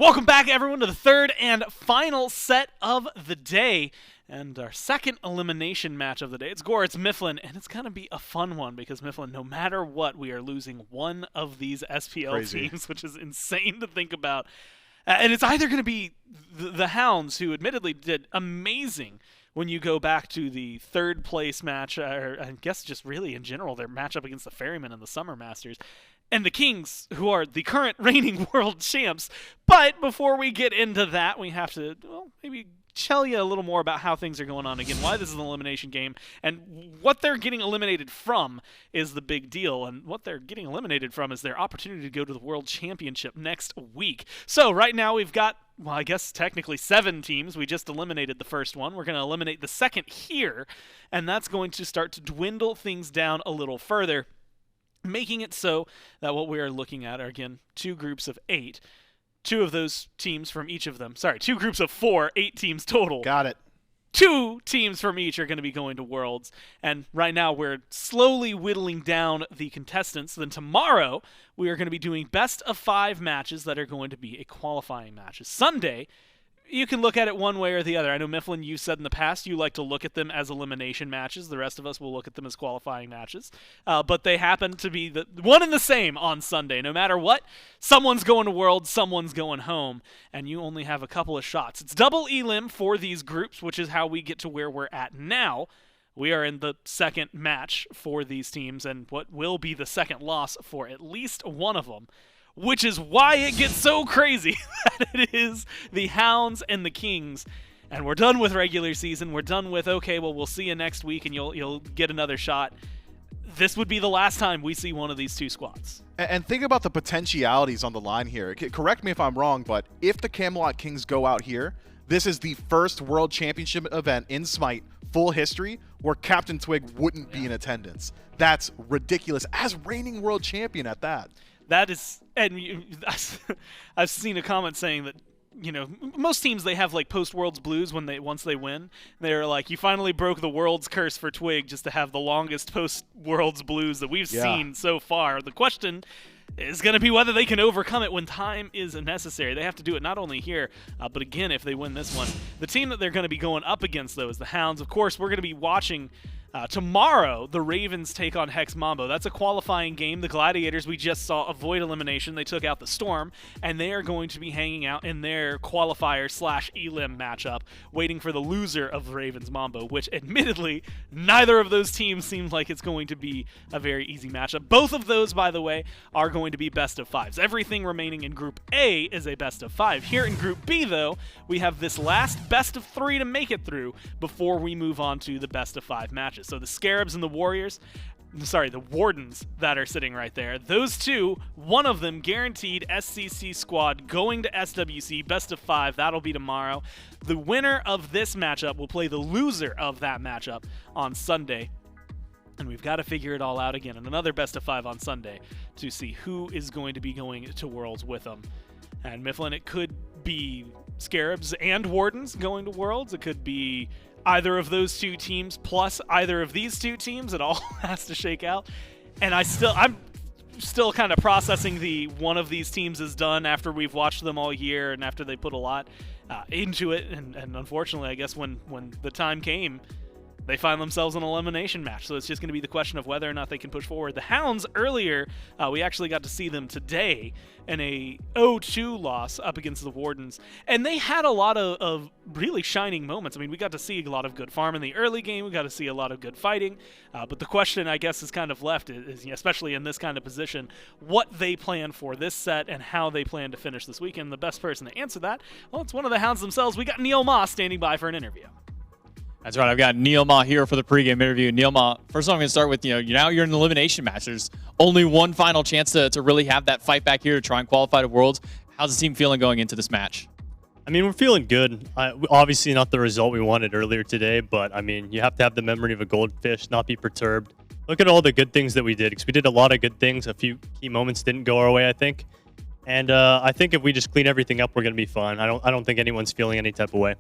Welcome back, everyone, to the third and final set of the day. And our second elimination match of the day. It's Gorr, it's Mifflin, and it's going to be a fun one because Mifflin, no matter what, we are losing one of these SPL teams, which is insane to think about. And it's either going to be the Hounds, who admittedly did amazing when you go back to the third place match, or I guess just really in general, their matchup against the Ferrymen and the Summer Masters, and the Kings, who are the current reigning world champs. But before we get into that, we have to, well, maybe tell you a little more about how things are going on again, why this is an elimination game, and what they're getting eliminated from is the big deal. And what they're getting eliminated from is their opportunity to go to the World Championship next week. So right now we've got, well, I guess technically 7 teams. We just eliminated the first one. We're going to eliminate the second here, and that's going to start to dwindle things down a little further, making it so that what we are looking at are, again, 2 groups of 8. 2 of those teams from each of them. Sorry, 2 groups of 4, 8 teams total. Got it. 2 teams from each are going to be going to Worlds. And right now we're slowly whittling down the contestants. Then tomorrow we are going to be doing best of 5 matches that are going to be a qualifying matches. Sunday, you can look at it one way or the other. I know, Mifflin, you said in the past you like to look at them as elimination matches. The rest of us will look at them as qualifying matches. But they happen to be the one and the same on Sunday. No matter what, someone's going to Worlds, someone's going home, and you only have a couple of shots. It's double elim for these groups, which is how we get to where we're at now. We are in the second match for these teams, and what will be the second loss for at least one of them, which is why it gets so crazy that it is the Hounds and the Kings. And we're done with regular season. We're done with, okay, well, we'll see you next week and you'll get another shot. This would be the last time we see one of these 2 squads. And think about the potentialities on the line here. Correct me if I'm wrong, but if the Camelot Kings go out here, this is the first World Championship event in SMITE full history where CaptainTwig wouldn't be in attendance. That's ridiculous, as reigning world champion at that. That is, and I've seen a comment saying that, you know, most teams, they have like post-Worlds blues once they win. They're like, you finally broke the Worlds curse for Twig just to have the longest post-Worlds blues that we've seen so far. The question is going to be whether they can overcome it when time is necessary. They have to do it not only here, but again, if they win this one. The team that they're going to be going up against, though, is the Hounds. Of course, we're going to be watching tomorrow, the Ravens take on Hex Mambo. That's a qualifying game. The Gladiators, we just saw avoid elimination. They took out the Storm, and they are going to be hanging out in their qualifier/elim matchup, waiting for the loser of Ravens Mambo, which admittedly, neither of those teams seems like it's going to be a very easy matchup. Both of those, by the way, are going to be best of 5s. Everything remaining in Group A is a best of 5. Here in Group B, though, we have this last best of 3 to make it through before we move on to the best of 5 matches. So the Scarabs and the the Wardens that are sitting right there, those 2, one of them guaranteed SCC squad going to SWC, best of 5. That'll be tomorrow. The winner of this matchup will play the loser of that matchup on Sunday. And we've got to figure it all out again in another best of 5 on Sunday to see who is going to be going to Worlds with them. And Mifflin, it could be Scarabs and Wardens going to Worlds. It could be either of those 2 teams plus either of these 2 teams. It all has to shake out. And I'm still kind of processing the one of these teams is done after we've watched them all year and after they put a lot into it. And unfortunately, I guess when the time came, they find themselves in an elimination match. So it's just going to be the question of whether or not they can push forward. The Hounds, earlier, we actually got to see them today in a 0-2 loss up against the Wardens. And they had a lot of really shining moments. I mean, we got to see a lot of good farm in the early game. We got to see a lot of good fighting. But the question, I guess, is kind of left, is especially in this kind of position, what they plan for this set and how they plan to finish this weekend. The best person to answer that, well, it's one of the Hounds themselves. We got NeilMah standing by for an interview. That's right. I've got NeilMah here for the pregame interview. NeilMah, first of all, I'm going to start with, now you're in an elimination match. There's only one final chance to really have that fight back here to try and qualify to Worlds. How's the team feeling going into this match? I mean, we're feeling good. Obviously not the result we wanted earlier today, but, I mean, you have to have the memory of a goldfish, not be perturbed. Look at all the good things that we did, because we did a lot of good things. A few key moments didn't go our way, I think. And I think if we just clean everything up, we're going to be fine. I don't think anyone's feeling any type of way.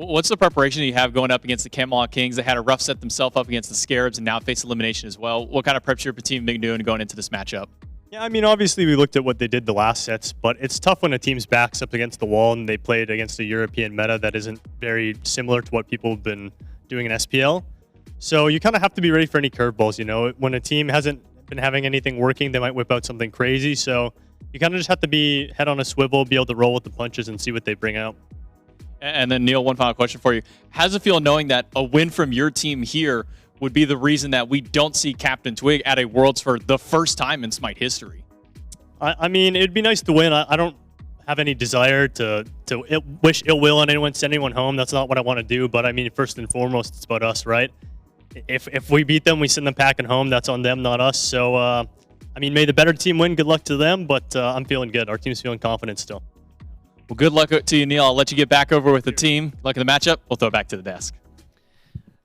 What's the preparation you have going up against the Camelot Kings? They had a rough set themselves up against the Scarabs and now face elimination as well. What kind of preps your team been doing going into this matchup? Yeah, I mean, obviously we looked at what they did the last sets, but it's tough when a team's back's up against the wall and they played against a European meta that isn't very similar to what people have been doing in SPL. So you kind of have to be ready for any curveballs, you know. When a team hasn't been having anything working, they might whip out something crazy. So you kind of just have to be head on a swivel, be able to roll with the punches and see what they bring out. And then, Neil, one final question for you. How does it feel knowing that a win from your team here would be the reason that we don't see CaptainTwig at a Worlds for the first time in SMITE history? I mean, it'd be nice to win. I don't have any desire to wish ill will on anyone, send anyone home. That's not what I want to do. But I mean, first and foremost, it's about us, right? If we beat them, we send them packing home. That's on them, not us. So, I mean, may the better team win. Good luck to them. But I'm feeling good. Our team's feeling confident still. Well, good luck to you, Neil. I'll let you get back over with the team. Luck in the matchup. We'll throw it back to the desk.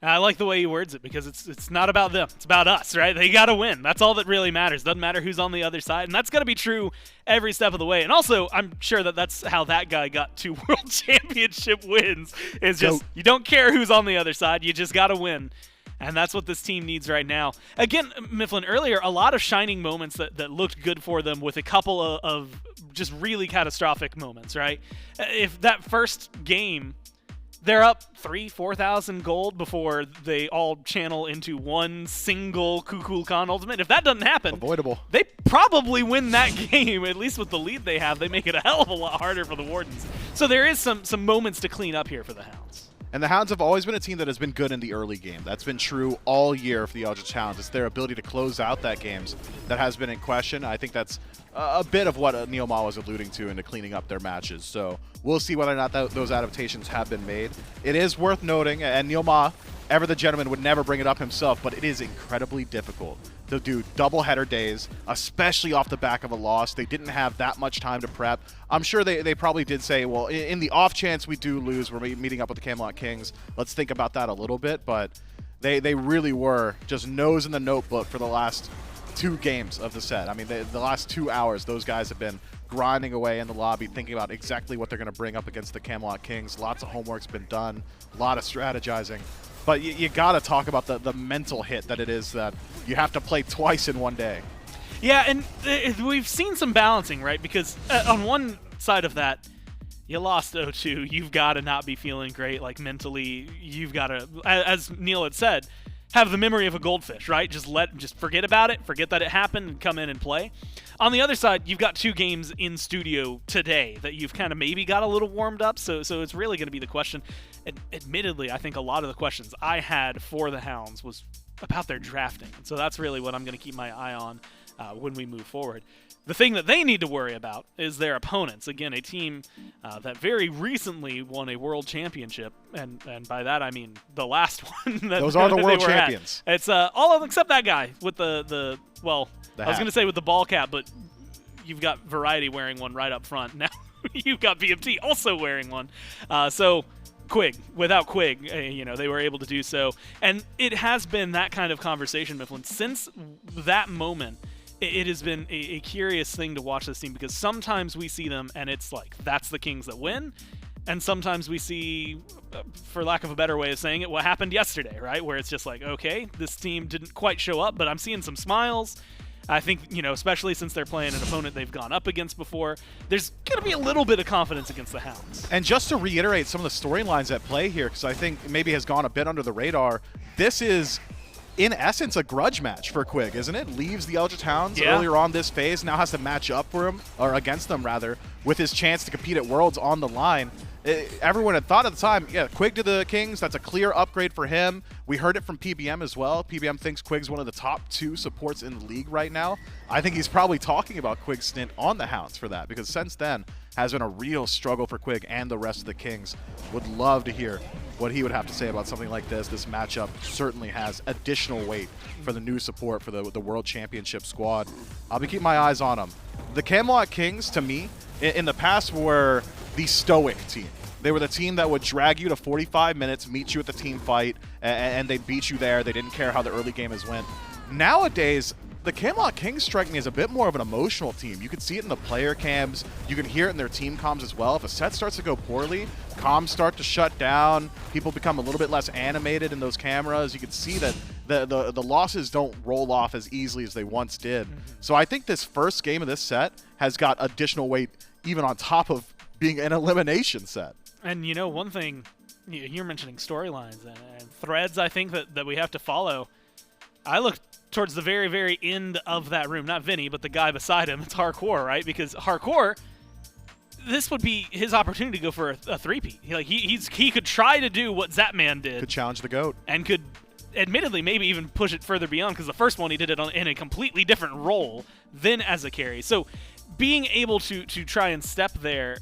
I like the way he words it because it's not about them. It's about us, right? They got to win. That's all that really matters. Doesn't matter who's on the other side. And that's got to be true every step of the way. And also, I'm sure that that's how that guy got 2 World Championship wins. Is just you don't care who's on the other side. You just got to win. And that's what this team needs right now. Again, Mifflin, earlier, a lot of shining moments that looked good for them with a couple of just really catastrophic moments, right? If that first game, they're up 4,000 gold before they all channel into one single Kukulkan ultimate. If that doesn't happen, Avoidable. They probably win that game, at least with the lead they have. They make it a hell of a lot harder for the Wardens. So there is some moments to clean up here for the Hounds. And the Hounds have always been a team that has been good in the early game. That's been true all year for the Eldritch Hounds. It's their ability to close out that games that has been in question. I think that's a bit of what NeilMah was alluding to into cleaning up their matches. So we'll see whether or not those adaptations have been made. It is worth noting, and NeilMah, ever the gentleman, would never bring it up himself, but it is incredibly difficult to do double-header days, especially off the back of a loss. They didn't have that much time to prep. I'm sure they probably did say, well, in the off chance we do lose, we're meeting up with the Camelot Kings. Let's think about that a little bit, but they really were just nose in the notebook for the last 2 games of the set. I mean, the last 2 hours, those guys have been grinding away in the lobby, thinking about exactly what they're going to bring up against the Camelot Kings. Lots of homework's been done, a lot of strategizing. But you got to talk about the mental hit that it is that you have to play twice in one day. Yeah, and we've seen some balancing, right? Because on one side of that, you lost 0-2. You've got to not be feeling great, like mentally. You've got to, as Neil had said, have the memory of a goldfish, right? Just forget about it, forget that it happened, and come in and play. On the other side, you've got 2 games in studio today that you've kind of maybe got a little warmed up, so it's really going to be the question. And admittedly, I think a lot of the questions I had for the Hounds was about their drafting, and so that's really what I'm going to keep my eye on when we move forward. The thing that they need to worry about is their opponents. Again, a team that very recently won a world championship, and by that I mean the last one. Those are the world champions. It's all of them except that guy with the I was going to say with the ball cap, but you've got Variety wearing one right up front. Now you've got BMT also wearing one. So Quig, without Quig, they were able to do so. And it has been that kind of conversation, Mifflin, since that moment. It has been a curious thing to watch this team because sometimes we see them and it's like, that's the Kings that win. And sometimes we see, for lack of a better way of saying it, what happened yesterday, right? Where it's just like, okay, this team didn't quite show up, but I'm seeing some smiles. I think, especially since they're playing an opponent they've gone up against before, there's going to be a little bit of confidence against the Hounds. And just to reiterate some of the storylines at play here, because I think maybe has gone a bit under the radar, this is in essence a grudge match for Quig, isn't it? Leaves the Eldritch Hounds earlier on this phase, now has to match up for him, or against them rather, with his chance to compete at Worlds on the line. Everyone had thought at the time, yeah, Quig to the Kings, that's a clear upgrade for him. We heard it from PBM as well. PBM thinks Quig's one of the top 2 supports in the league right now. I think he's probably talking about Quig's stint on the Hounds for that, because since then has been a real struggle for Quig and the rest of the Kings. Would love to hear what he would have to say about something like this. This matchup certainly has additional weight for the new support for the World Championship squad. I'll be keeping my eyes on them. The Camelot Kings, to me, in the past were the stoic team. They were the team that would drag you to 45 minutes, meet you at the team fight, and they'd beat you there. They didn't care how the early game has went. Nowadays, the Camelot Kings strike me as a bit more of an emotional team. You can see it in the player cams. You can hear it in their team comms as well. If a set starts to go poorly, comms start to shut down. People become a little bit less animated in those cameras. You can see that the losses don't roll off as easily as they once did. So I think this first game of this set has got additional weight even on top of being an elimination set. And you know, one thing, you're mentioning storylines and threads I think that we have to follow. I look towards the very, very end of that room. Not Vinny, but the guy beside him. It's Jarcorrr, right? Because Jarcorrr, this would be his opportunity to go for a three-peat. He could try to do what Zapman did. Could challenge the GOAT. And could, admittedly, maybe even push it further beyond, because the first one he did it in a completely different role than as a carry. So being able to try and step there,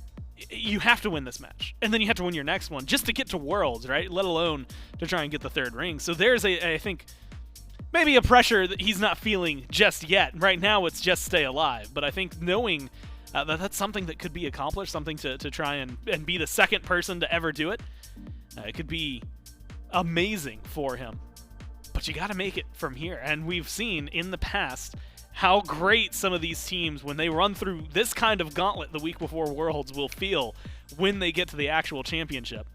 you have to win this match. And then you have to win your next one just to get to Worlds, right? Let alone to try and get the third ring. So there's, I think, maybe a pressure that he's not feeling just yet. Right now it's just stay alive. But I think knowing that that's something that could be accomplished, something to try and be the second person to ever do it, it could be amazing for him. But you got to make it from here. And we've seen in the past how great some of these teams, when they run through this kind of gauntlet the week before Worlds, will feel when they get to the actual championship.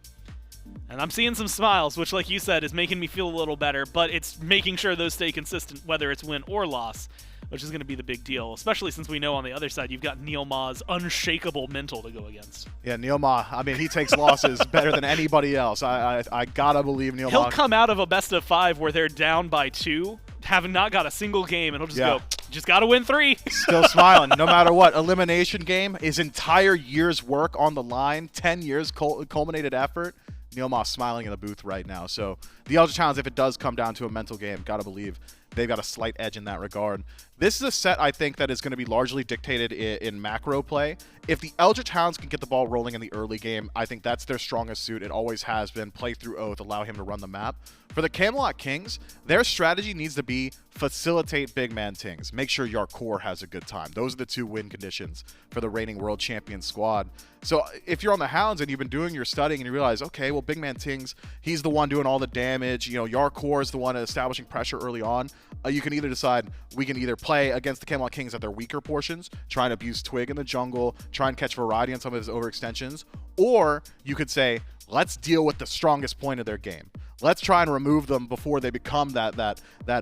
And I'm seeing some smiles, which, like you said, is making me feel a little better, but it's making sure those stay consistent, whether it's win or loss, which is going to be the big deal, especially since we know on the other side you've got NeilMah's unshakable mental to go against. Yeah, NeilMah, I mean, he takes losses better than anybody else. I gotta believe NeilMah. He'll come out of a best of 5 where they're down by 2, having not got a single game, and he'll just go, just got to win 3. Still smiling, no matter what. Elimination game, his entire year's work on the line, 10 years culminated effort. NeilMah smiling in the booth right now. So the Eldritch Hounds, if it does come down to a mental game, gotta believe they've got a slight edge in that regard. This is a set, I think, that is going to be largely dictated in macro play. If the Eldritch Hounds can get the ball rolling in the early game, I think that's their strongest suit. It always has been. Play through Oathhh, allow him to run the map. For the Camelot Kings, their strategy needs to be facilitate BigManTingz. Make sure Jarcorrr has a good time. Those are the 2 win conditions for the reigning world champion squad. So if you're on the Hounds and you've been doing your studying and you realize, okay, well, BigManTingz, he's the one doing all the damage. You know, Jarcorrr is the one establishing pressure early on. You can either decide we can either play against the Camelot Kings at their weaker portions, try and abuse Twig in the jungle, try and catch variety on some of his overextensions, or you could say, let's deal with the strongest point of their game. Let's try and remove them before they become that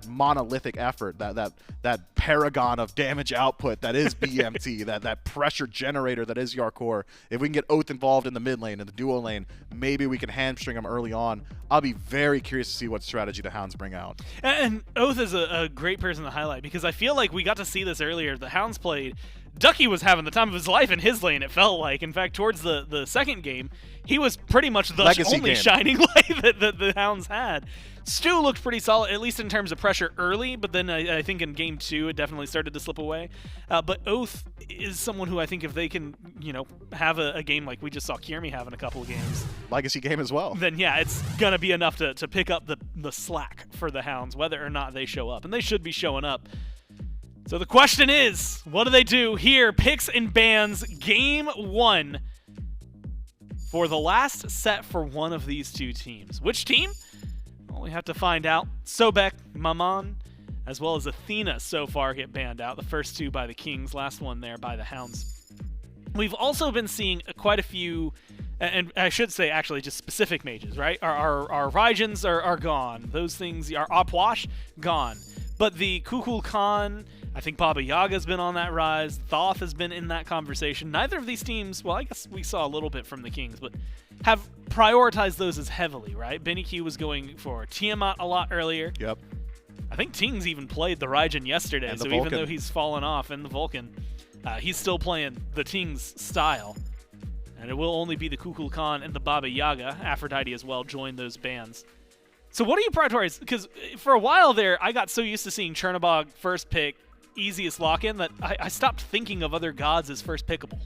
monolithic effort, that paragon of damage output that is BMT, that pressure generator that is Jarcorrr. If we can get Oathhh involved in the mid lane and the duo lane, maybe we can hamstring them early on. I'll be very curious to see what strategy the Hounds bring out. And Oathhh is a great person to highlight, because I feel like we got to see this earlier. The Hounds played. Ducky was having the time of his life in his lane, it felt like. In fact, towards the second game, he was pretty much the Legacy only game. shining light that the Hounds had. Stu looked pretty solid, at least in terms of pressure early, but then I think in game 2 it definitely started to slip away. But Oathhh is someone who I think if they can, have a game like we just saw Kiermi have in a couple of games. Legacy game as well. Then yeah, it's going to be enough to pick up the slack for the Hounds, whether or not they show up. And they should be showing up. So the question is, what do they do here? Picks and bans, game 1 for the last set for one of these 2 teams. Which team? Well, we have to find out. Sobek, Maman, as well as Athena so far get banned out. The first 2 by the Kings, last one there by the Hounds. We've also been seeing quite a few, and I should say actually just specific mages, right? Our Raijins are gone. Those things, our Oathhh, gone. But the Kukulkan, Khan, I think Baba Yaga's been on that rise. Thoth has been in that conversation. Neither of these teams, well, I guess we saw a little bit from the Kings, but have prioritized those as heavily, right? BennyQ was going for Tiamat a lot earlier. Yep. I think Tingz even played the Raijin yesterday, And the so Vulcan. even though he's fallen off in the Vulcan, he's still playing the Tingz style. And it will only be the Kukulkan Khan and the Baba Yaga. Aphrodite as well join those bands. So what are you prioritize? Because for a while there, I got so used to seeing Chernobog first pick, easiest lock-in, that I stopped thinking of other gods as first pickable.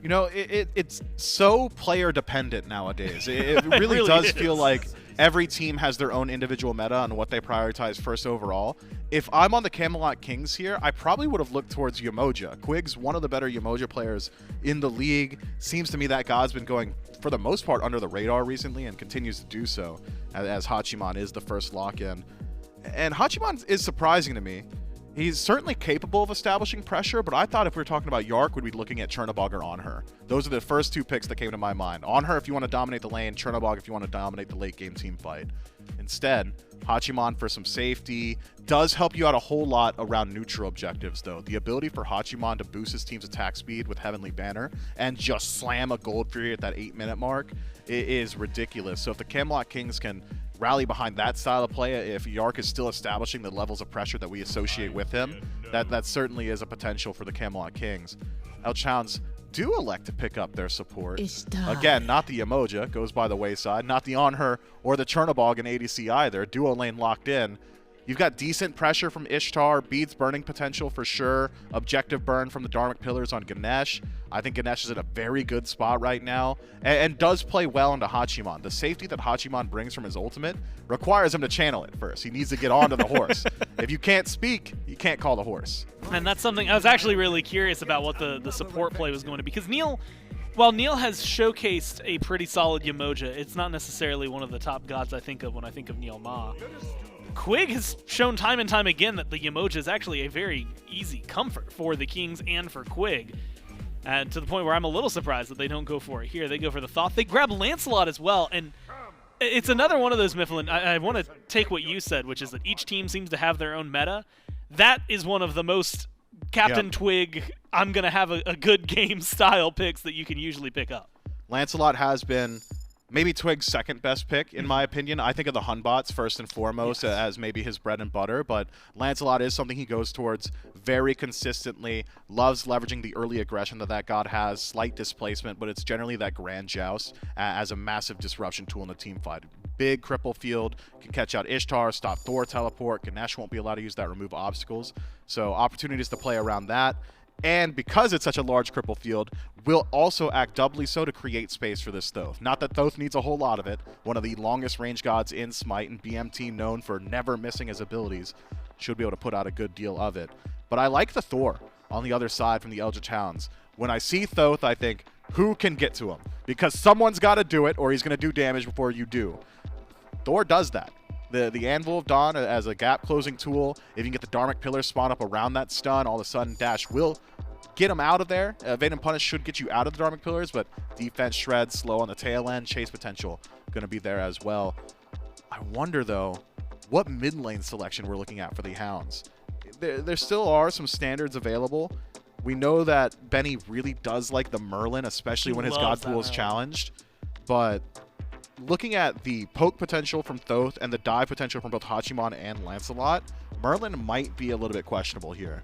You know, it's so player dependent nowadays. It really, really does is. feel like every team has their own individual meta on what they prioritize first overall. If I'm on the Camelot Kings here, I probably would have looked towards Yemoja. Quig's one of the better Yemoja players in the league. Seems to me that god's been going, for the most part, under the radar recently and continues to do so, as Hachiman is the first lock-in. And Hachiman is surprising to me. He's certainly capable of establishing pressure, but I thought if we were talking about Jarcorrr, we'd be looking at Chernobog or Anhur. Those are the first two picks that came to my mind. Anhur if you want to dominate the lane, Chernobog if you want to dominate the late game team fight. Instead, Hachiman for some safety does help you out a whole lot around neutral objectives, though. The ability for Hachiman to boost his team's attack speed with Heavenly Banner and just slam a Gold Fury at that 8-minute mark is ridiculous. So if the Camelot Kings can rally behind that style of play, if Jarcorrr is still establishing the levels of pressure that we associate with him, that certainly is a potential for the Camelot Kings. Eldritch Hounds do elect to pick up their support. Ishtar. Again, not the Yemoja, goes by the wayside, not the Anhur or the Chernobog in ADC either. Duo lane locked in. You've got decent pressure from Ishtar, beads burning potential for sure, objective burn from the Dharmic Pillars on Ganesh. I think Ganesh is in a very good spot right now, and does play well into Hachiman. The safety that Hachiman brings from his ultimate requires him to channel it first. He needs to get onto the horse. If you can't speak, you can't call the horse. And that's something I was actually really curious about what the support play was going to be, because while Neil has showcased a pretty solid Yemoja, it's not necessarily one of the top gods I think of when I think of NeilMah. Quig has shown time and time again that the Yemoja is actually a very easy comfort for the Kings and for Quig. And to the point where I'm a little surprised that they don't go for it here. They go for the Thoth. They grab Lancelot as well, and it's another one of those, Mifflin. I want to take what you said, which is that each team seems to have their own meta. That is one of the most CaptainTwig, I'm going to have a good game style picks that you can usually pick up. Lancelot has been maybe Twig's second best pick, in my opinion. I think of the Hunbots first and foremost as maybe his bread and butter, but Lancelot is something he goes towards very consistently, loves leveraging the early aggression that god has, slight displacement, but it's generally that grand joust as a massive disruption tool in the team fight. Big cripple field, can catch out Ishtar, stop Thor teleport, Ganesh won't be allowed to use that, remove obstacles. So opportunities to play around that. And because it's such a large cripple field, will also act doubly so to create space for this Thoth. Not that Thoth needs a whole lot of it. One of the longest range gods in Smite, and BMT known for never missing his abilities. Should be able to put out a good deal of it. But I like the Thor on the other side from the Eldritch Hounds. When I see Thoth, I think, who can get to him? Because someone's got to do it, or he's going to do damage before you do. Thor does that. The Anvil of Dawn as a gap-closing tool, if you can get the Dharmic Pillar spawn up around that stun, all of a sudden Dash will get him out of there. Evade and Punish should get you out of the Dharmic Pillars, but defense shred, slow on the tail end, chase potential going to be there as well. I wonder, though, what mid lane selection we're looking at for the Hounds. There still are some standards available. We know that Benny really does like the Merlin, especially when his god pool is challenged, but looking at the poke potential from Thoth and the dive potential from both Hachiman and Lancelot, Merlin might be a little bit questionable here.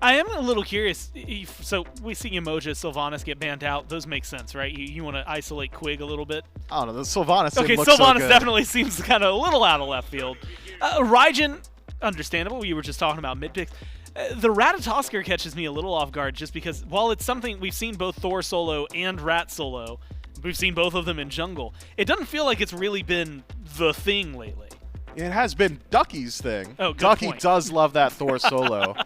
I am a little curious. So we see Yemoja, Sylvanas get banned out. Those make sense, right? You want to isolate Quig a little bit? I don't know. The Sylvanas okay, looks Sylvanas so definitely seems kind of a little out of left field. Raijin, understandable. You were just talking about mid picks. The Ratatoskr catches me a little off guard just because while it's something we've seen both Thor solo and Rat solo, we've seen both of them in jungle, it doesn't feel like it's really been the thing lately. It has been Ducky's thing. Oh, good Ducky point. does love that Thor solo.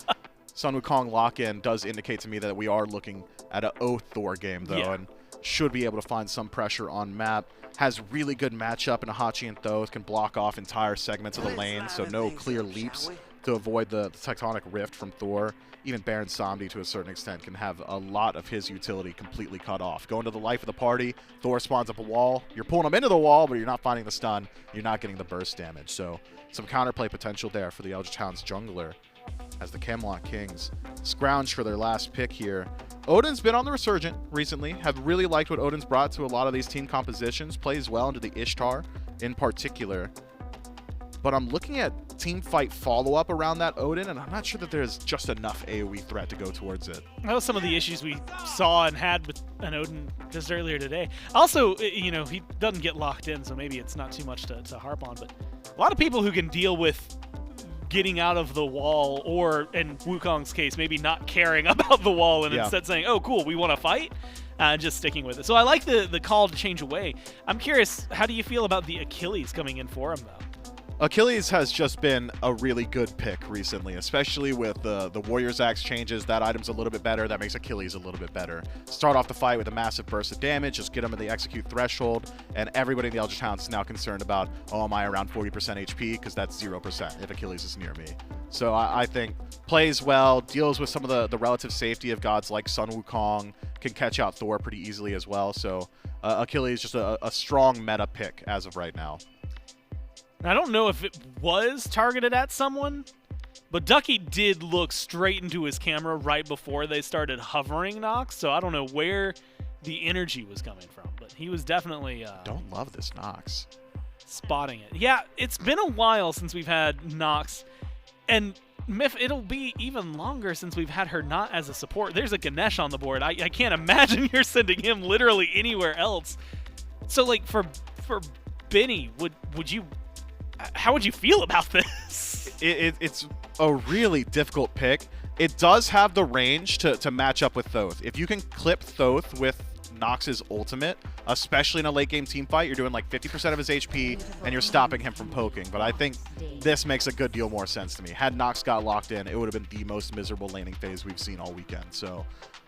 Sun Wukong lock-in does indicate to me that we are looking at an Oathhh Thor game, though, and should be able to find some pressure on map. Has really good matchup in a Hachi and Thoth, can block off entire segments of the lane, so no clear leaps to avoid the tectonic rift from Thor. Even Baron Samedi, to a certain extent, can have a lot of his utility completely cut off. Going to the life of the party, Thor spawns up a wall. You're pulling him into the wall, but you're not finding the stun. You're not getting the burst damage. So some counterplay potential there for the Eldritch Hounds jungler as the Camelot Kings scrounge for their last pick here. Odin's been on the resurgent recently. Have really liked what Odin's brought to a lot of these team compositions. Plays well into the Ishtar in particular. But I'm looking at team fight follow-up around that Odin, and I'm not sure that there's just enough AoE threat to go towards it. That was some of the issues we saw and had with an Odin just earlier today. Also, you know, he doesn't get locked in, so maybe it's not too much to harp on, but a lot of people who can deal with getting out of the wall, or in Wukong's case, maybe not caring about the wall and instead saying, oh, cool, we want to fight, and just sticking with it. So I like the call to change away. I'm curious, how do you feel about the Achilles coming in for him, though? Achilles has just been a really good pick recently, especially with the Warrior's Axe changes. That item's a little bit better. That makes Achilles a little bit better. Start off the fight with a massive burst of damage, just get him in the execute threshold, and everybody in the Eldritch Hounds is now concerned about, oh, am I around 40% HP? Because that's 0% if Achilles is near me. So I think plays well, deals with some of the relative safety of gods like Sun Wukong, can catch out Thor pretty easily as well. So Achilles just a strong meta pick as of right now. I don't know if it was targeted at someone, but Ducky did look straight into his camera right before they started hovering Nox, so I don't know where the energy was coming from, but he was definitely Don't love this Nox. spotting it. Yeah, it's been a while since we've had Nox, and Myth, it'll be even longer since we've had her not as a support. There's a Ganesha on the board. I can't imagine you're sending him literally anywhere else. So, like, for Benny, would you... How would you feel about this? It's a really difficult pick. It does have the range to match up with Thoth. If you can clip Thoth with Nox's ultimate, especially in a late game team fight, you're doing like 50% of his HP and you're stopping him from poking. But I think this makes a good deal more sense to me. Had Nox got locked in, it would have been the most miserable laning phase we've seen all weekend. So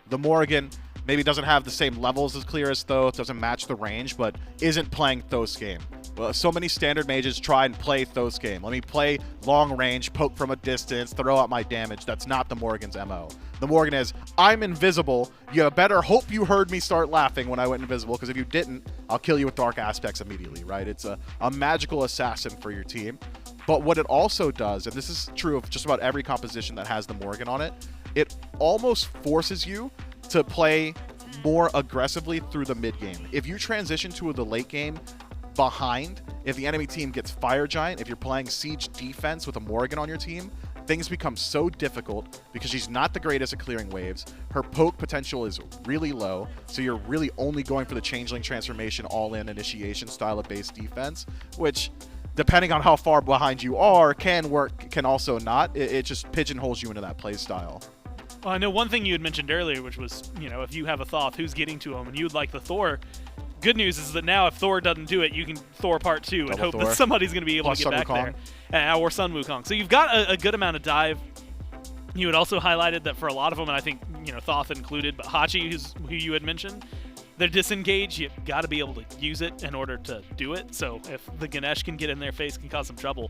the Morrigan maybe doesn't have the same levels as clear as Thoth, doesn't match the range, but isn't playing Thoth's game. Well, so many standard mages try and play Thoth's game. Let me play long range, poke from a distance, throw out my damage. That's not the Morrigan's MO. The Morrigan is, I'm invisible. You better hope you heard me start laughing when I went invisible, because if you didn't, I'll kill you with dark aspects immediately, right? It's a magical assassin for your team. But what it also does, and this is true of just about every composition that has the Morrigan on it, it almost forces you to play more aggressively through the mid game. If you transition to the late game behind, if the enemy team gets Fire Giant, if you're playing siege defense with a Morrigan on your team, things become so difficult because she's not the greatest at clearing waves. Her poke potential is really low, so you're really only going for the Changeling transformation all-in initiation style of base defense, which, depending on how far behind you are, can work, can also not. It just pigeonholes you into that play style. Well, I know one thing you had mentioned earlier, which was, you know, if you have a Thoth, who's getting to him, and you'd like the Thor. Good news is that now if Thor doesn't do it, you can Thor part 2 and hope that somebody's going to be able to get back there. Or Sun Wukong. So you've got a good amount of dive. You had also highlighted that for a lot of them, and I think, you know, Thoth included, but Hachi, who you had mentioned, they're disengaged. You've got to be able to use it in order to do it. So if the Ganesh can get in their face, can cause some trouble.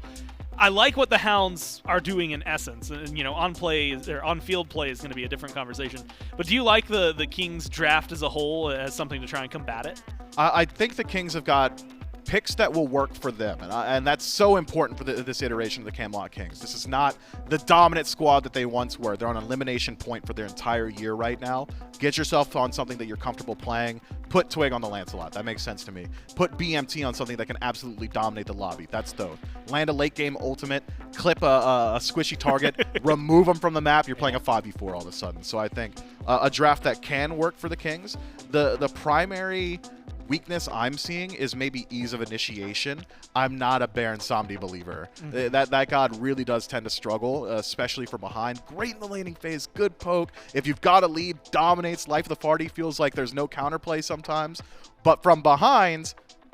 I like what the Hounds are doing in essence, and you know, on field play is going to be a different conversation. But do you like the Kings draft as a whole as something to try and combat it? I think the Kings have got picks that will work for them, and that's so important for this iteration of the Camelot Kings. This is not the dominant squad that they once were. They're on an elimination point for their entire year right now. Get yourself on something that you're comfortable playing. Put Twig on the Lancelot. That makes sense to me. Put BMT on something that can absolutely dominate the lobby. That's Thoth. Land a late game ultimate. Clip a squishy target. Remove them from the map. You're playing a 5v4 all of a sudden. So I think a draft that can work for the Kings. The primary weakness I'm seeing is maybe ease of initiation. I'm not a Baron Samedi believer. That god really does tend to struggle, especially from behind. Great in the laning phase, good poke. If you've got a lead, dominates. Life of the party, feels like there's no counterplay sometimes. But from behind,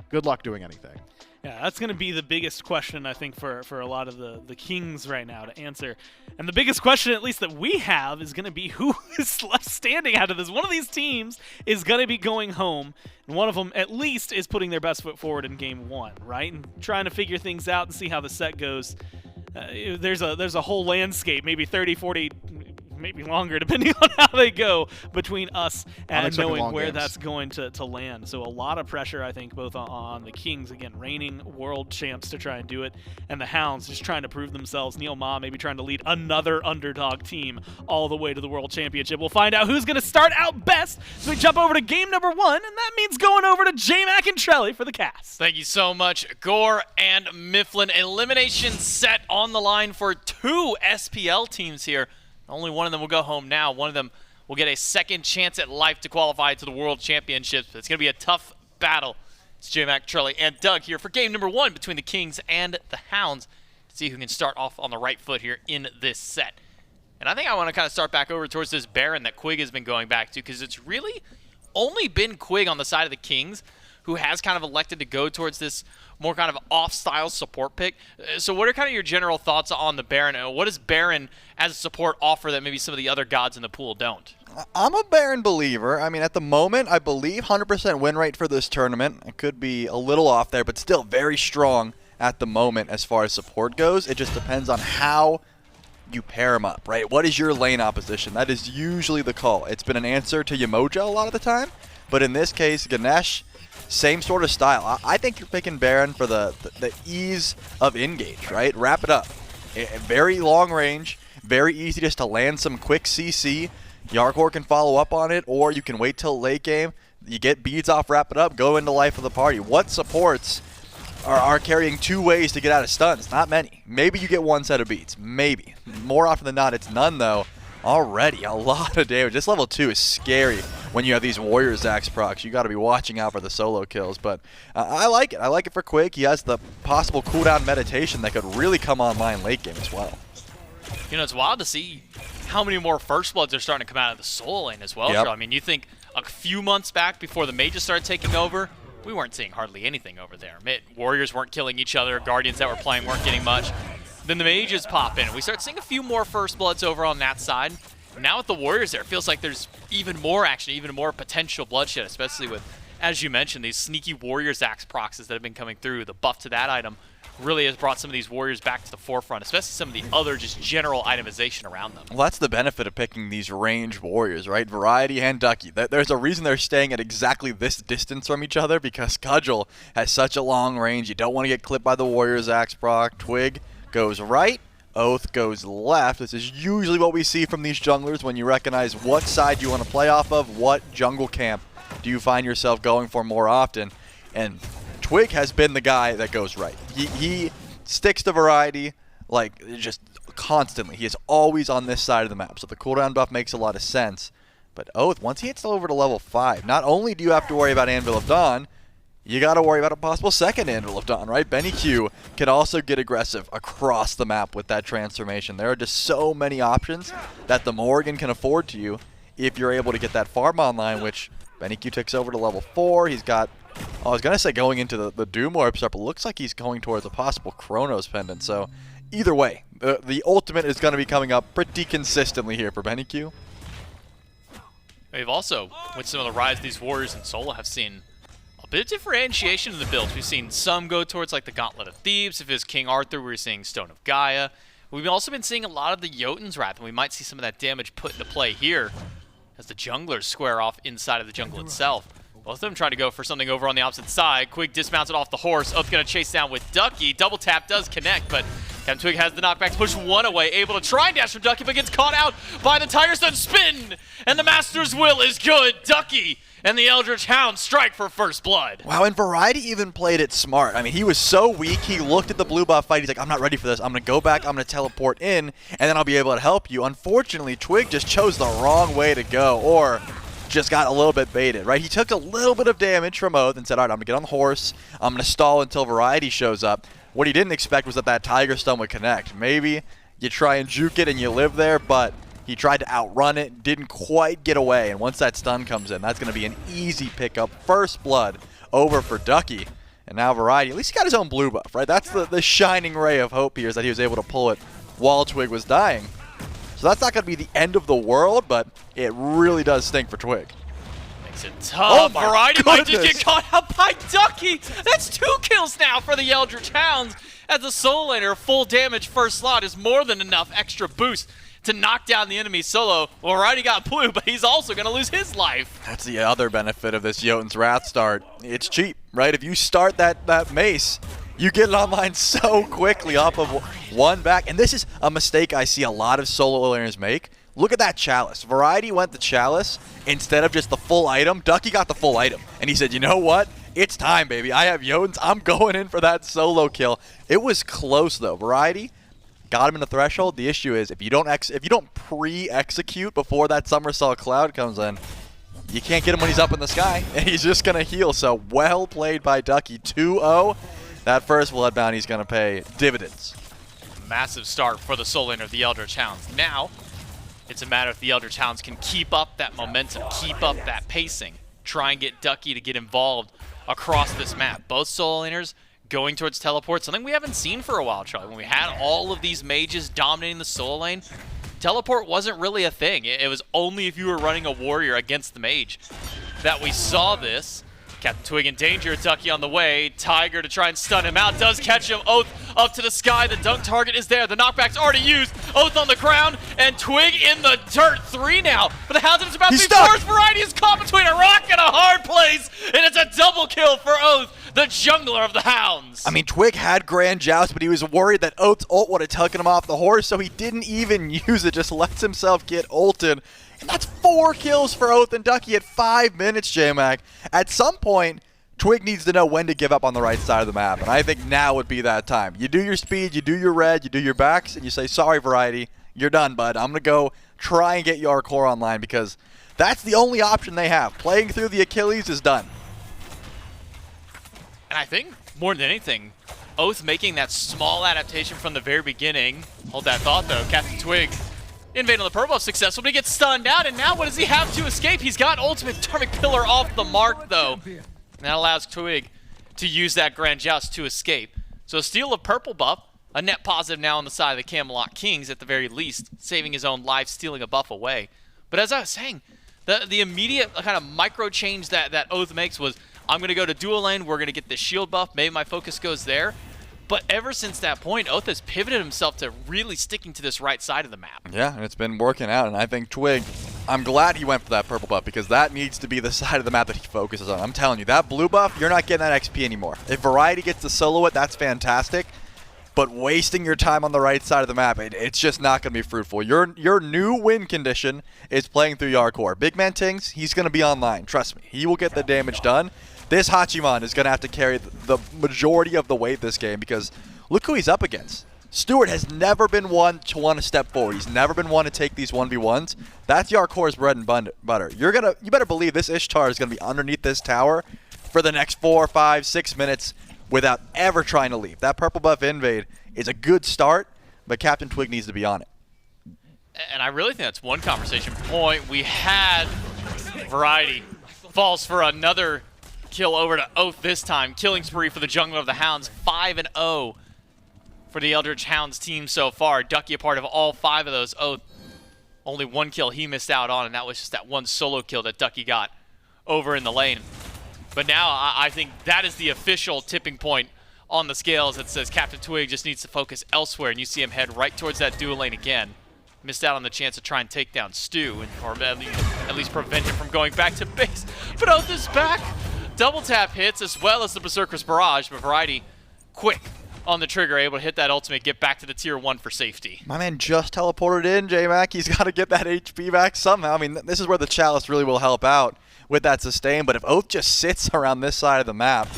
good luck doing anything. Yeah, that's going to be the biggest question, I think, for a lot of the Kings right now to answer. And the biggest question, at least that we have, is going to be who is left standing out of this. One of these teams is going to be going home, and one of them, at least, is putting their best foot forward in Game 1, right? And trying to figure things out and see how the set goes. There's a whole landscape, maybe 30, 40... maybe longer, depending on how they go, between us and knowing where that's going to land. So a lot of pressure, I think, both on the Kings, again, reigning world champs, to try and do it, and the Hounds just trying to prove themselves. NeilMah maybe trying to lead another underdog team all the way to the World Championship. We'll find out who's going to start out best. So we jump over to game number 1, and that means going over to J-Mac and Trelly for the cast. Thank you so much, Gore and Mifflin. Elimination set on the line for 2 SPL teams here. Only one of them will go home now. One of them will get a second chance at life to qualify to the World Championships. It's going to be a tough battle. It's J-Mac, Trelly, and Doug here for game number 1 between the Kings and the Hounds to see who can start off on the right foot here in this set. And I think I want to kind of start back over towards this Baron that Quig has been going back to, because it's really only been Quig on the side of the Kings who has kind of elected to go towards this more kind of off-style support pick. So what are kind of your general thoughts on the Baron? What does Baron as a support offer that maybe some of the other gods in the pool don't? I'm a Baron believer. I mean, at the moment, I believe 100% win rate for this tournament. It could be a little off there, but still very strong at the moment as far as support goes. It just depends on how you pair them up, right? What is your lane opposition? That is usually the call. It's been an answer to Yemoja a lot of the time, but in this case, Ganesh, same sort of style. I think you're picking Baron for the ease of engage, right? Wrap it up. Very long range, very easy just to land some quick CC. Jarcorrr can follow up on it, or you can wait till late game. You get beads off, wrap it up, go into life of the party. What supports are carrying 2 ways to get out of stuns? Not many. Maybe you get 1 set of beats. Maybe. More often than not, it's none, though. Already, a lot of damage. This level 2 is scary when you have these Warrior Zax procs. You got to be watching out for the solo kills, but I like it. I like it for Quig. He has the possible cooldown meditation that could really come online late game as well. You know, it's wild to see how many more First Bloods are starting to come out of the solo lane as well. Yep. Joe. I mean, you think a few months back before the mages started taking over, we weren't seeing hardly anything over there. Warriors weren't killing each other, Guardians that were playing weren't getting much. Then the mages pop in, and we start seeing a few more First Bloods over on that side. Now with the Warriors there, it feels like there's even more action, even more potential bloodshed, especially with, as you mentioned, these sneaky Warrior Zax proxies that have been coming through. The buff to that item really has brought some of these Warriors back to the forefront, especially some of the other just general itemization around them. Well, that's the benefit of picking these ranged Warriors, right? Variety and Ducky. There's a reason they're staying at exactly this distance from each other, because Cudgel has such a long range. You don't want to get clipped by the Warrior Zax proc. Twig goes right. Oathhh goes left. This is usually what we see from these junglers when you recognize what side you want to play off of, what jungle camp do you find yourself going for more often. And Twig has been the guy that goes right. He sticks to variety like just constantly. He is always on this side of the map, so the cooldown buff makes a lot of sense. But Oathhh, once he hits over to level 5, not only do you have to worry about Anvil of Dawn, you got to worry about a possible second Anvil of Dawn, right? BennyQ can also get aggressive across the map with that transformation. There are just so many options that the Morrigan can afford to you if you're able to get that farm online, which BennyQ takes over to level 4. He's got, I was going to say going into the Doom Orb start, but looks like he's going towards a possible Chronos pendant. So either way, the ultimate is going to be coming up pretty consistently here for BennyQ. We've also, with some of the rise these Warriors in solo, have seen a bit of differentiation in the builds. We've seen some go towards like the Gauntlet of Thebes. If it's King Arthur, we're seeing Stone of Gaia. We've also been seeing a lot of the Jotun's Wrath, and we might see some of that damage put into play here as the junglers square off inside of the jungle itself. Both of them trying to go for something over on the opposite side. Quig dismounts it off the horse. Oathhh going to chase down with Ducky. Double tap does connect, but CaptainTwig has the knockback to push one away. Able to try and dash from Ducky, but gets caught out by the Tiger Stun spin. And the Master's will is good. Ducky and the Eldritch Hounds strike for first blood. Wow, and Variety even played it smart. I mean, he was so weak, he looked at the blue buff fight, he's like, I'm not ready for this. I'm going to go back, I'm going to teleport in, and then I'll be able to help you. Unfortunately, Twig just chose the wrong way to go, or just got a little bit baited, right? He took a little bit of damage from Oathhh and said, all right, I'm going to get on the horse, I'm going to stall until Variety shows up. What he didn't expect was that Tiger Stun would connect. Maybe you try and juke it and you live there, but he tried to outrun it, didn't quite get away, and once that stun comes in, that's going to be an easy pickup. First blood over for Ducky, and now Variety, at least he got his own blue buff, right? That's the shining ray of hope here, is that he was able to pull it while Twig was dying. So that's not going to be the end of the world, but it really does stink for Twig. Makes it tough. Oh Variety might just goodness. get caught out by Ducky. That's 2 kills now for the Eldritch Hounds, as the solo laner full damage first slot is more than enough extra boost to knock down the enemy solo. Well, Variety got blue, but he's also going to lose his life. That's the other benefit of this Jotun's Wrath start. It's cheap, right? If you start that mace, you get it online so quickly off of one back. And this is a mistake I see a lot of solo laners make. Look at that Chalice. Variety went the Chalice instead of just the full item. Ducky got the full item. And he said, you know what? It's time, baby. I have Jotuns. I'm going in for that solo kill. It was close, though. Variety got him in the threshold. The issue is if you don't pre-execute before that somersault cloud comes in, you can't get him when he's up in the sky, and he's just going to heal. So well played by Ducky. 2-0. That first blood bounty's going to pay dividends. Massive start for the solo laner of the Eldritch Hounds. Now, it's a matter if the Eldritch Hounds can keep up that momentum, keep up that pacing, try and get Ducky to get involved across this map. Both solo laners going towards teleport, something we haven't seen for a while, Charlie. When we had all of these mages dominating the solo lane, teleport wasn't really a thing. It was only if you were running a warrior against the mage that we saw this. CaptainTwig in danger, Ducky on the way. Tiger to try and stun him out, does catch him. Oathh up to the sky, the dunk target is there. The knockback's already used. Oathh on the ground, and Twig in the dirt. 3 now, but the Hounds is about to be forced. Variety is caught between a rock and a hard place, and it's a double kill for Oathh, the jungler of the Hounds. I mean, Twig had Grand Joust, but he was worried that Oath's ult would have taken him off the horse, so he didn't even use it, just lets himself get ulted. And that's 4 kills for Oathh and Ducky at 5 minutes, J-Mac. At some point, Twig needs to know when to give up on the right side of the map, and I think now would be that time. You do your speed, you do your red, you do your backs, and you say, sorry, Variety, you're done, bud. I'm going to go try and get Jarcorrr online because that's the only option they have. Playing through the Achilles is done. And I think, more than anything, Oathh making that small adaptation from the very beginning. Hold that thought, though. CaptainTwig invade on the purple, successful, but he gets stunned out, and now what does he have to escape? He's got ultimate Darmic Pillar off the mark, though. And that allows Twig to use that Grand Joust to escape. So steal a purple buff, a net positive now on the side of the Camelot Kings at the very least, saving his own life, stealing a buff away. But as I was saying, the immediate kind of micro change that Oathh makes was, I'm going to go to dual lane, we're going to get this shield buff, maybe my focus goes there. But ever since that point, Oathh has pivoted himself to really sticking to this right side of the map. Yeah, and it's been working out, and I think Twig, I'm glad he went for that purple buff because that needs to be the side of the map that he focuses on. I'm telling you, that blue buff, you're not getting that XP anymore. If Variety gets to solo it, that's fantastic, but wasting your time on the right side of the map, it's just not going to be fruitful. Your new win condition is playing through Jarcorrr. BigManTingz, he's going to be online, trust me. He will get the damage done. This Hachiman is going to have to carry the majority of the weight this game because look who he's up against. Stuart has never been one to want to step forward. He's never been one to take these 1v1s. That's Jarcorr's bread and butter. You better believe this Ishtar is going to be underneath this tower for the next 4, 5, 6 minutes without ever trying to leave. That purple buff invade is a good start, but CaptainTwig needs to be on it. And I really think that's one conversation point. We had Variety falls for another kill over to Oathh this time. Killing spree for the jungler of the Hounds. 5-0 for the Eldritch Hounds team so far. Ducky a part of all 5 of those. Oathh, only 1 kill he missed out on, and that was just that 1 solo kill that Ducky got over in the lane. But now I think that is the official tipping point on the scales that says CaptainTwig just needs to focus elsewhere, and you see him head right towards that dual lane again. Missed out on the chance to try and take down Stu, or at least prevent him from going back to base. But Oathh is back. Double tap hits as well as the Berserker's Barrage, but Variety quick on the trigger, able to hit that ultimate, get back to the tier 1 for safety. My man just teleported in, J-Mac. He's got to get that HP back somehow. I mean, this is where the Chalice really will help out with that sustain, but if Oathh just sits around this side of the map,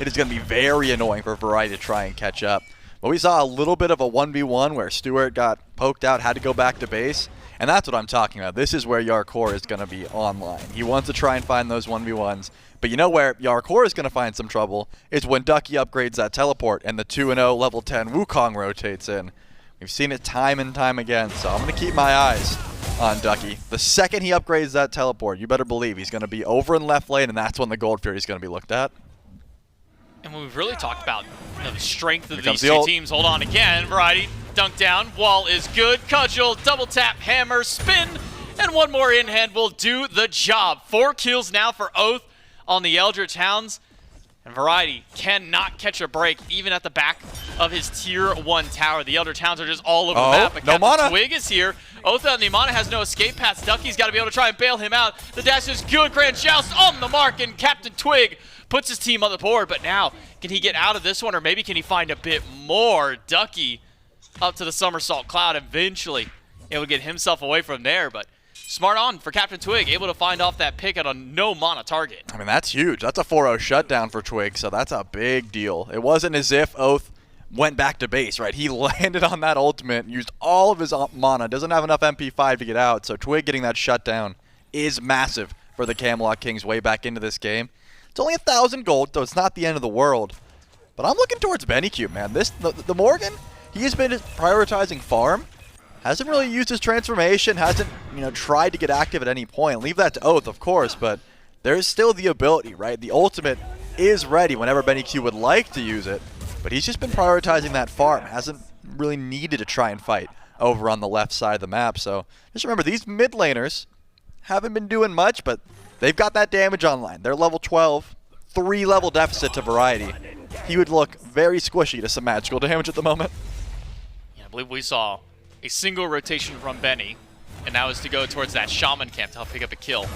it is going to be very annoying for Variety to try and catch up. But we saw a little bit of a 1v1 where Stuart got poked out, had to go back to base, and that's what I'm talking about. This is where Jarcorrr is going to be online. He wants to try and find those 1v1s. But you know where Jarcorrr is going to find some trouble is when Ducky upgrades that teleport and the 2-0 level 10 Wukong rotates in. We've seen it time and time again, so I'm going to keep my eyes on Ducky. The second he upgrades that teleport, you better believe he's going to be over in left lane, and that's when the Gold Fury is going to be looked at. And when we've really talked about the strength of these two teams, hold on again. Variety, dunk down, wall is good, cudgel, double tap, hammer, spin, and one more in hand will do the job. 4 kills now for Oathh on the Eldritch Hounds, and Variety cannot catch a break even at the back of his tier 1 tower. The Eldritch Hounds are just all over the map, but no mana. CaptainTwig is here. Oathhh on the mana has no escape paths. Ducky's got to be able to try and bail him out. The dash is good, Grand Joust on the mark, and CaptainTwig puts his team on the board, but now can he get out of this one, or maybe can he find a bit more? Ducky up to the somersault cloud, eventually able to get himself away from there, but smart on for CaptainTwig, able to find off that pick at a no mana target. I mean, that's huge. That's a 4-0 shutdown for Twig, so that's a big deal. It wasn't as if Oathh went back to base, right? He landed on that ultimate, used all of his mana, doesn't have enough MP5 to get out, so Twig getting that shutdown is massive for the Camelot Kings way back into this game. It's only 1,000 gold, so it's not the end of the world. But I'm looking towards BennyQ, man. The Morrigan, he's been prioritizing farm. Hasn't really used his transformation, hasn't tried to get active at any point. Leave that to Oathh, of course, but there's still the ability, right? The ultimate is ready whenever BennyQ would like to use it, but he's just been prioritizing that farm. Hasn't really needed to try and fight over on the left side of the map. So just remember, these mid laners haven't been doing much, but they've got that damage online. They're level 12. 3-level deficit to Variety. He would look very squishy to some magical damage at the moment. Yeah, I believe we saw a single rotation from Benny, and that was to go towards that Shaman camp to help pick up a kill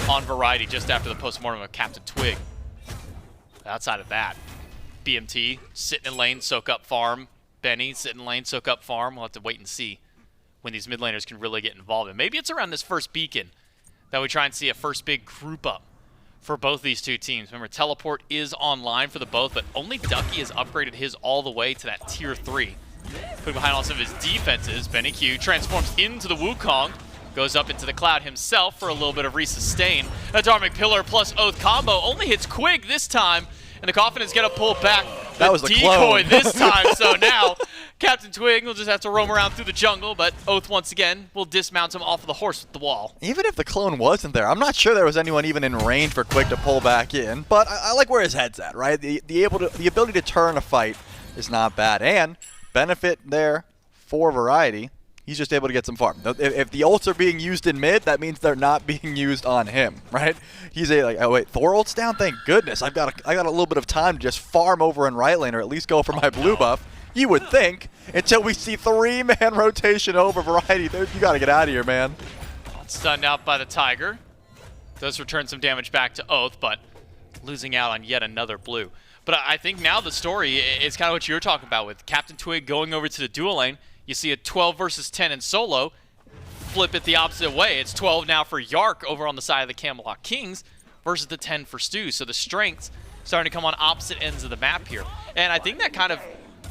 on Variety just after the postmortem of CaptainTwig. Outside of that, BMT sitting in lane, soak up farm. Benny sitting in lane, soak up farm. We'll have to wait and see when these mid laners can really get involved. And maybe it's around this first beacon that we try and see a first big group up for both these two teams. Remember, teleport is online for the both, but only Ducky has upgraded his all the way to that tier 3. Putting behind all of his defenses, BennyQ transforms into the Wukong, goes up into the cloud himself for a little bit of resustain. A Dharmic Pillar plus Oathhh combo only hits Quig this time, and the Coffin is going to pull back that was the decoy clone. this time. So now CaptainTwig will just have to roam around through the jungle, but Oathhh once again will dismount him off of the horse with the wall. Even if the clone wasn't there, I'm not sure there was anyone even in range for Quig to pull back in, but I like where his head's at, right? The ability to turn a fight is not bad, and benefit there for Variety. He's just able to get some farm. If the ults are being used in mid, that means they're not being used on him, right? He's like, oh wait, Thor ult's down? Thank goodness. I got a little bit of time to just farm over in right lane, or at least go for my blue buff. You would think, until we see 3-man rotation over Variety. You gotta get out of here, man. Stunned out by the Tiger. Does return some damage back to Oathhh, but losing out on yet another blue. But I think now the story is kind of what you were talking about with CaptainTwig going over to the dual lane. You see a 12 versus 10 in solo. Flip it the opposite way. It's 12 now for Jarcorrr over on the side of the Camelot Kings versus the 10 for Stu. So the strengths starting to come on opposite ends of the map here. And I think that kind of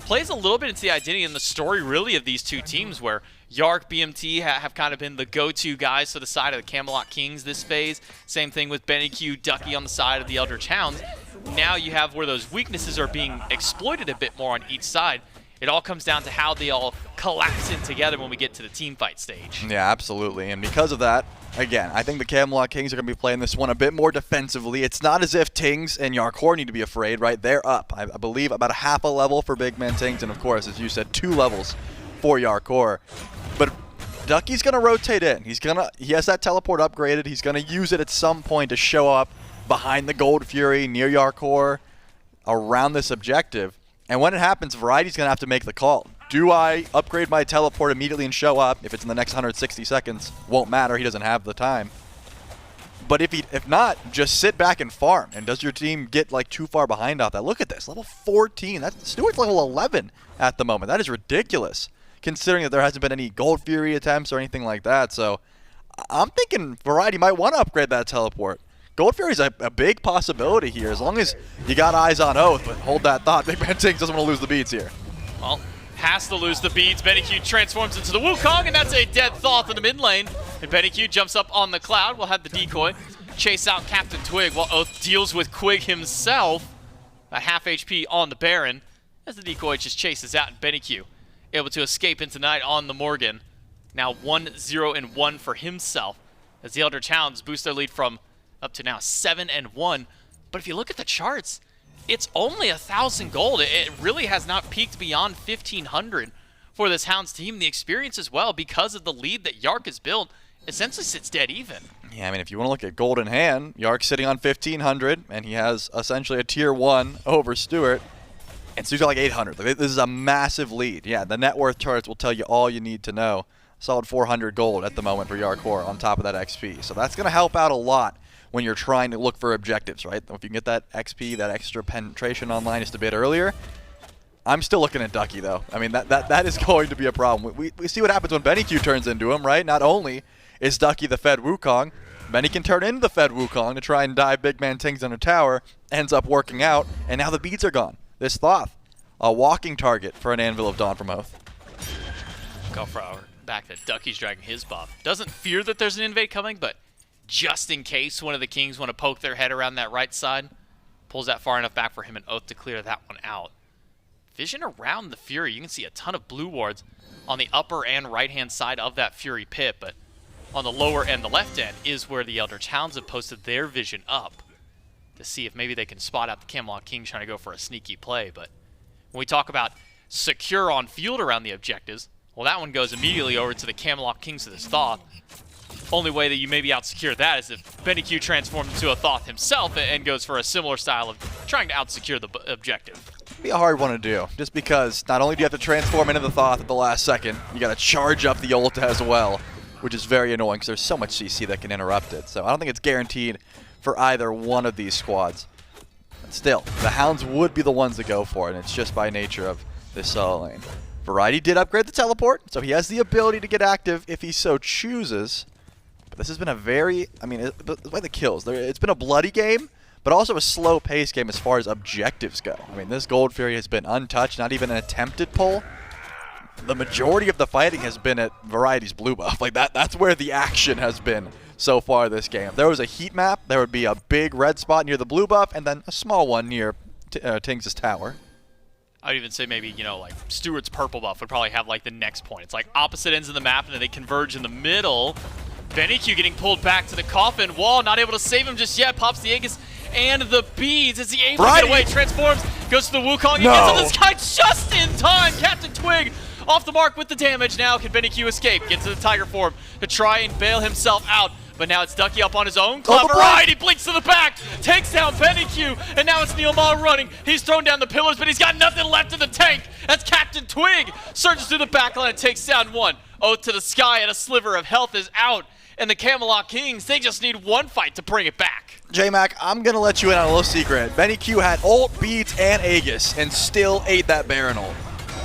plays a little bit into the identity and the story really of these two teams, where Jarcorrr, BMT have kind of been the go-to guys to the side of the Camelot Kings this phase. Same thing with BennyQ, Ducky on the side of the Eldritch Hounds. Now you have where those weaknesses are being exploited a bit more on each side. It all comes down to how they all collapse in together when we get to the team fight stage. Yeah, absolutely. And because of that, again, I think the Camelot Kings are going to be playing this one a bit more defensively. It's not as if Tingz and Jarcorrr need to be afraid, right? They're up, I believe, about a half a level for BigManTingz, and of course, as you said, 2 levels for Jarcorrr. But Ducky's going to rotate in. He has that teleport upgraded. He's going to use it at some point to show up behind the Gold Fury, near Jarcorrr, around this objective. And when it happens, Variety's going to have to make the call. Do I upgrade my teleport immediately and show up? If it's in the next 160 seconds, won't matter. He doesn't have the time. But if not, just sit back and farm. And does your team get like too far behind off that? Look at this, level 14. Stuart's level 11 at the moment. That is ridiculous, considering that there hasn't been any Gold Fury attempts or anything like that. So I'm thinking Variety might want to upgrade that teleport. Gold Fury's a big possibility here, as long as you got eyes on Oathhh, but hold that thought. BigManTingz doesn't want to lose the beats here. Well, has to lose the beats. BennyQ transforms into the Wukong, and that's a dead Thoth in the mid lane. And BennyQ jumps up on the cloud. We'll have the decoy chase out CaptainTwig while Oathhh deals with Quig himself. A half HP on the Baron as the decoy just chases out, and BennyQ able to escape into night on the Morrigan. Now 1-0-1 for himself as the Eldritch Hounds boost their lead from up to now 7-1. But if you look at the charts, it's only 1,000 gold. It really has not peaked beyond 1,500 for this Hounds team. The experience as well, because of the lead that Jarcorrr has built, essentially sits dead even. Yeah, I mean, if you want to look at gold in hand, Jarcorr's sitting on 1,500, and he has essentially a tier 1 over Stuart. And Stuart's got like 800. This is a massive lead. Yeah, the net worth charts will tell you all you need to know. Solid 400 gold at the moment for Jarcorrr on top of that XP. So that's going to help out a lot when you're trying to look for objectives, right? If you can get that XP, that extra penetration online just a bit earlier. I'm still looking at Ducky, though. I mean, that is going to be a problem. We see what happens when BennyQ turns into him, right? Not only is Ducky the fed Wukong, Benny can turn into the fed Wukong to try and dive BigManTingz in a tower, ends up working out, and now the beads are gone. This Thoth, a walking target for an Anvil of Dawn from Oathhh. Go for our back that Ducky's dragging his buff. Doesn't fear that there's an invade coming, but just in case one of the Kings want to poke their head around that right side, pulls that far enough back for him and Oathhh to clear that one out. Vision around the Fury. You can see a ton of blue wards on the upper and right-hand side of that Fury pit, but on the lower and the left end is where the Eldritch Hounds have posted their vision up to see if maybe they can spot out the Camelot Kings trying to go for a sneaky play. But when we talk about secure on field around the objectives, well, that one goes immediately over to the Camelot Kings of this Thoth. only way that you maybe out-secure that is if BennyQ transforms into a Thoth himself and goes for a similar style of trying to out-secure the objective. It'd be a hard one to do, just because not only do you have to transform into the Thoth at the last second, you got to charge up the ult as well, which is very annoying because there's so much CC that can interrupt it. So I don't think it's guaranteed for either one of these squads. But still, the Hounds would be the ones to go for it, and it's just by nature of this solo lane. Variety did upgrade the teleport, so he has the ability to get active if he so chooses. But this has been a very, I mean, the way the kills, it's been a bloody game, but also a slow-paced game as far as objectives go. I mean, this Gold Fury has been untouched, not even an attempted pull. The majority of the fighting has been at Variety's blue buff. Like, that's where the action has been so far this game. If there was a heat map, there would be a big red spot near the blue buff, and then a small one near Ting's tower. I would even say maybe, you know, like Stuart's purple buff would probably have like the next point. It's like opposite ends of the map and then they converge in the middle. BennyQ getting pulled back to the coffin wall, not able to save him just yet. Pops the Aegis and the beads. Is he able to get away? Transforms, goes to the Wukong and gets on this guy just in time. CaptainTwig off the mark with the damage. Now can BennyQ escape? Gets to the Tiger form to try and bail himself out. But now it's Ducky up on his own. Variety blinks to the back, takes down BennyQ, and now it's NeilMah running. He's thrown down the pillars, but he's got nothing left in the tank. That's CaptainTwig. Surges through the backline and takes down one. Oathhh to the sky, and a sliver of health is out. And the Camelot Kings, they just need one fight to bring it back. J-Mac, I'm going to let you in on a little secret. BennyQ had ult, beads, and Aegis, and still ate that Baron ult.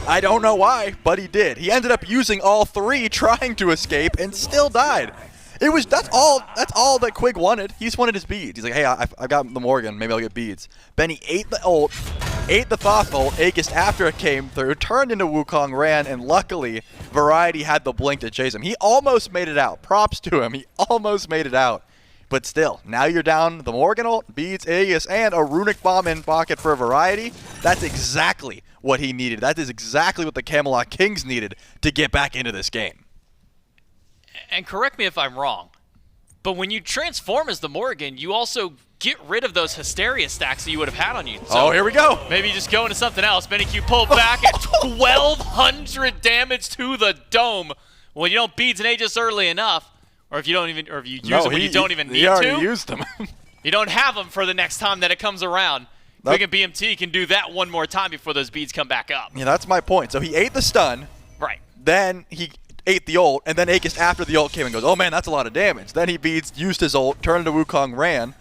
I don't know why, but he did. He ended up using all three, trying to escape, and still died. That's all that Quig wanted. He just wanted his beads. He's like, hey, I got the Morrigan, maybe I'll get beads. Benny ate the ult, ate the Thoth ult, Aegis after it came through, turned into Wukong, ran, and luckily, Variety had the blink to chase him. He almost made it out. Props to him. He almost made it out. But still, now you're down the Morrigan ult, beads, Aegis, and a runic bomb in pocket for Variety. That's exactly what he needed. That is exactly what the Camelot Kings needed to get back into this game. And correct me if I'm wrong, but when you transform as the Morrigan, you also get rid of those Hysteria stacks that you would have had on you. So here we go. Maybe you just go into something else. BennyQ pulled back at 1,200 damage to the dome. Well, you don't beads and Aegis early enough, or if you don't even, or if you use them when you don't even need he already to. Used them. You don't have them for the next time that it comes around. Quig and BMT can do that one more time before those beads come back up. Yeah, that's my point. So he ate the stun. Right. Then he ate the ult, and then Aegis after the ult came and goes, oh man, that's a lot of damage. Then he beads, used his ult, turned into Wukong, ran,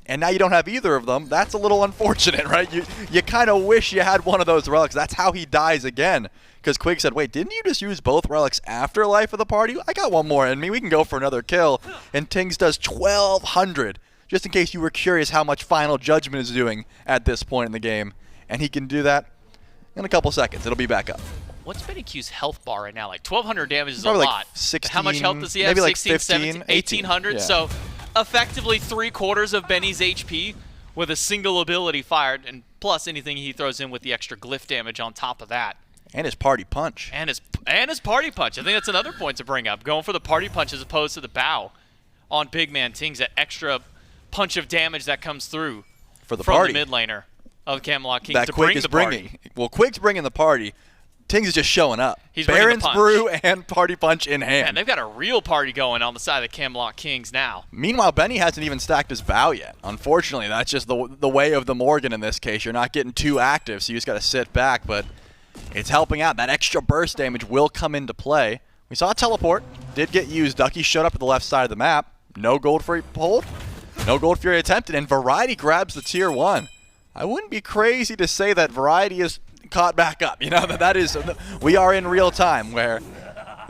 and now you don't have either of them. That's a little unfortunate, right? You kind of wish you had one of those relics. That's how he dies again. Because Quig said, wait, didn't you just use both relics after Life of the Party? I got one more in me. We can go for another kill. And Tingz does 1,200, just in case you were curious how much Final Judgment is doing at this point in the game. And he can do that in a couple seconds. It'll be back up. What's BennyQ's health bar right now? Like 1,200 damage is probably a like lot. 16, how much health does he have? maybe like 16, 15, 17, 1,800. yeah. So effectively 3/4 of Benny's HP with a single ability fired, and plus anything he throws in with the extra glyph damage on top of that. And his party punch. And his party punch. I think that's another point to bring up. Going for the party punch as opposed to the bow on BigManTingz. That extra punch of damage that comes through for the from party. the mid laner of Camelot Kings that to Quig bring is the bringing. party. Well, Quig's bringing the party. Tingz is just showing up. He's bringing the Baron's punch. Brew and Party Punch in hand. Man, they've got a real party going on the side of the Camelot Kings now. Meanwhile, Benny hasn't even stacked his bow yet. Unfortunately, that's just the way of the Morrigan in this case. You're not getting too active, so you just got to sit back, but it's helping out. That extra burst damage will come into play. We saw a teleport. Did get used. Ducky showed up at the left side of the map. No Gold Fury pulled. No Gold Fury attempted, and Variety grabs the tier 1. I wouldn't be crazy to say that Variety is caught back up. You know, that is, we are in real time where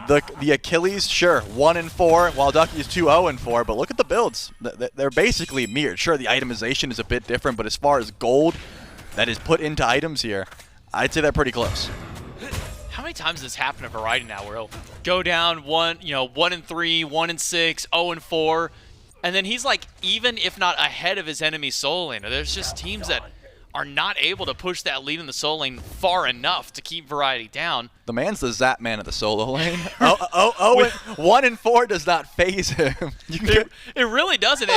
the Achilles, sure, 1-4, while Ducky is 2-0-4, but look at the builds. They're basically mirrored. Sure, the itemization is a bit different, but as far as gold that is put into items here, I'd say they're pretty close. How many times has this happened to Variety now where he'll go down 1-3, 1-6, 0-4, and then he's like, even if not ahead of his enemy solo laner, there's just teams that are not able to push that lead in the solo lane far enough to keep Variety down. The man's the Zap man of the solo lane. 1-4 does not phase him. It really doesn't.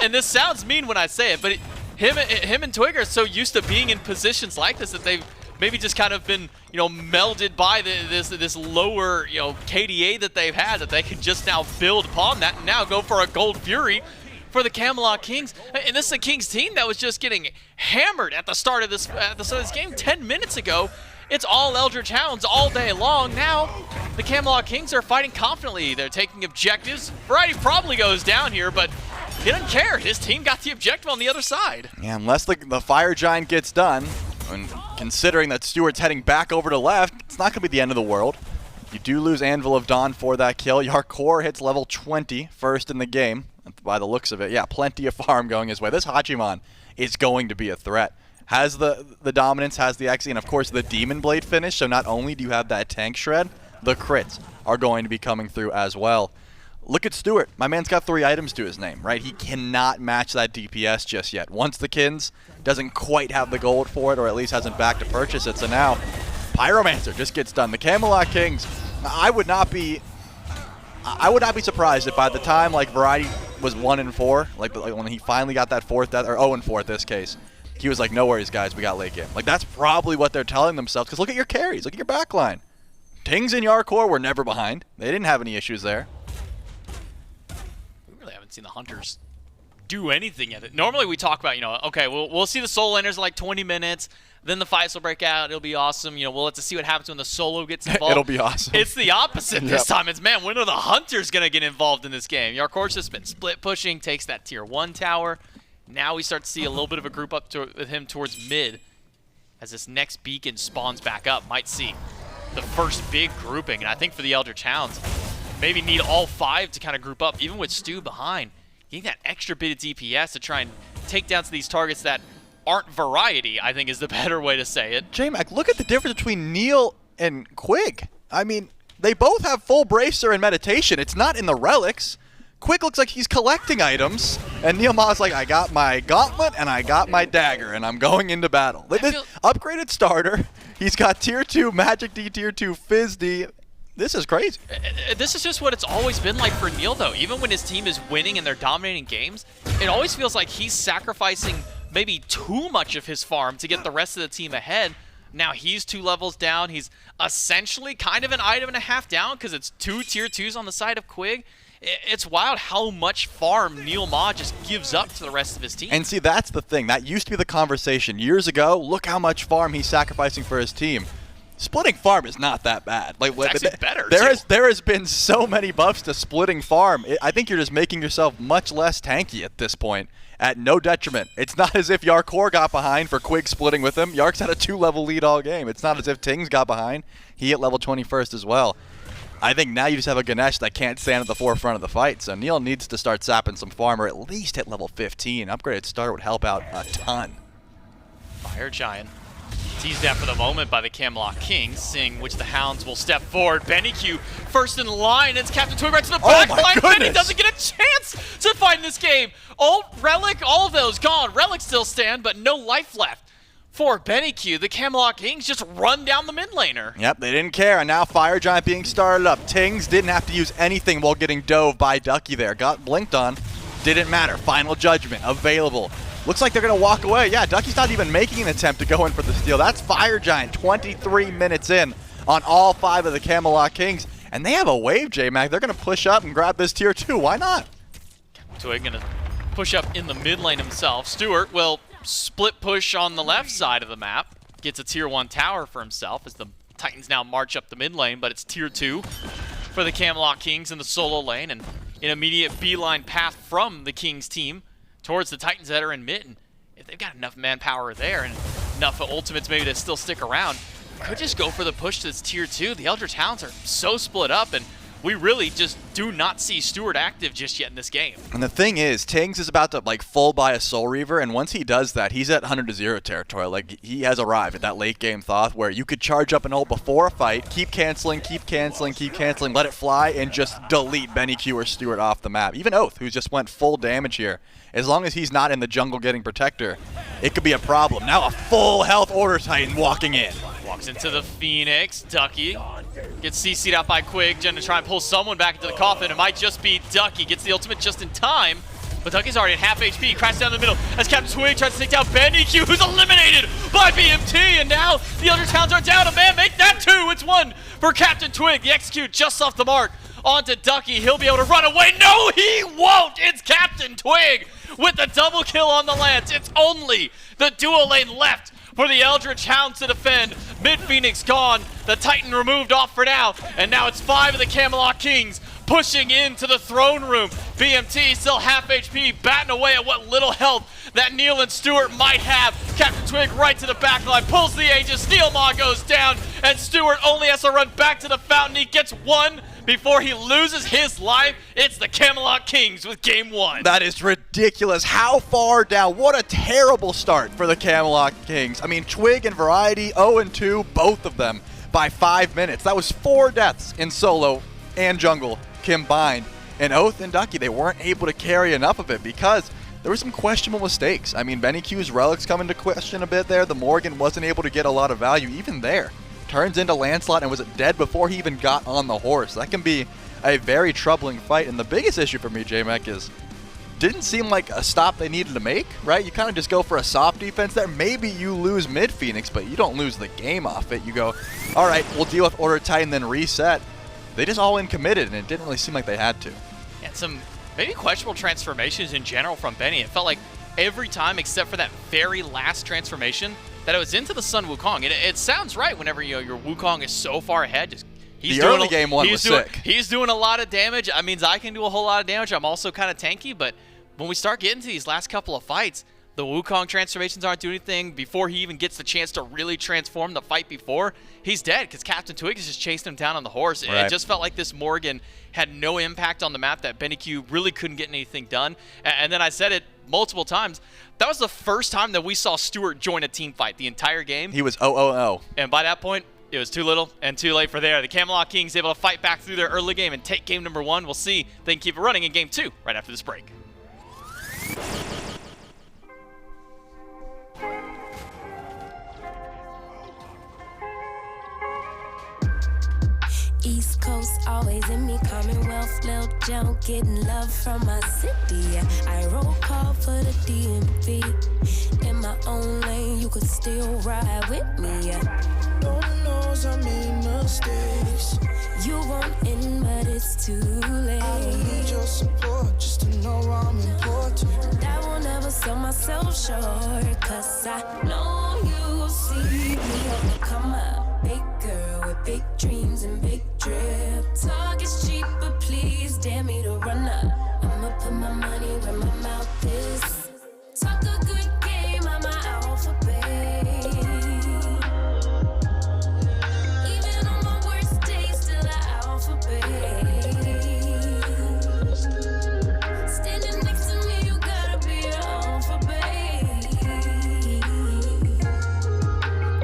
And this sounds mean when I say it, but him and Twig are so used to being in positions like this that they've maybe just kind of been, melded by this lower, KDA that they've had, that they can just now build upon that and now go for a Gold Fury for the Camelot Kings. And this is a Kings team that was just getting hammered at the start of this game 10 minutes ago. It's all Eldritch Hounds all day long. Now, the Camelot Kings are fighting confidently. They're taking objectives. Variety probably goes down here, but he doesn't care. His team got the objective on the other side. Yeah, unless the Fire Giant gets done, and considering that Stuart's heading back over to left, it's not going to be the end of the world. You do lose Anvil of Dawn for that kill. Jarcorrr hits level 20, first in the game, by the looks of it. Yeah, plenty of farm going his way. This Hachiman is going to be a threat. Has the dominance, has the Exi, and of course the Demon Blade finish, so not only do you have that tank shred, the crits are going to be coming through as well. Look at Stuart. My man's got 3 items to his name, right? He cannot match that DPS just yet. Once the Kins doesn't quite have the gold for it, or at least hasn't backed to purchase it, so now Pyromancer just gets done. The Camelot Kings, I would not be surprised if by the time like Variety was 1-4, like when he finally got that 4th death, or 0-4 in this case, he was like, no worries, guys, we got late game. Like, that's probably what they're telling themselves, because look at your carries, look at your backline. Tingz and Jarcorrr were never behind. They didn't have any issues there. We really haven't seen the Hunters do anything yet. Normally we talk about, okay, we'll see the solo laners in like 20 minutes, then the fights will break out, it'll be awesome, we'll have to see what happens when the solo gets involved. It'll be awesome. It's the opposite this time. It's, man, when are the Hunters going to get involved in this game? Jarcorr's just been split pushing, takes that tier 1 tower. Now we start to see a little bit of a group up with him towards mid as this next beacon spawns back up. Might see the first big grouping, and I think for the Eldritch Hounds, maybe need all 5 to kind of group up, even with Stu behind. Getting that extra bit of DPS to try and take down to these targets that aren't Variety, I think is the better way to say it. J-Mac, look at the difference between Neil and Quig. I mean, they both have full Bracer and Meditation. It's not in the relics. Quig looks like he's collecting items, and NeilMah's like, I got my gauntlet and I got my dagger, and I'm going into battle. This upgraded starter. He's got tier 2 Magic D, tier 2 Fizz D. This is crazy. This is just what it's always been like for Neil, though. Even when his team is winning and they're dominating games, it always feels like he's sacrificing maybe too much of his farm to get the rest of the team ahead. Now he's 2 levels down. He's essentially kind of an item and a half down because it's 2 tier 2s on the side of Quig. It's wild how much farm NeilMah just gives up to the rest of his team. And see, that's the thing. That used to be the conversation years ago. Look how much farm he's sacrificing for his team. Splitting farm is not that bad. Like, it's actually better, there has been so many buffs to splitting farm. I think you're just making yourself much less tanky at this point, at no detriment. It's not as if Jarcorrr got behind for Quig splitting with him. Yark's had a 2-level lead all game. It's not as if Tingz got behind. He hit level 21st as well. I think now you just have a Ganesha that can't stand at the forefront of the fight, so Neil needs to start sapping some farm, or at least hit level 15. Upgraded starter would help out a ton. Fire Giant teased out for the moment by the Camelot Kings, seeing which the Hounds will step forward. BennyQ first in line. It's CaptainTwig right to the back line. Benny doesn't get a chance to fight in this game. Ult, Relic, all of those gone. Relic still stand, but no life left for BennyQ. The Camelot Kings just run down the mid laner. Yep, they didn't care, and now Fire Giant being started up. Tingz didn't have to use anything while getting dove by Ducky there. Got blinked on. Didn't matter. Final Judgment available. Looks like they're going to walk away. Yeah, Ducky's not even making an attempt to go in for the steal. That's Fire Giant 23 minutes in on all 5 of the Camelot Kings. And they have a wave, J-Mac. They're going to push up and grab this tier 2. Why not? Twig going to push up in the mid lane himself. Stuart will split push on the left side of the map. Gets a tier 1 tower for himself as the Titans now march up the mid lane, but it's tier 2 for the Camelot Kings in the solo lane, and an immediate beeline path from the Kings team towards the Titans that are in mid. And if they've got enough manpower there and enough ultimates maybe to still stick around, could just go for the push to this tier 2. The Eldritch Hounds are so split up, and we really just do not see Stuart active just yet in this game. And the thing is, Tingz is about to like full buy a Soul Reaver, and once he does that, he's at 100-0 territory. Like, he has arrived at that late game Thoth where you could charge up an ult before a fight, keep canceling, let it fly, and just delete BennyQ or Stuart off the map. Even Oathhh, who just went full damage here, as long as he's not in the jungle getting Protector, it could be a problem. Now a full health Order Titan walking in. Walks into the Phoenix. Ducky gets CC'd out by Quig. Gonna try and pull someone back into the coffin. It might just be Ducky. Gets the ultimate just in time, but But Ducky's already at half HP, crashes down the middle as CaptainTwig tries to take down BennyQ, who's eliminated by BMT, and now the Eldritch Hounds are down a man. Make that 2. It's 1 for CaptainTwig. The execute just off the mark onto Ducky. He'll be able to run away. No, he won't. It's CaptainTwig with the double kill on the Lance. It's only the dual lane left for the Eldritch Hounds to defend. Mid Phoenix gone, the Titan removed off for now, and now it's 5 of the Camelot Kings pushing into the throne room. BMT still half HP, batting away at what little health that Neil and Stuart might have. CaptainTwig right to the back line, pulls the Aegis, NeilMah goes down, and Stuart only has to run back to the fountain. He gets 1 before he loses his life. It's the Camelot Kings with game 1. That is ridiculous. How far down? What a terrible start for the Camelot Kings. I mean, Twig and Variety, 0-2, both of them by 5 minutes. That was 4 deaths in solo and jungle combined. And Oathhh and Ducky, they weren't able to carry enough of it because there were some questionable mistakes. I mean, BennyQ's relics come into question a bit there. The Morrigan wasn't able to get a lot of value even there. Turns into Lancelot and was dead before he even got on the horse. That can be a very troubling fight. And the biggest issue for me, JMEC, is didn't seem like a stop they needed to make, right? You kind of just go for a soft defense there. Maybe you lose mid Phoenix, but you don't lose the game off it. You go, all right, we'll deal with Order Titan, then reset. They just all in committed, and it didn't really seem like they had to. And some maybe questionable transformations in general from Benny. It felt like every time except for that very last transformation that it was into the Sun Wukong. It sounds right whenever your Wukong is so far ahead. Just the early game one was sick. He's doing a lot of damage. That means I can do a whole lot of damage. I'm also kind of tanky, but when we start getting to these last couple of fights, the Wukong transformations aren't doing anything. Before he even gets the chance to really transform the fight before, he's dead because CaptainTwig is just chasing him down on the horse. Right. It just felt like this Morrigan had no impact on the map, that BennyQ really couldn't get anything done. And then I said it multiple times, that was the first time that we saw Stuart join a team fight the entire game. He was 0-0-0. And by that point, it was too little and too late for there. The Camelot Kings able to fight back through their early game and take game number 1. We'll see if they can keep it running in game 2 right after this break. East Coast always in me, Commonwealth, Lil Joe, getting love from my city. I roll call for the DMV. In my own lane, you could still ride with me. No one knows I made mistakes. You won't in, but it's too late. I don't need your support just to know I'm important. I will never sell myself short, cause I know you see me on the come up. Big girl with big dreams and big drip. Talk is cheap, but please dare me to run up. I'ma put my money where my mouth is. Talk a good game, I'm my alphabet. Even on my worst days, still an alphabet. Standing next to me, you gotta be an alphabet.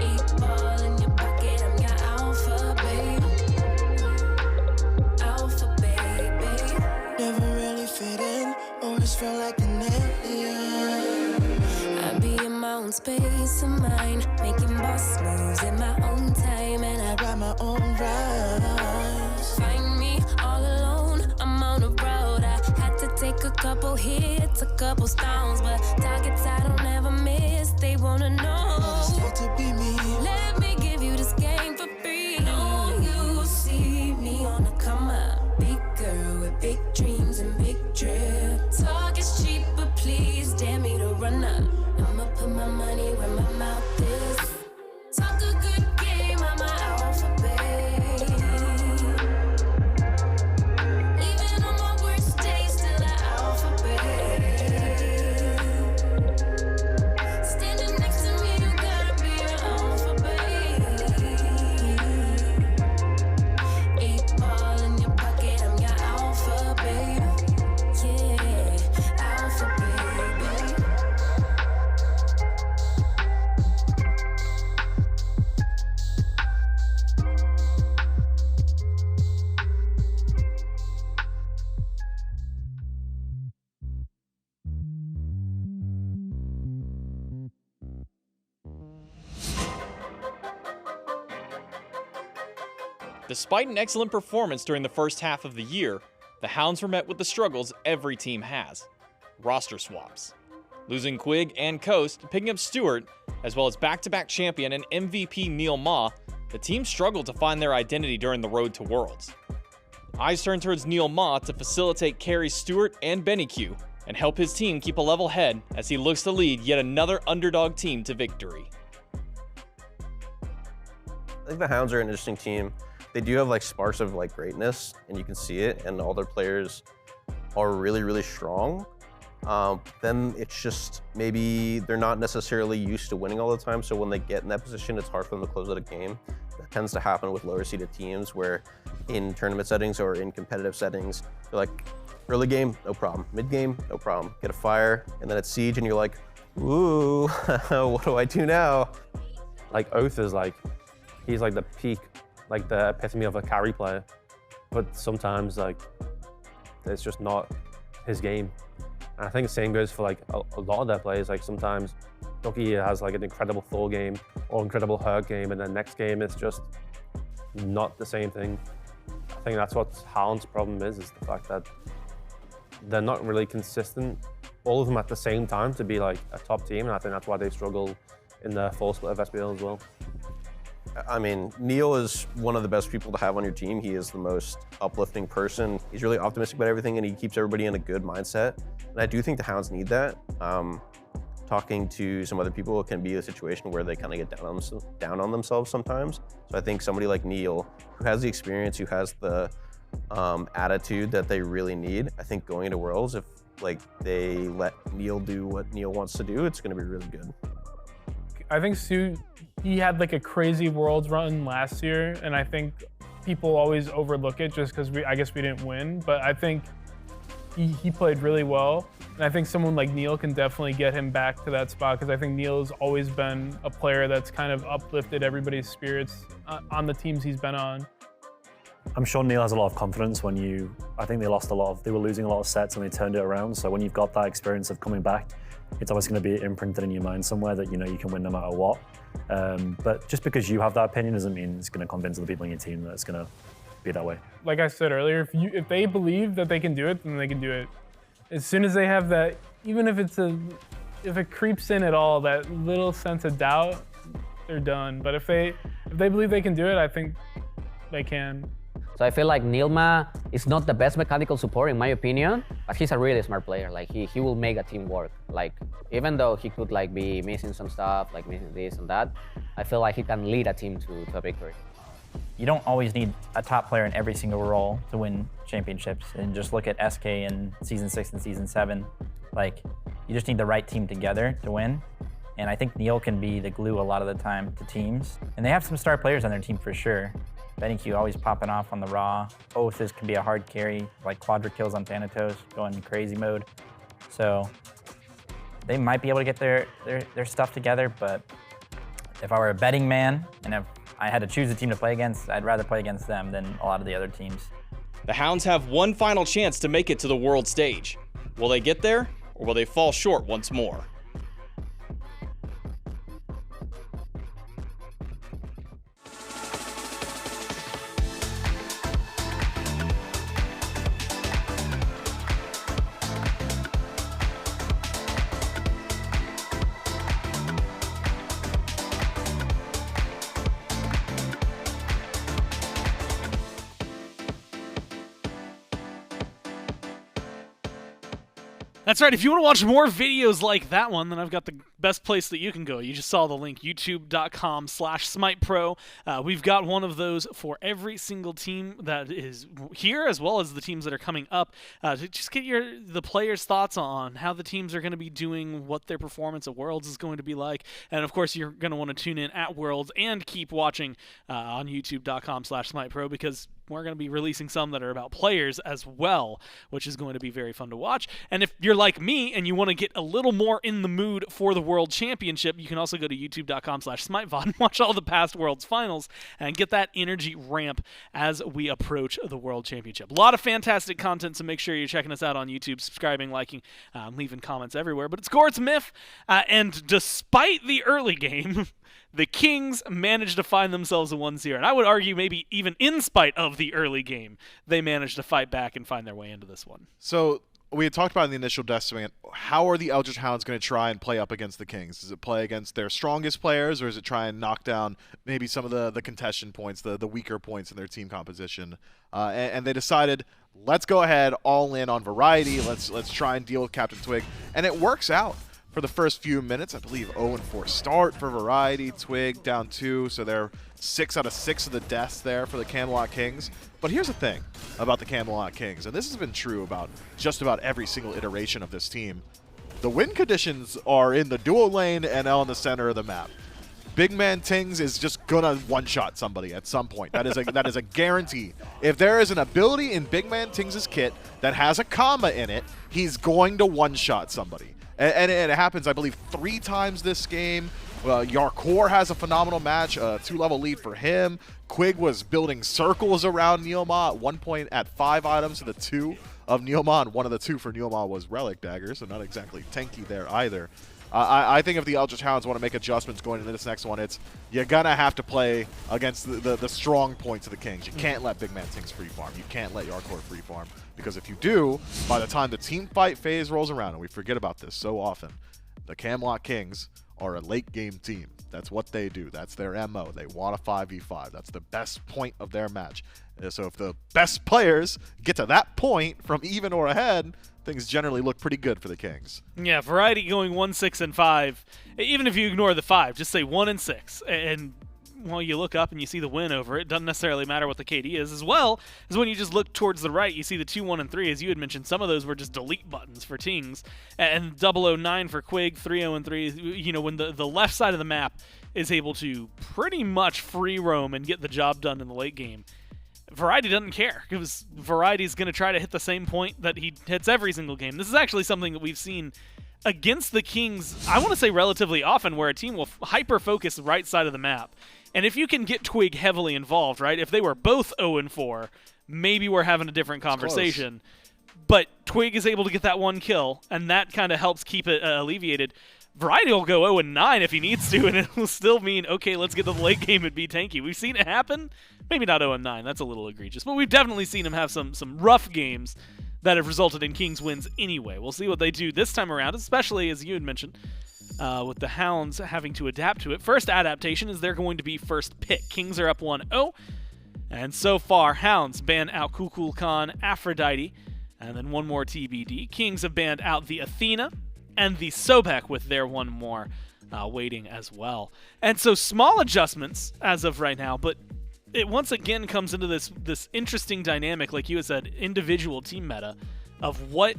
8 ball in your pocket, I'm your alphabet. Alphabet. Never really fit in, always felt like an alien. I be in my own space of mind, making boss moves in my own time, and I Write my own rhymes. find me all alone. I'm on the road. I had to take a couple hits, a couple stones, but targets I don't ever miss. They wanna know. It's like to be me. Let me give you this game for free. Know you see me on the come up. Big girl with big dreams and big drip. Talk is cheap, but please dare me to run up. I'ma put my money where my mouth is. Talk a good game, I'm my alphabet. Even on my worst days, still an alphabet. Standing next to me, you gotta be an alphabet. 8 ball in your pocket, I'm your alphabet. Yeah, alphabet. Despite an excellent performance during the first half of the year, the Hounds were met with the struggles every team has. roster swaps. Losing Quig and Coast, picking up Stuart, as well as back-to-back champion and MVP NeilMah, the team struggled to find their identity during the road to Worlds. Eyes turn towards NeilMah to facilitate carry Stuart and BennyQ, and help his team keep a level head as he looks to lead yet another underdog team to victory. I think the Hounds are an interesting team. They do have like sparks of like greatness, and you can see it, and all their players are really, really strong. Then it's just maybe they're not necessarily used to winning all the time, so when they get in that position, it's hard for them to close out a game. That tends to happen with lower seeded teams where in tournament settings or in competitive settings, they're like, early game, no problem. Mid game, no problem. Get a fire, and then it's siege, and you're like, ooh, what do I do now? Like Oathhh is like, he's like the peak, like the epitome of a carry player. But sometimes like, it's just not his game. And I think the same goes for like a lot of their players. Like sometimes Ducky has like an incredible Thor game or incredible Herc game, and then next game it's just not the same thing. I think that's what Hound's problem is the fact that they're not really consistent, all of them at the same time, to be like a top team, and I think that's why they struggle in the full split of SBL as well. I mean, Neil is one of the best people to have on your team. He is the most uplifting person. He's really optimistic about everything, and he keeps everybody in a good mindset. And I do think the Hounds need that. Talking to some other people can be a situation where they kind of get down on themselves sometimes. So I think somebody like Neil, who has the experience, who has the attitude that they really need, I think going into Worlds, if like they let Neil do what Neil wants to do, it's going to be really good. I think Stu, he had like a crazy Worlds run last year, and I think people always overlook it just because I guess we didn't win, but I think he played really well. And I think someone like Neil can definitely get him back to that spot, because I think Neil's always been a player that's kind of uplifted everybody's spirits on the teams he's been on. I'm sure Neil has a lot of confidence when I think they were losing a lot of sets and they turned it around. So when you've got that experience of coming back, it's always going to be imprinted in your mind somewhere that you know you can win no matter what. But just because you have that opinion doesn't mean it's going to convince the people in your team that it's going to be that way. Like I said earlier, if they believe that they can do it, then they can do it. As soon as they have that, even if it creeps in at all, that little sense of doubt, they're done. But if they believe they can do it, I think they can. So I feel like NeilMah is not the best mechanical support in my opinion, but he's a really smart player. Like he will make a team work. Like even though he could like be missing some stuff, like missing this and that, I feel like he can lead a team to a victory. You don't always need a top player in every single role to win championships. And just look at SK in Season 6 and Season 7. Like, you just need the right team together to win. And I think Neil can be the glue a lot of the time to teams. And they have some star players on their team for sure. BennyQ always popping off on the Raw. Oathhh can be a hard carry, like quadra kills on Thanatos, going crazy mode. So they might be able to get their stuff together, but if I were a betting man and if I had to choose a team to play against, I'd rather play against them than a lot of the other teams. The Hounds have one final chance to make it to the world stage. Will they get there, or will they fall short once more? That's right. If you want to watch more videos like that one, then I've got the best place that you can go. You just saw the link, youtube.com/SmitePro. We've got one of those for every single team that is here, as well as the teams that are coming up, to just get the players' thoughts on how the teams are going to be doing, what their performance at Worlds is going to be like. And, of course, you're going to want to tune in at Worlds and keep watching on youtube.com/SmitePro, because we're going to be releasing some that are about players as well, which is going to be very fun to watch. And if you're like me and you want to get a little more in the mood for the World Championship, you can also go to youtube.com/SmiteVod and watch all the past Worlds finals and get that energy ramp as we approach the World Championship. A lot of fantastic content, so make sure you're checking us out on YouTube, subscribing, liking, leaving comments everywhere. But it's Gort's Myth, and despite the early game, the Kings managed to find themselves a 1-0. And I would argue maybe even in spite of the early game, they managed to fight back and find their way into this one. So we had talked about in the initial decimate, how are the Eldritch Hounds going to try and play up against the Kings? Does it play against their strongest players, or is it try and knock down maybe some of the contestion points, the weaker points in their team composition? And they decided, let's go ahead all in on variety. Let's try and deal with CaptainTwig, and it works out. For the first few minutes, I believe 0-4 start for variety. Twig down 2, so they're 6 out of 6 of the deaths there for the Camelot Kings. But here's the thing about the Camelot Kings, and this has been true about just about every single iteration of this team. The win conditions are in the duo lane and L in the center of the map. BigManTingz is just gonna one-shot somebody at some point. That is a guarantee. If there is an ability in BigManTingz's kit that has a comma in it, he's going to one-shot somebody. And it happens, I believe, 3 times this game. Jarcorrr has a phenomenal match, a 2-level lead for him. Quig was building circles around NeilMah at one point at 5 items to the 2 of NeilMah, and one of the 2 for NeilMah was Relic Dagger, so not exactly tanky there either. I think if the Eldritch Hounds want to make adjustments going into this next one, it's you're going to have to play against the strong points of the Kings. You can't let BigManTingz free farm. You can't let Jarcorrr free farm. Because if you do, by the time the team fight phase rolls around, and we forget about this so often, the Camelot Kings are a late game team. That's what they do. That's their MO. They want a 5v5. That's the best point of their match. So if the best players get to that point from even or ahead, things generally look pretty good for the Kings. Yeah, variety going 1-6-5. Even if you ignore the 5, just say 1-6. And well, you look up and you see the win over it. Doesn't necessarily matter what the KD is, as well as when you just look towards the right, you see the 2-1-3. As you had mentioned, some of those were just delete buttons for Tings, and 009 for Quig, 3-0-3. You know, when the left side of the map is able to pretty much free roam and get the job done in the late game, Variety doesn't care, because Variety's going to try to hit the same point that he hits every single game. This is actually something that we've seen against the Kings, I want to say relatively often, where a team will hyper-focus the right side of the map. And if you can get Twig heavily involved, right, if they were both 0-4, maybe we're having a different conversation. But Twig is able to get that one kill, and that kind of helps keep it alleviated. Variety will go 0-9 if he needs to, and it will still mean, okay, let's get to the late game and be tanky. We've seen it happen. Maybe not 0-9. That's a little egregious. But we've definitely seen him have some rough games that have resulted in Kings wins anyway. We'll see what they do this time around, especially, as you had mentioned, with the Hounds having to adapt to it. First adaptation is they're going to be first pick. Kings are up 1-0. And so far, Hounds ban out Kukulkan, Aphrodite, and then one more TBD. Kings have banned out the Athena and the Sobek with their one more waiting as well. And so small adjustments as of right now, but it once again comes into this interesting dynamic, like you had said, individual team meta of what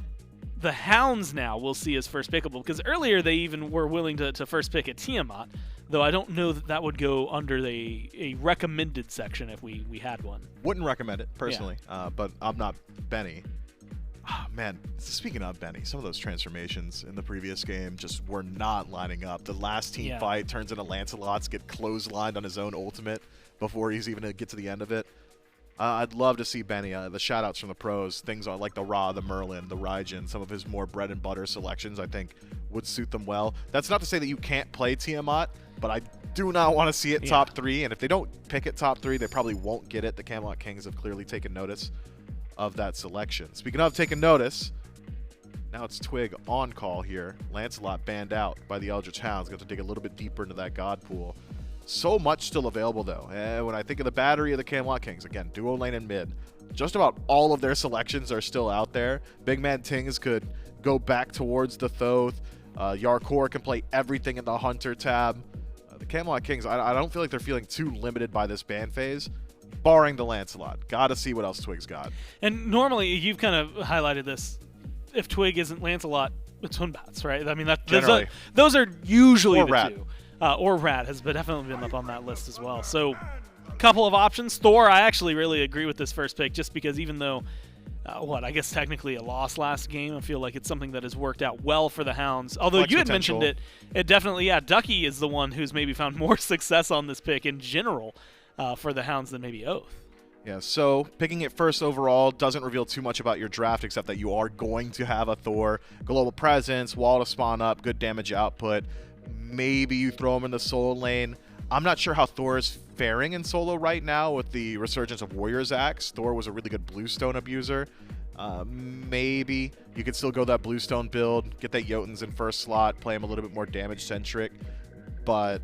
the Hounds now will see as first pickable. Because earlier they even were willing to first pick at Tiamat, though I don't know that would go under a recommended section if we had one. Wouldn't recommend it, personally, but I'm not Benny. Oh, man, speaking of Benny, some of those transformations in the previous game just were not lining up. The last team fight turns into Lancelot's get clotheslined on his own ultimate before he's even get to the end of it. I'd love to see Benny, the shoutouts from the pros, things like the Ra, the Merlin, the Raijin, some of his more bread and butter selections I think would suit them well. That's not to say that you can't play Tiamat, but I do not want to see it top 3, and if they don't pick it top 3, they probably won't get it. The Camelot Kings have clearly taken notice of that selection. Speaking of taking notice, now it's Twig on call here. Lancelot banned out by the Eldritch Hounds. Got to dig a little bit deeper into that God pool. So much still available, though. And when I think of the battery of the Camelot Kings, again, duo lane and mid, just about all of their selections are still out there. BigManTingz could go back towards the Thoth. Jarcorrr can play everything in the Hunter tab. The Camelot Kings, I don't feel like they're feeling too limited by this ban phase, barring the Lancelot. Gotta see what else Twig's got. And normally, you've kind of highlighted this. If Twig isn't Lancelot, it's Hunbats, right? I mean, those are usually the two. Or Rat has definitely been up on that list as well. So, a couple of options. Thor, I actually really agree with this first pick, just because even though, I guess technically a loss last game, I feel like it's something that has worked out well for the Hounds. Although you had mentioned it definitely, Ducky is the one who's maybe found more success on this pick in general for the Hounds than maybe Oathhh. Yeah, so picking it first overall doesn't reveal too much about your draft, except that you are going to have a Thor, global presence, wall to spawn up, good damage output. Maybe you throw him in the solo lane. I'm not sure how Thor is faring in solo right now with the resurgence of Warrior's Axe. Thor was a really good Bluestone abuser. Maybe you could still go that Bluestone build, get that Jotuns in first slot, play him a little bit more damage-centric, but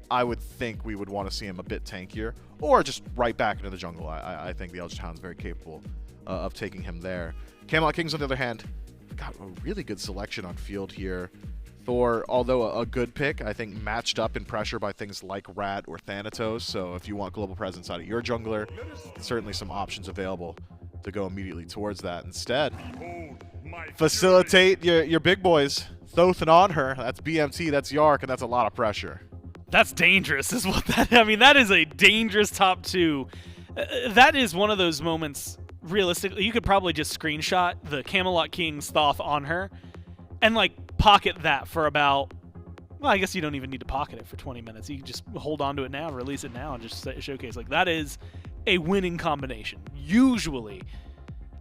I would think we would want to see him a bit tankier, or just right back into the jungle. I think the Eldritch Hounds very capable of taking him there. Camelot Kings, on the other hand, got a really good selection on field here. Thor, although a good pick, I think matched up in pressure by things like Rat or Thanatos, so if you want global presence out of your jungler, certainly some options available to go immediately towards that. Instead, facilitate your big boys, Thoth and Anhur. That's BMT, that's Yark, and that's a lot of pressure. That's dangerous, is what that. I mean, that is a dangerous top 2. That is one of those moments. Realistically, you could probably just screenshot the Camelot Kings Thoth Anhur, and like pocket that for about. Well, I guess you don't even need to pocket it for 20 minutes. You can just hold on to it now, release it now, and just showcase. Like that is a winning combination usually.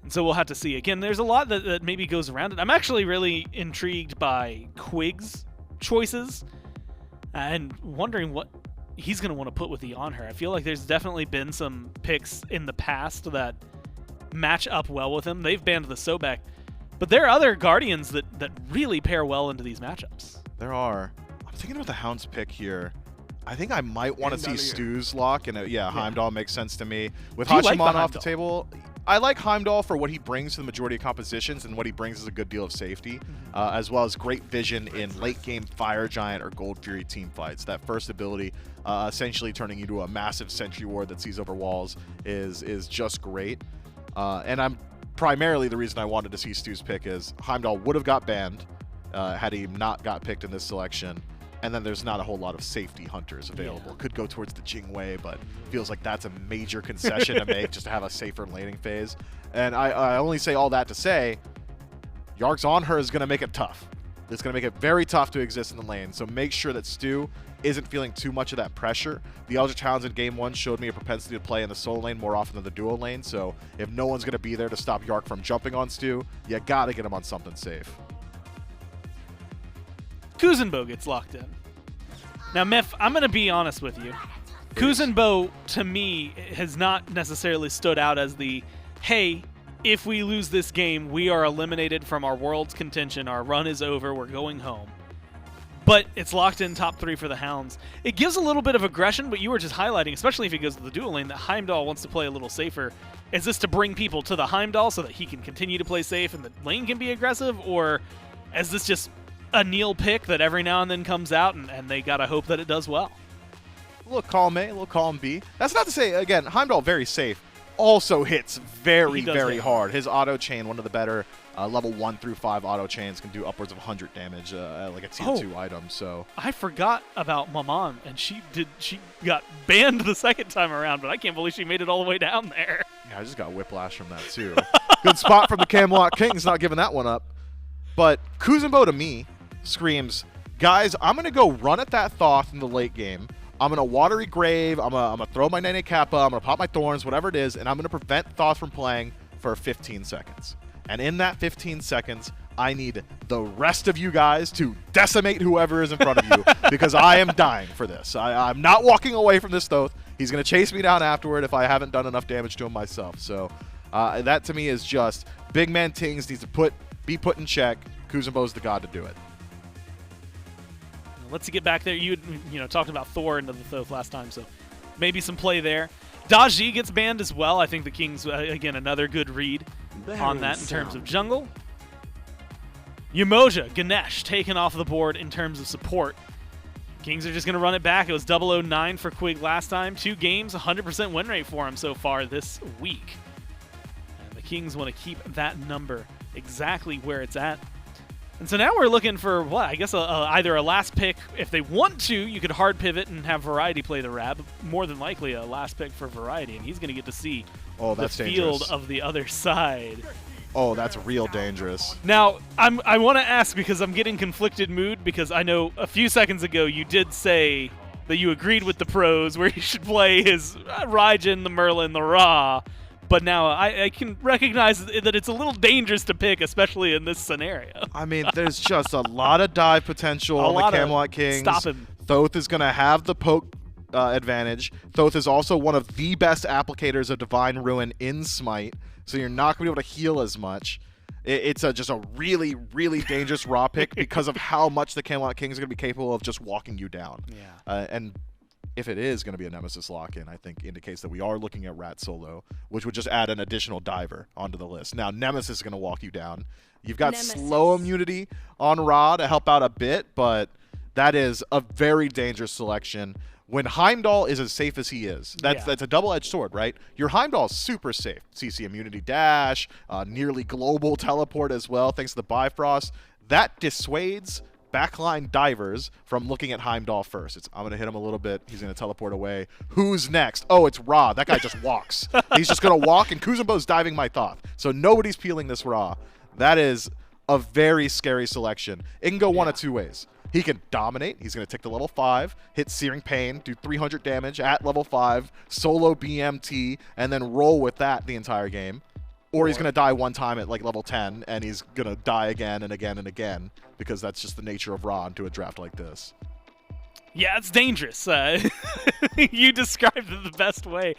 And so we'll have to see. Again, there's a lot that maybe goes around it. I'm actually really intrigued by Quig's choices and wondering what he's going to want to put with the Anhur. I feel like there's definitely been some picks in the past that match up well with him. They've banned the Sobek, but there are other Guardians that really pair well into these matchups. There are. I'm thinking about the Hounds pick here. I think I might want to see Stu's lock, and Heimdallr makes sense to me. With Hachiman off the table, I like Heimdallr for what he brings to the majority of compositions, and what he brings is a good deal of safety, as well as great vision in late-game Fire Giant or Gold Fury team fights. That first ability, essentially turning you to a massive sentry ward that sees over walls, is just great. And I'm primarily the reason I wanted to see Stu's pick is Heimdallr would have got banned had he not got picked in this selection. And then there's not a whole lot of safety hunters available. Yeah. Could go towards the Jingwei, but feels like that's a major concession to make just to have a safer laning phase. And I only say all that to say, Yark's Anhur is going to make it tough. It's going to make it very tough to exist in the lane. So make sure that Stu isn't feeling too much of that pressure. The Eldritch Hounds in Game 1 showed me a propensity to play in the solo lane more often than the duo lane. So if no one's going to be there to stop Yark from jumping on Stu, you got to get him on something safe. Kuzenbo gets locked in. Now, Miff, I'm going to be honest with you. Kuzenbo, to me, has not necessarily stood out as the, hey, if we lose this game, we are eliminated from our world's contention, our run is over, we're going home. But it's locked in top 3 for the Hounds. It gives a little bit of aggression, but you were just highlighting, especially if he goes to the dual lane, that Heimdallr wants to play a little safer. Is this to bring people to the Heimdallr so that he can continue to play safe and the lane can be aggressive, or is this just a Neil pick that every now and then comes out and they gotta hope that it does well? A little column A, a little column B. That's not to say, again, Heimdallr very safe. Also hits very hard. His auto chain, one of the better level 1 through 5 auto chains, can do upwards of 100 damage, like a tier 2 item. So I forgot about Maman, and she got banned the second time around, but I can't believe she made it all the way down there. Yeah, I just got whiplash from that too. Good spot from the Camelot Kings, not giving that one up. But Kuzenbo to me screams, guys, I'm going to go run at that Thoth in the late game. I'm going to Watery Grave. I'm going to throw my Nene Kappa. I'm going to pop my Thorns, whatever it is, and I'm going to prevent Thoth from playing for 15 seconds. And in that 15 seconds, I need the rest of you guys to decimate whoever is in front of you because I am dying for this. I'm not walking away from this Thoth. He's going to chase me down afterward if I haven't done enough damage to him myself. So that to me is just BigManTingz needs to be put in check. Kuzenbo's the god to do it. Let's get back there. You talked about Thor into the Thoth last time, so maybe some play there. Daji gets banned as well. I think the Kings, again, another good read on that in terms of jungle. Yemoja, Ganesh taken off the board in terms of support. Kings are just going to run it back. It was 009 for Quig last time. 2 games, 100% win rate for him so far this week. And the Kings want to keep that number exactly where it's at. And so now we're looking for, what, I guess either a last pick. If they want to, you could hard pivot and have Variety play the Rab. More than likely a last pick for Variety, and he's going to get to see the field of the other side. Oh, that's real dangerous. Now, I want to ask, because I'm getting conflicted mood, because I know a few seconds ago you did say that you agreed with the pros where he should play his Raijin, the Merlin, the Ra. But now I can recognize that it's a little dangerous to pick, especially in this scenario. I mean, there's just a lot of dive potential on the Camelot Kings. Stop him. Thoth is going to have the poke advantage. Thoth is also one of the best applicators of Divine Ruin in Smite, so you're not going to be able to heal as much. It's just a really, really dangerous raw pick because of how much the Camelot Kings are going to be capable of just walking you down. Yeah. And if it is going to be a Nemesis lock-in, I think indicates that we are looking at Rat solo, which would just add an additional diver onto the list. Now, Nemesis is going to walk you down. You've got slow immunity on Ra to help out a bit, but that is a very dangerous selection. When Heimdallr is as safe as he is, that's a double-edged sword, right? Your Heimdallr is super safe. CC immunity dash, nearly global teleport as well, thanks to the Bifrost. That dissuades backline divers from looking at Heimdallr first. I'm going to hit him a little bit. He's going to teleport away. Who's next? Oh, it's Ra. That guy just walks. He's just going to walk, and Kuzenbo's diving my Thoth. So nobody's peeling this Ra. That is a very scary selection. It can go one of two ways. He can dominate. He's going to tick to level 5, hit Searing Pain, do 300 damage at level 5, solo BMT, and then roll with that the entire game. Or he's going to die one time at like level 10, and he's going to die again and again and again, because that's just the nature of Ra into a draft like this. Yeah, it's dangerous. You described it the best way,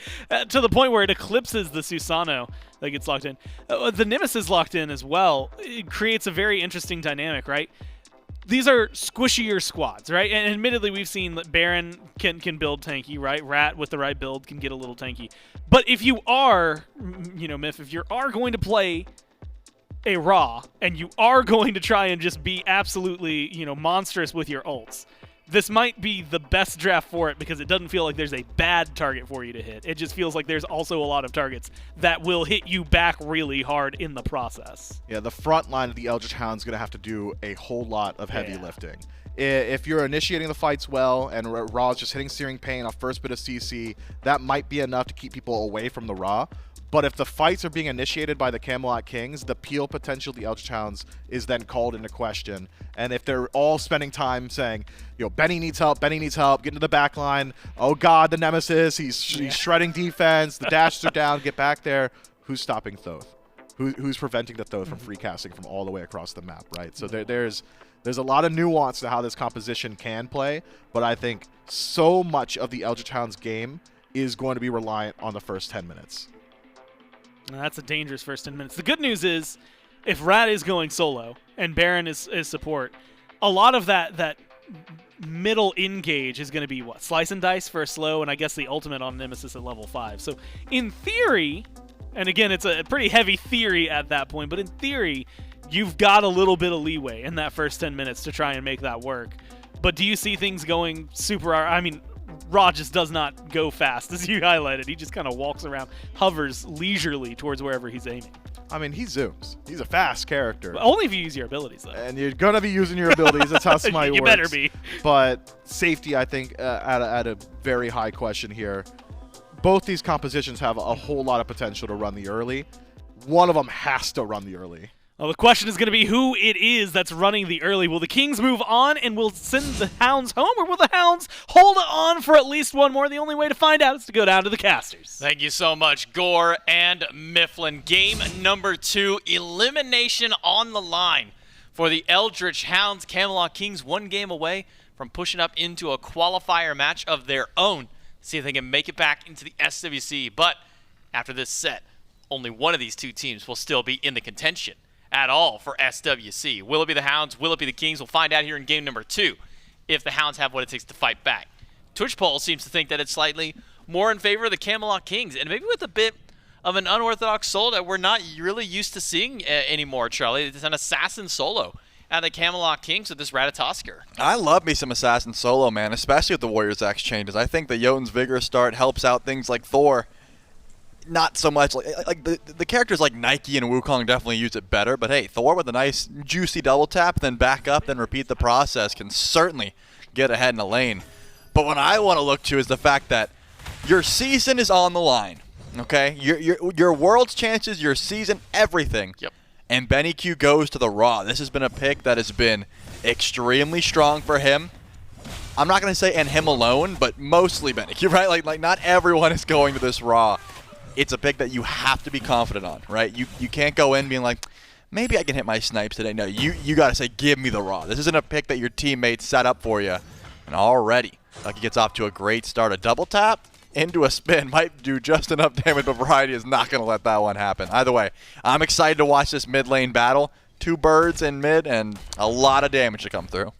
to the point where it eclipses the Susano that gets locked in. The Nemesis locked in as well. It creates a very interesting dynamic, right? These are squishier squads, right? And admittedly, we've seen that Baron can build tanky, right? Rat with the right build can get a little tanky. But if you are, Myth, if you are going to play a Ra, and you are going to try and just be absolutely, monstrous with your ults, this might be the best draft for it, because it doesn't feel like there's a bad target for you to hit. It just feels like there's also a lot of targets that will hit you back really hard in the process. Yeah, the front line of the Eldritch Hounds is going to have to do a whole lot of heavy lifting. If you're initiating the fights well and Ra's just hitting Searing Pain off first bit of CC, that might be enough to keep people away from the Ra. But if the fights are being initiated by the Camelot Kings, the peel potential of the Eldritch Hounds is then called into question. And if they're all spending time saying, Benny needs help, get into the back line, oh god, the Nemesis, he's shredding defense, the dashes are down, get back there, who's stopping Thoth? Who's preventing the Thoth from free casting from all the way across the map, right? So there's a lot of nuance to how this composition can play, but I think so much of the Eldritch Hounds game is going to be reliant on the first 10 minutes. And that's a dangerous first 10 minutes. The good news is, if Rat is going solo and Baron is support, a lot of that middle engage is going to be what? Slice and dice for a slow, and I guess the ultimate on Nemesis at level 5. So in theory, and again, it's a pretty heavy theory at that point, but in theory, you've got a little bit of leeway in that first 10 minutes to try and make that work. But do you see things going super... I mean, Ra just does not go fast, as you highlighted. He just kind of walks around, hovers leisurely towards wherever he's aiming. I mean, he zooms. He's a fast character. But only if you use your abilities, though. And you're going to be using your abilities. That's how SMITE works. You better be. But safety, I think, at a very high question here. Both these compositions have a whole lot of potential to run the early. One of them has to run the early. Well, the question is going to be who it is that's running the early. Will the Kings move on and will send the Hounds home, or will the Hounds hold on for at least one more? The only way to find out is to go down to the casters. Thank you so much, Gore and Mifflin. Game number 2, elimination on the line for the Eldritch Hounds. Camelot Kings 1 game away from pushing up into a qualifier match of their own. See if they can make it back into the SWC. But after this set, only one of these two teams will still be in the contention at all for SWC. Will it be the Hounds? Will it be the Kings? We'll find out here in game number 2 if the Hounds have what it takes to fight back. Twitch poll seems to think that it's slightly more in favor of the Camelot Kings, and maybe with a bit of an unorthodox solo that we're not really used to seeing anymore, Charlie. It's an assassin solo at the Camelot Kings with this Ratatoskr. I love me some assassin solo, man, especially with the Warriors Axe changes. I think the Jotun's Vigor start helps out things like Thor. Not so much like the characters like Nike and Wukong definitely use it better, but hey, Thor with a nice juicy double tap, then back up, then repeat the process can certainly get ahead in the lane. But what I want to look to is the fact that your season is on the line, okay? Your world's chances, your season, everything. Yep. And BennyQ goes to the Raw. This has been a pick that has been extremely strong for him. I'm not going to say and him alone, but mostly BennyQ, right? Like not everyone is going to this Raw. It's a pick that you have to be confident on, right? You can't go in being like, maybe I can hit my snipes today. No, you got to say, give me the Raw. This isn't a pick that your teammates set up for you. And already, Ducky gets off to a great start. A double tap into a spin might do just enough damage, but Variety is not going to let that one happen. Either way, I'm excited to watch this mid lane battle. 2 birds in mid and a lot of damage to come through.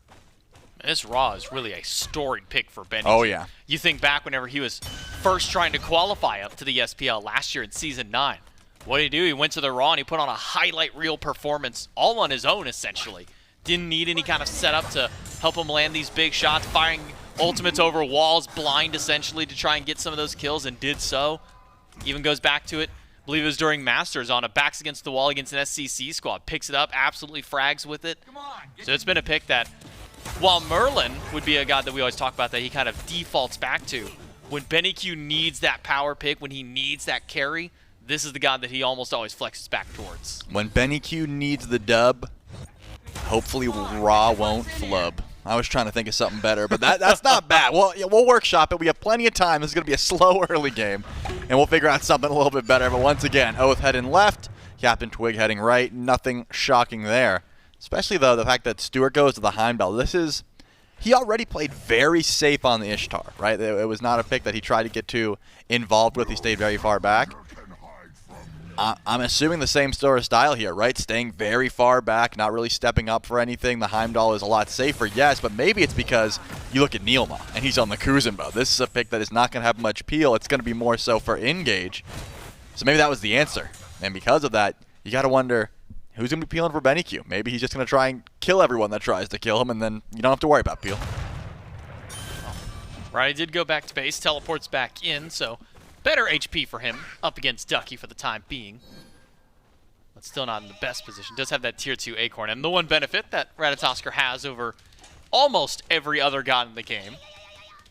This Raw is really a storied pick for BennyQ. Oh, yeah. You think back whenever he was first trying to qualify up to the SPL last year in Season 9. What did he do? He went to the Raw and he put on a highlight reel performance all on his own, essentially. Didn't need any kind of setup to help him land these big shots, firing ultimates over walls, blind essentially, to try and get some of those kills, and did so. Even goes back to it. I believe it was during Masters on a backs against the wall against an SCC squad. Picks it up, absolutely frags with it. So it's been a pick that, while Merlin would be a god that we always talk about that he kind of defaults back to, when BennyQ needs that power pick, when he needs that carry, this is the god that he almost always flexes back towards. When BennyQ needs the dub, hopefully Raw won't flub. I was trying to think of something better, but that's not bad. Well, yeah, we'll workshop it. We have plenty of time. This is going to be a slow early game, and we'll figure out something a little bit better. But once again, Oathhh heading left, CaptainTwig heading right. Nothing shocking there, especially, though, the fact that Stuart goes to the Heimdallr. He already played very safe on the Ishtar, right? It was not a pick that he tried to get too involved with. He stayed very far back. I'm assuming the same sort of style here, right? Staying very far back, not really stepping up for anything. The Heimdallr is a lot safer, yes, but maybe it's because you look at NeilMah, and he's on the Kuzenbo. This is a pick that is not going to have much peel. It's going to be more so for engage. So maybe that was the answer. And because of that, you got to wonder, who's going to be peeling for BennyQ? Maybe he's just going to try and kill everyone that tries to kill him, and then you don't have to worry about peel. Right, did go back to base, teleports back in, so better HP for him up against Ducky for the time being. But still not in the best position. Does have that tier 2 Acorn. And the one benefit that Ratatoskr has over almost every other god in the game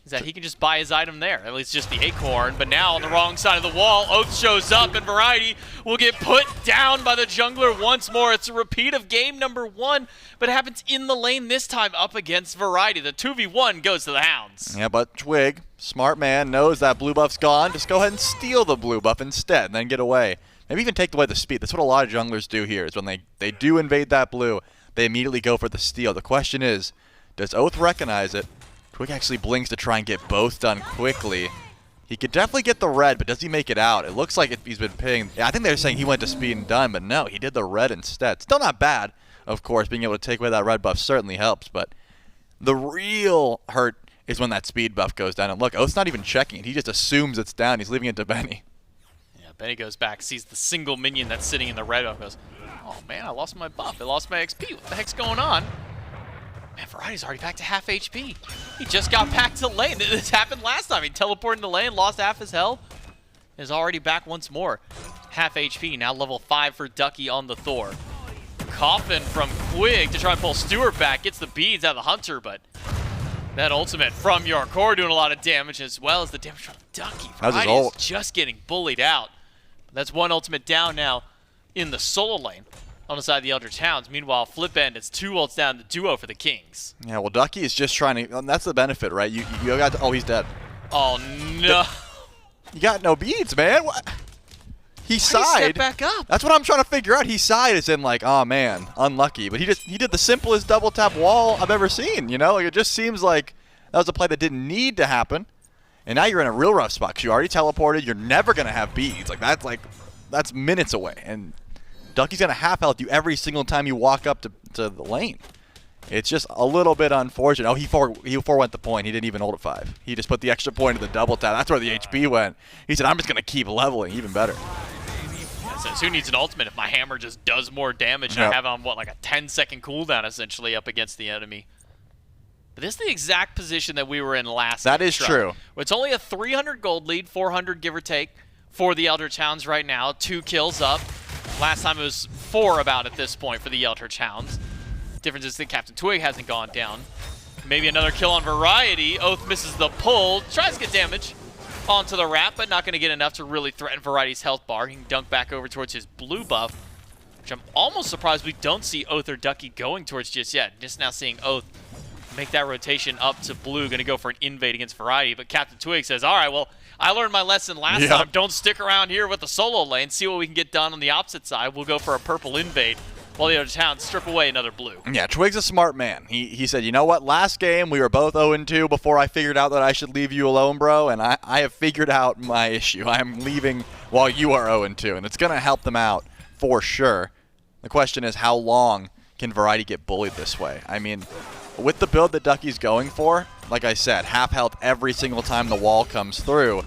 is that he can just buy his item there. At least just the Acorn. But now on the wrong side of the wall, Oathhh shows up and Variety will get put down by the jungler once more. It's a repeat of game number 1, but it happens in the lane this time up against Variety. The 2v1 goes to the Hounds. Yeah, but Twig, smart man, knows that blue buff's gone. Just go ahead and steal the blue buff instead and then get away. Maybe even take away the speed. That's what a lot of junglers do here, is when they do invade that blue, they immediately go for the steal. The question is, does Oathhh recognize it? Twig actually blinks to try and get both done quickly. He could definitely get the red, but does he make it out? It looks like he's been paying. I think they were saying he went to speed and done, but no, he did the red instead. Still not bad, of course. Being able to take away that red buff certainly helps, but the real hurt is when that speed buff goes down. And look, Oathh's not even checking it. He just assumes it's down. He's leaving it to Benny. Yeah, Benny goes back, sees the single minion that's sitting in the red buff, goes, oh man, I lost my buff. I lost my XP. What the heck's going on? Man, Variety's already back to half HP. He just got back to lane. This happened last time. He teleported into lane, lost half his health. Is already back once more. Half HP, now level 5 for Ducky on the Thor. Coffin from Quig to try and pull Stuart back. Gets the beads out of the Hunter, but that ultimate from Jarcorrr doing a lot of damage, as well as the damage from Ducky. That was is just getting bullied out. That's one ultimate down now in the solo lane on the side of the Eldritch Hounds. Meanwhile, flip end, it's 2 ults down the duo for the Kings. Yeah, well, Ducky is just trying to. That's the benefit, right? You got to. Oh, he's dead. Oh no! You got no beads, man. What? He sighed. Back up. That's what I'm trying to figure out. He sighed as in like, oh man, unlucky. But he did the simplest double tap wall I've ever seen. You know, like, it just seems like that was a play that didn't need to happen. And now you're in a real rough spot because you already teleported. You're never gonna have beads. That's minutes away. And Ducky's gonna half health you every single time you walk up to the lane. It's just a little bit unfortunate. Oh, he forewent the point. He didn't even hold it 5. He just put the extra point in the double tap. That's where the HP went. He said, I'm just gonna keep leveling. Even better. Yeah, says, who needs an ultimate if my hammer just does more damage and I have on, what, like a 10-second cooldown essentially up against the enemy. But this is the exact position that we were in last time. That is true. It's only a 300 gold lead, 400 give or take for the Eldritch Hounds right now. 2 kills up. Last time it was 4 about at this point for the Eldritch Hounds. Difference is that CaptainTwig hasn't gone down. Maybe another kill on Variety. Oathhh misses the pull. Tries to get damage onto the wrap, but not going to get enough to really threaten Variety's health bar. He can dunk back over towards his blue buff, which I'm almost surprised we don't see Oathhh or Ducky going towards just yet. Just now seeing Oathhh make that rotation up to blue. Going to go for an invade against Variety, but CaptainTwig says, all right, well, I learned my lesson last time. Don't stick around here with the solo lane. See what we can get done on the opposite side. We'll go for a purple invade while the Eldritch Hounds strip away another blue. Yeah, Twig's a smart man. He said, you know what, last game we were both 0-2 before I figured out that I should leave you alone, bro, and I have figured out my issue. I am leaving while you are 0-2, and it's going to help them out for sure. The question is, how long can Variety get bullied this way? I mean, with the build that Ducky's going for, like I said, half health every single time the wall comes through.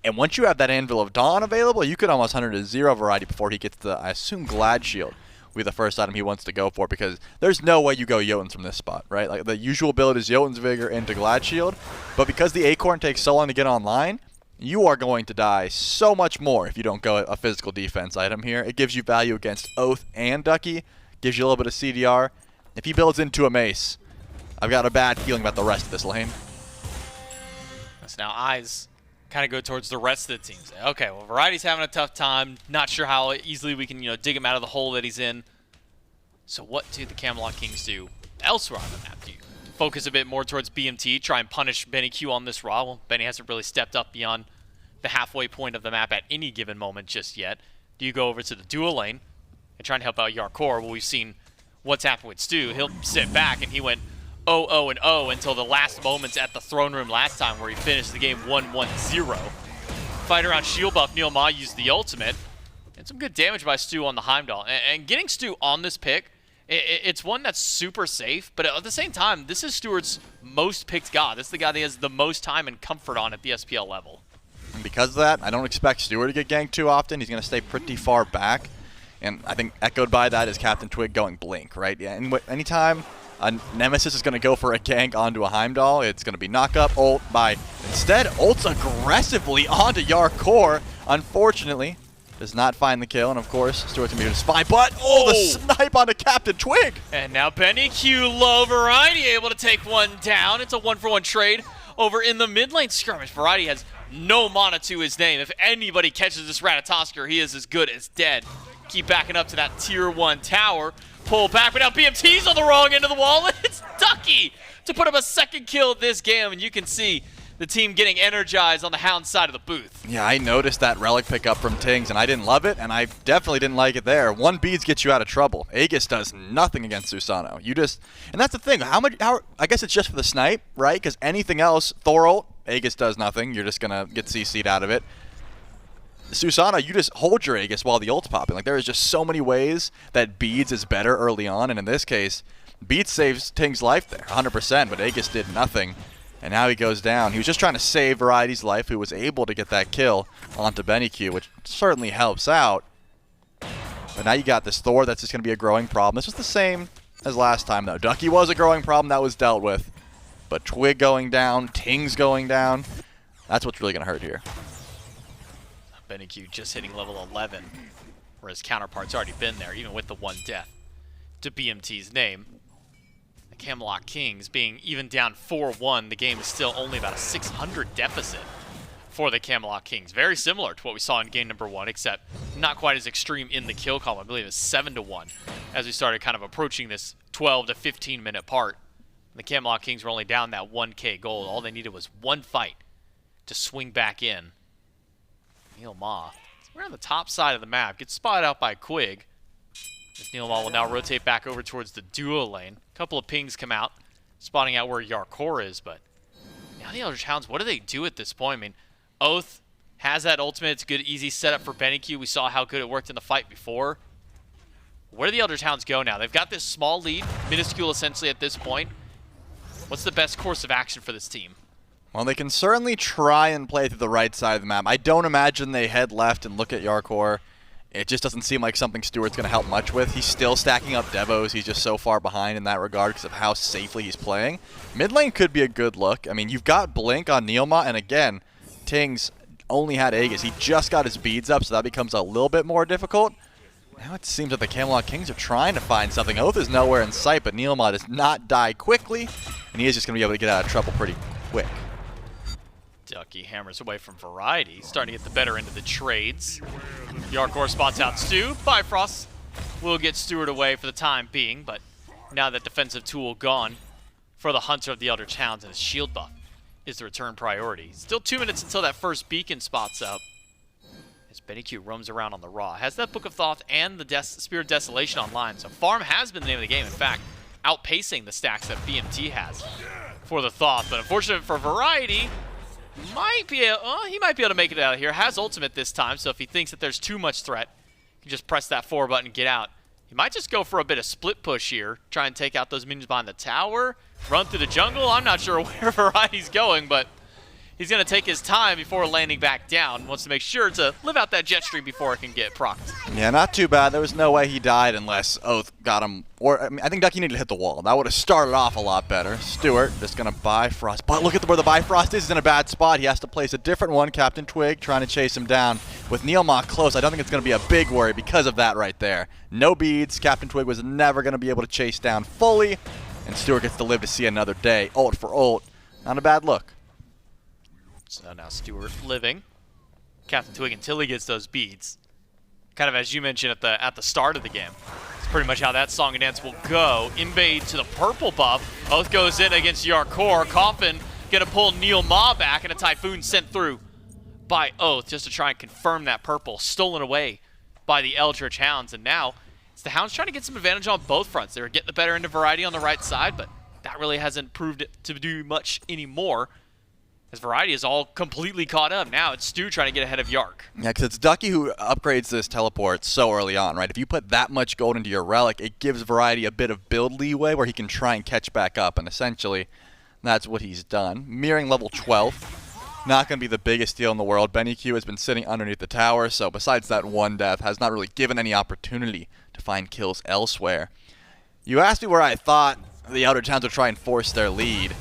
And once you have that Anvil of Dawn available, you could almost 100 to 0 Variety before he gets the, I assume, Glad Shield will be the first item he wants to go for, because there's no way you go Jotuns from this spot, right? Like, the usual build is Jotun's Vigor into Glad Shield, but because the Acorn takes so long to get online, you are going to die so much more if you don't go a physical defense item here. It gives you value against Oathhh and Ducky, gives you a little bit of CDR. If he builds into a mace, I've got a bad feeling about the rest of this lane. So now eyes kind of go towards the rest of the teams. Okay, well, Variety's having a tough time. Not sure how easily we can, dig him out of the hole that he's in. So what do the Camelot Kings do elsewhere on the map? Do you focus a bit more towards BMT, try and punish BennyQ on this raw? Well, Benny hasn't really stepped up beyond the halfway point of the map at any given moment just yet. Do you go over to the dual lane and try and help out Jarcorrr? Well, we've seen what's happened with Stu. He'll sit back, and he went 0-0-0 until the last moments at the throne room last time, where he finished the game 1-1-0. Fight around shield buff, NeilMah used the ultimate, and some good damage by Stu on the Heimdallr. And getting Stu on this pick, it's one that's super safe, but at the same time, this is Stuart's most picked god. This is the guy that he has the most time and comfort on at the SPL level. And because of that, I don't expect Stuart to get ganked too often. He's going to stay pretty far back. And I think echoed by that is CaptainTwig going Blink, right? Yeah, and anytime a Nemesis is going to go for a gank onto a Heimdallr, it's going to be knock up, ult by. Instead, ults aggressively onto Jarcorrr. Unfortunately, does not find the kill, and of course, Stuart's going to be able to spy, but the snipe onto CaptainTwig! And now BennyQ low, Variety able to take one down. It's a 1-for-1 trade over in the mid lane skirmish. Variety has no mana to his name. If anybody catches this Ratatoskr, he is as good as dead. Keep backing up to that tier 1 tower. Pull back, but now BMT's on the wrong end of the wall, and it's Ducky to put up a second kill this game, and you can see the team getting energized on the Hound side of the booth. Yeah, I noticed that relic pickup from Tingz, and I didn't love it, and I definitely didn't like it there. One beads gets you out of trouble. Aegis does nothing against Susano. And that's the thing. I guess it's just for the snipe, right? Because anything else, Thor ult, Aegis does nothing. You're just gonna get CC'd out of it. Susano, you just hold your Aegis while the ult's popping. Like, there is just so many ways that beads is better early on, and in this case, beads saves Ting's life there, 100%, but Aegis did nothing. And now he goes down. He was just trying to save Variety's life, who was able to get that kill onto BennyQ, which certainly helps out. But now you got this Thor that's just going to be a growing problem. This was the same as last time, though. Ducky was a growing problem that was dealt with. But Twig going down, Tingz going down, that's what's really going to hurt here. BennyQ just hitting level 11, where his counterpart's already been there, even with the 1 death to BMT's name. Camelot Kings being even down 4-1, the game is still only about a 600 deficit for the Camelot Kings. Very similar to what we saw in game number 1, except not quite as extreme in the kill column. I believe it's 7-1 as we started kind of approaching this 12 to 15 minute part. The Camelot Kings were only down that 1k gold. All they needed was one fight to swing back in. NeilMah, we're on the top side of the map, gets spotted out by Quig. NeilMah will now rotate back over towards the duo lane. A couple of pings come out, spotting out where Jarcorrr is, but now the Eldritch Hounds, what do they do at this point? I mean, Oathhh has that ultimate. It's a good, easy setup for BennyQ. We saw how good it worked in the fight before. Where do the Eldritch Hounds go now? They've got this small lead, minuscule essentially at this point. What's the best course of action for this team? Well, they can certainly try and play through the right side of the map. I don't imagine they head left and look at Jarcorrr. It just doesn't seem like something Stuart's going to help much with. He's still stacking up Devos. He's just so far behind in that regard because of how safely he's playing. Mid lane could be a good look. I mean, you've got Blink on NeilMah, and again, Tingz only had Aegis. He just got his beads up, so that becomes a little bit more difficult. Now it seems that the Camelot Kings are trying to find something. Oathhh is nowhere in sight, but NeilMah does not die quickly, and he is just going to be able to get out of trouble pretty quick. Ducky hammers away from Variety, starting to get the better end of the trades. Jarcorrr spots out Stu. Bifrost will get Stuart away for the time being, but now that defensive tool gone for the Hunter of the Eldritch Hounds, and his shield buff is the return priority. Still 2 minutes until that first beacon spots up. As BennyQ roams around on the Raw. Has that Book of Thoth and the Spear of Desolation online. So farm has been the name of the game. In fact, outpacing the stacks that BMT has for the Thoth. But unfortunately for Variety, he might be able to make it out of here. Has ultimate this time, so if he thinks that there's too much threat, he can just press that 4 button and get out. He might just go for a bit of split push here, try and take out those minions behind the tower, run through the jungle. I'm not sure where Variety's going, but he's going to take his time before landing back down. Wants to make sure to live out that jet stream before it can get procced. Yeah, not too bad. There was no way he died unless Oathhh got him. Or, I think Ducky needed to hit the wall. That would have started off a lot better. Stuart just going to Bifrost. But look at where the Bifrost is. He's in a bad spot. He has to place a different one. CaptainTwig trying to chase him down. With NeilMah close, I don't think it's going to be a big worry because of that right there. No beads. CaptainTwig was never going to be able to chase down fully. And Stuart gets to live to see another day. Ult for ult. Not a bad look. So now Stuart living. CaptainTwig until he gets those beads. Kind of as you mentioned at the start of the game. It's pretty much how that song and dance will go. Invade to the purple buff. Oathhh goes in against Jarcorrr. Coffin gonna pull NeilMah back, and a Typhoon sent through by Oathhh just to try and confirm that purple. Stolen away by the Eldritch Hounds, and now it's the Hounds trying to get some advantage on both fronts. They were getting the better end of Variety on the right side, but that really hasn't proved it to do much anymore. As Variety is all completely caught up. Now it's Stu trying to get ahead of Yark. Yeah, because it's Ducky who upgrades this teleport so early on, right? If you put that much gold into your relic, it gives Variety a bit of build leeway where he can try and catch back up, and essentially that's what he's done. Mirroring level 12, not going to be the biggest deal in the world. BennyQ has been sitting underneath the tower, so besides that one death, has not really given any opportunity to find kills elsewhere. You asked me where I thought the Eldritch Hounds would try and force their lead.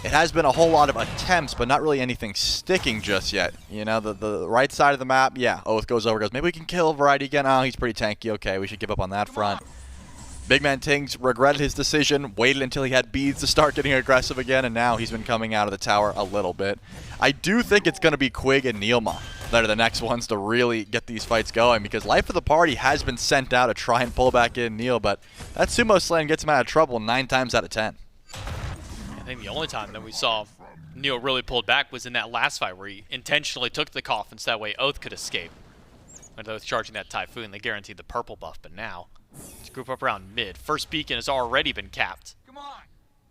It has been a whole lot of attempts, but not really anything sticking just yet. You know, the right side of the map, yeah, Oathhh goes over, goes, maybe we can kill Variety again. Oh, he's pretty tanky. Okay, we should give up on that front. BigManTingz regretted his decision, waited until he had beads to start getting aggressive again, and now he's been coming out of the tower a little bit. I do think it's going to be Quig and NeilMah that are the next ones to really get these fights going, because Life of the Party has been sent out to try and pull back in Neil, but that sumo slam gets him out of trouble 9 times out of 10. I think the only time that we saw Neil really pulled back was in that last fight where he intentionally took the coffin so that way Oathhh could escape. When Oathhh charging that Typhoon, they guaranteed the purple buff, but now let's group up around mid. First beacon has already been capped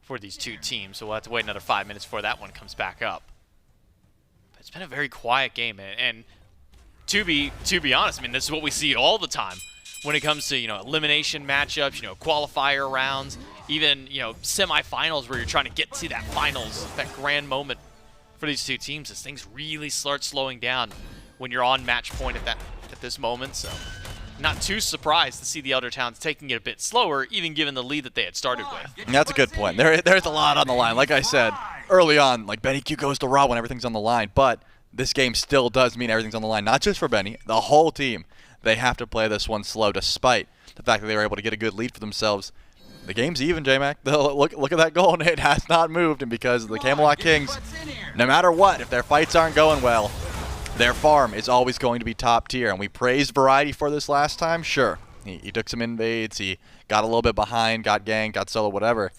for these two teams, so we'll have to wait another 5 minutes before that one comes back up. But it's been a very quiet game, and to be honest, I mean, this is what we see all the time when it comes to, you know, elimination matchups, you know, qualifier rounds, even, you know, semifinals where you're trying to get to that finals, that grand moment for these two teams as things really start slowing down when you're on match point at this moment. So not too surprised to see the Eldritch Hounds taking it a bit slower, even given the lead that they had started with. That's a good point. There's a lot on the line. Like I said early on, like BennyQ goes to Raw when everything's on the line, but this game still does mean everything's on the line. Not just for Benny, the whole team. They have to play this one slow despite the fact that they were able to get a good lead for themselves. The game's even, J-Mac. Look at that goal, and it has not moved. And because the Camelot Kings, no matter what, if their fights aren't going well, their farm is always going to be top tier. And we praised Variety for this last time. Sure, he took some invades. He got a little bit behind, got ganked, got solo, whatever.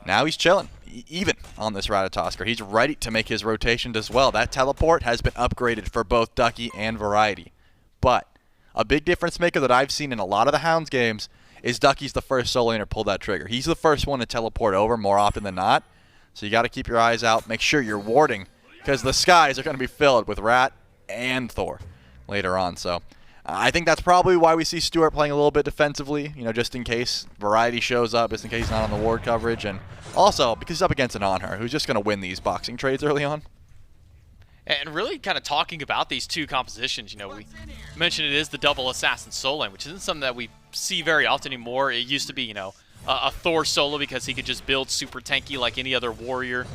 Now he's chilling, even on this Ratatoskr. He's ready to make his rotation as well. That teleport has been upgraded for both Ducky and Variety. But a big difference maker that I've seen in a lot of the Hounds games is Ducky's the first solo laner to pull that trigger. He's the first one to teleport over more often than not. So you got to keep your eyes out. Make sure you're warding, because the skies are going to be filled with Rat and Thor later on. So I think that's probably why we see Stuart playing a little bit defensively, you know, just in case Variety shows up, just in case he's not on the ward coverage. And also because he's up against an Anhur, who's just going to win these boxing trades early on. And really kind of talking about these two compositions, you know, we mentioned it is the double assassin solo lane, which isn't something that we see very often anymore. It used to be, you know, a Thor solo because he could just build super tanky like any other warrior.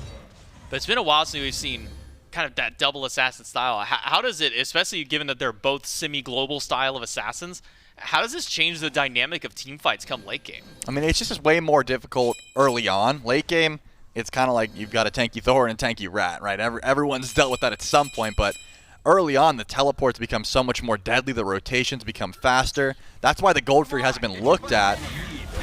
But it's been a while since we've seen kind of that double assassin style. How does it, especially given that they're both semi-global style of assassins, how does this change the dynamic of team fights come late game? I mean, it's just way more difficult early on. Late game, it's kind of like you've got a tanky Thor and a tanky Rat, right? Everyone's dealt with that at some point, but early on, the teleports become so much more deadly. The rotations become faster. That's why the Gold Fury hasn't been looked at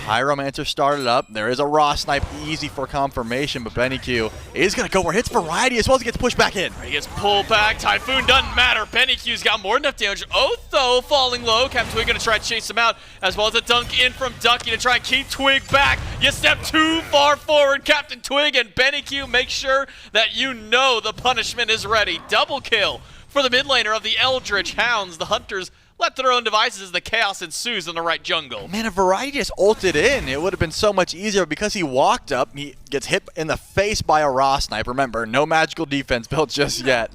Pyromancer started up. There is a raw snipe, easy for confirmation, but BennyQ is going to go where hits Variety as well as he gets pushed back in. He gets pulled back. Typhoon doesn't matter. BennyQ's got more than enough damage. Oathhh, though, falling low. CaptainTwig going to try to chase him out, as well as a dunk in from Ducky to try and keep Twig back. You step too far forward, CaptainTwig, and BennyQ make sure that you know the punishment is ready. Double kill for the mid laner of the Eldritch Hounds. The Hunters left to their own devices as the chaos ensues in the right jungle. Man, if Variety just ulted in, it would have been so much easier. Because he walked up, he gets hit in the face by a raw snipe. Remember, no magical defense built just yet.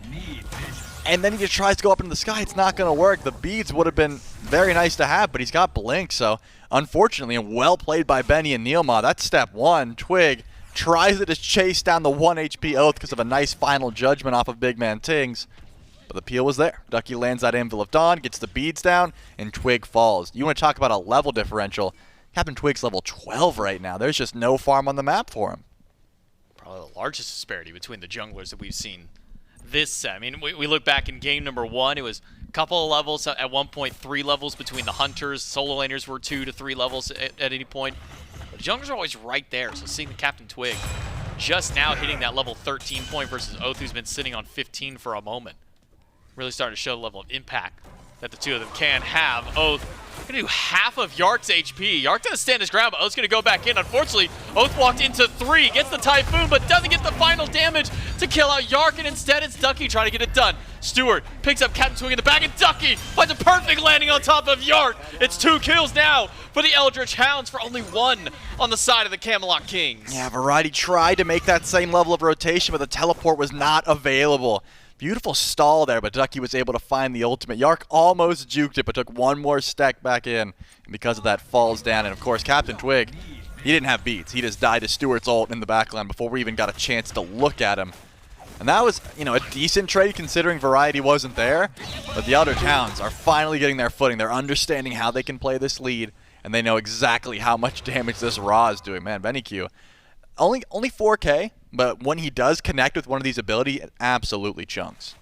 And then he just tries to go up into the sky. It's not going to work. The beads would have been very nice to have, but he's got Blink. So, unfortunately, and well played by Benny and NeilMah. That's step one. Twig tries to just chase down the 1 HP Oathhh because of a nice final judgment off of BigManTingz. But the peel was there. Ducky lands that Anvil of Dawn, gets the beads down, and Twig falls. You want to talk about a level differential. CaptainTwig's level 12 right now. There's just no farm on the map for him. Probably the largest disparity between the junglers that we've seen this set. I mean, we look back in game number 1, it was a couple of levels, at one point 3 levels between the Hunters. Solo laners were 2 to 3 levels at any point. But the junglers are always right there, so seeing the CaptainTwig just now hitting that level 13 point versus Oathhh, who's been sitting on 15 for a moment. Really starting to show the level of impact that the two of them can have. Oathhh gonna do half of Yark's HP. Yark gonna stand his ground, but Oathh's gonna go back in. Unfortunately, Oathhh walked into 3, gets the Typhoon, but doesn't get the final damage to kill out Yark, and instead it's Ducky trying to get it done. Stuart picks up CaptainTwig in the back, and Ducky finds a perfect landing on top of Yark. It's 2 kills now for the Eldritch Hounds for only 1 on the side of the Camelot Kings. Yeah, Variety tried to make that same level of rotation, but the teleport was not available. Beautiful stall there, but Ducky was able to find the ultimate. Yark almost juked it, but took one more stack back in. And because of that, falls down. And of course, CaptainTwig, he didn't have beats. He just died to Stuart's ult in the backline before we even got a chance to look at him. And that was, you know, a decent trade considering Variety wasn't there. But the Eldritch Hounds are finally getting their footing. They're understanding how they can play this lead, and they know exactly how much damage this Raw is doing. Man, BennyQ, only 4K. But when he does connect with one of these abilities, it absolutely chunks.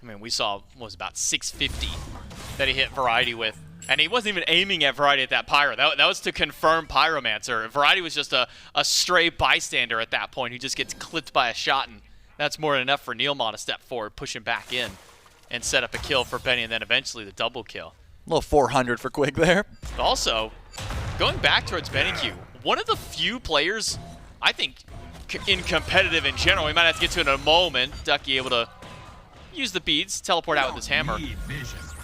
I mean, we saw what was about 650 that he hit Variety with. And he wasn't even aiming at Variety at that Pyro. That was to confirm Pyromancer. Variety was just a stray bystander at that point who just gets clipped by a shot. And that's more than enough for NeilMah to step forward, push him back in, and set up a kill for Benny, and then eventually the double kill. A little 400 for Quig there. But also, going back towards BennyQ, one of the few players, I think, in competitive in general, we might have to get to it in a moment. Ducky able to use the beads, teleport out with his hammer.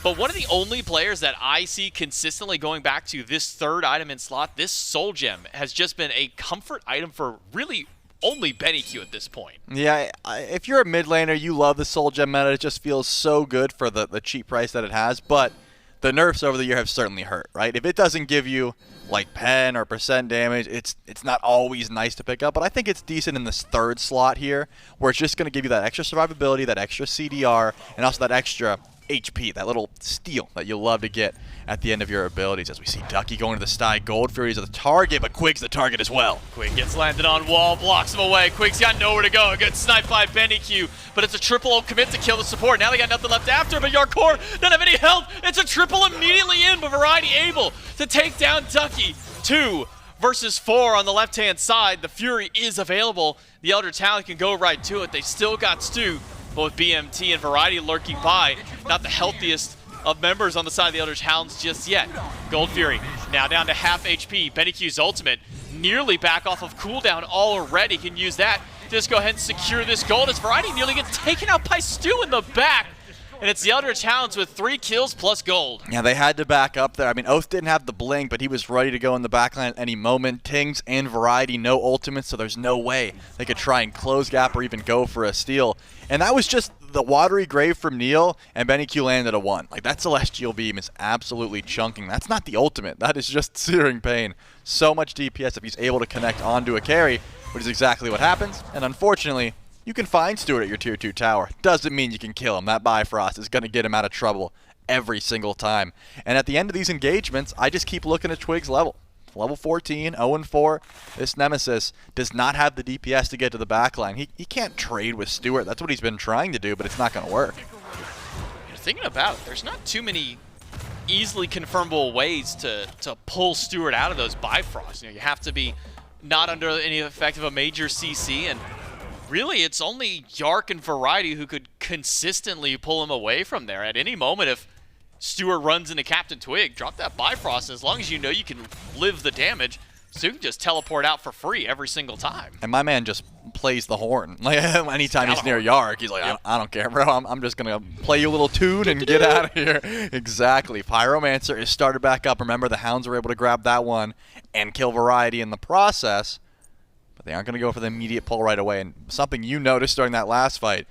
But one of the only players that I see consistently going back to this 3rd item in slot, this Soul Gem, has just been a comfort item for really only BennyQ at this point. Yeah, if you're a mid laner, you love the Soul Gem meta. It just feels so good for the cheap price that it has. But the nerfs over the year have certainly hurt, right? If it doesn't give you like pen or % damage, it's not always nice to pick up, but I think it's decent in this 3rd slot here, where it's just going to give you that extra survivability, that extra CDR, and also that extra HP, that little steal that you'll love to get at the end of your abilities. As we see Ducky going to the sty, Gold Fury's the target, but Quig's the target as well. Quig gets landed on wall, blocks him away. Quig's got nowhere to go. Gets sniped by BennyQ, but it's a triple ult commit to kill the support. Now they got nothing left after, but Jarcorrr doesn't have any health. It's a triple immediately in, but Variety able to take down Ducky. 2 versus 4 on the left-hand side. The Fury is available. The Elder Talent can go right to it. They still got Stu, both BMT and Variety lurking by. Not the healthiest of members on the side of the Eldritch Hounds just yet. Gold Fury now down to half HP. BennyQ's ultimate nearly back off of cooldown already. Can use that to just go ahead and secure this gold as Variety nearly gets taken out by Stu in the back. And it's the Eldritch Hounds with 3 kills plus gold. Yeah, they had to back up there. I mean, Oathhh didn't have the blink, but he was ready to go in the backline at any moment. Tingz and Variety, no ultimates, so there's no way they could try and close gap or even go for a steal. And that was just the watery grave from Neil, and BennyQ landed a 1. Like, that Celestial Beam is absolutely chunking. That's not the ultimate. That is just searing pain. So much DPS if he's able to connect onto a carry, which is exactly what happens. And unfortunately, you can find Stuart at your tier 2 tower. Doesn't mean you can kill him. That Bifrost is going to get him out of trouble every single time. And at the end of these engagements, I just keep looking at Twig's level. Level 14, 0-4. This Nemesis does not have the DPS to get to the backline. He can't trade with Stuart. That's what he's been trying to do, but it's not going to work. You're thinking about it. There's not too many easily confirmable ways to pull Stuart out of those Bifrosts. You have to be not under any effect of a major CC, and really it's only Yark and Variety who could consistently pull him away from there. At any moment, if Stuart runs into CaptainTwig, drop that Bifrost, as long as you know you can live the damage, Stu can just teleport out for free every single time. And my man just plays the horn. Like anytime he's near Yark, he's like, I don't care, bro. I'm just gonna play you a little tune and get out of here. Exactly. Pyromancer is started back up. Remember, the Hounds were able to grab that one and kill Variety in the process, but they aren't gonna go for the immediate pull right away. And something you noticed during that last fight,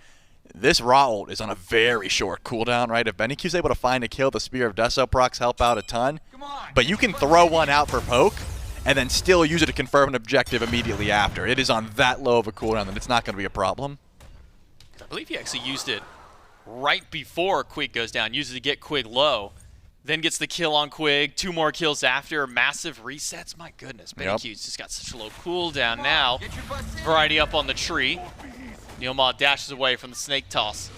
this Ra ult is on a very short cooldown, right? If BennyQ's able to find a kill, the Spear of Deso procs help out a ton. But you can throw one out for poke and then still use it to confirm an objective immediately after. It is on that low of a cooldown that it's not going to be a problem. I believe he actually used it right before Quig goes down, uses it to get Quig low, then gets the kill on Quig, 2 more kills after, massive resets. My goodness, BennyQ's just got such a low cooldown now. Variety up on the tree. NeilMah dashes away from the snake toss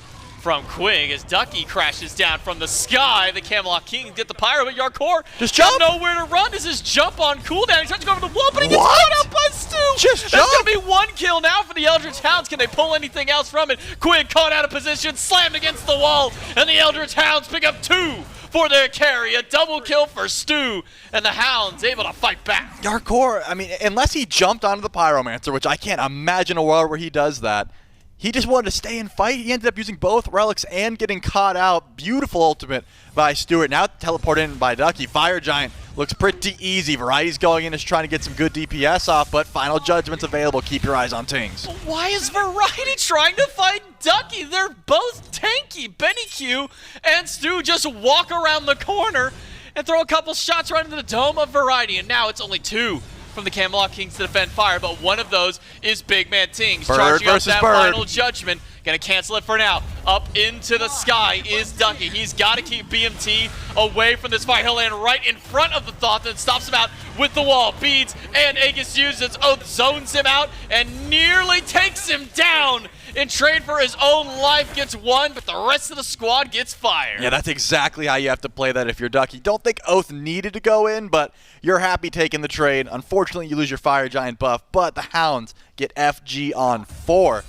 from Quig as Ducky crashes down from the sky. The Camelot Kings get the pyro, but Jarcorrr just jump. Nowhere to run. Does his jump on cooldown? He tries to go over the wall, but he gets caught out by Stu. Just That's going to be 1 kill now for the Eldritch Hounds. Can they pull anything else from it? Quig caught out of position, slammed against the wall, and the Eldritch Hounds pick up 2 for their carry. A double kill for Stu, and the Hounds able to fight back. Jarcorrr, I mean, unless he jumped onto the Pyromancer, which I can't imagine a world where he does that, he just wanted to stay and fight. He ended up using both relics and getting caught out. Beautiful ultimate by Stuart. Now teleported in by Ducky. Fire Giant looks pretty easy. Variety's going in, is trying to get some good DPS off, but Final Judgment's available. Keep your eyes on Tingz. Why is Variety trying to fight Ducky? They're both tanky. BennyQ and Stu just walk around the corner and throw a couple shots right into the dome of Variety, and now it's only 2 from the Camelot Kings to defend fire, but one of those is BigManTingz charging up that Final Judgment. Gonna cancel it for now. Up into the sky is Ducky. He's got to keep BMT away from this fight. He'll land right in front of the Thoth and stops him out with the wall. Beads and Aegis uses Oathhh, zones him out and nearly takes him down. In trade for his own life, gets 1, but the rest of the squad gets fired. Yeah, that's exactly how you have to play that if you're Ducky. Don't think Oathhh needed to go in, but you're happy taking the trade. Unfortunately, you lose your Fire Giant buff, but the Hounds get FG on 4.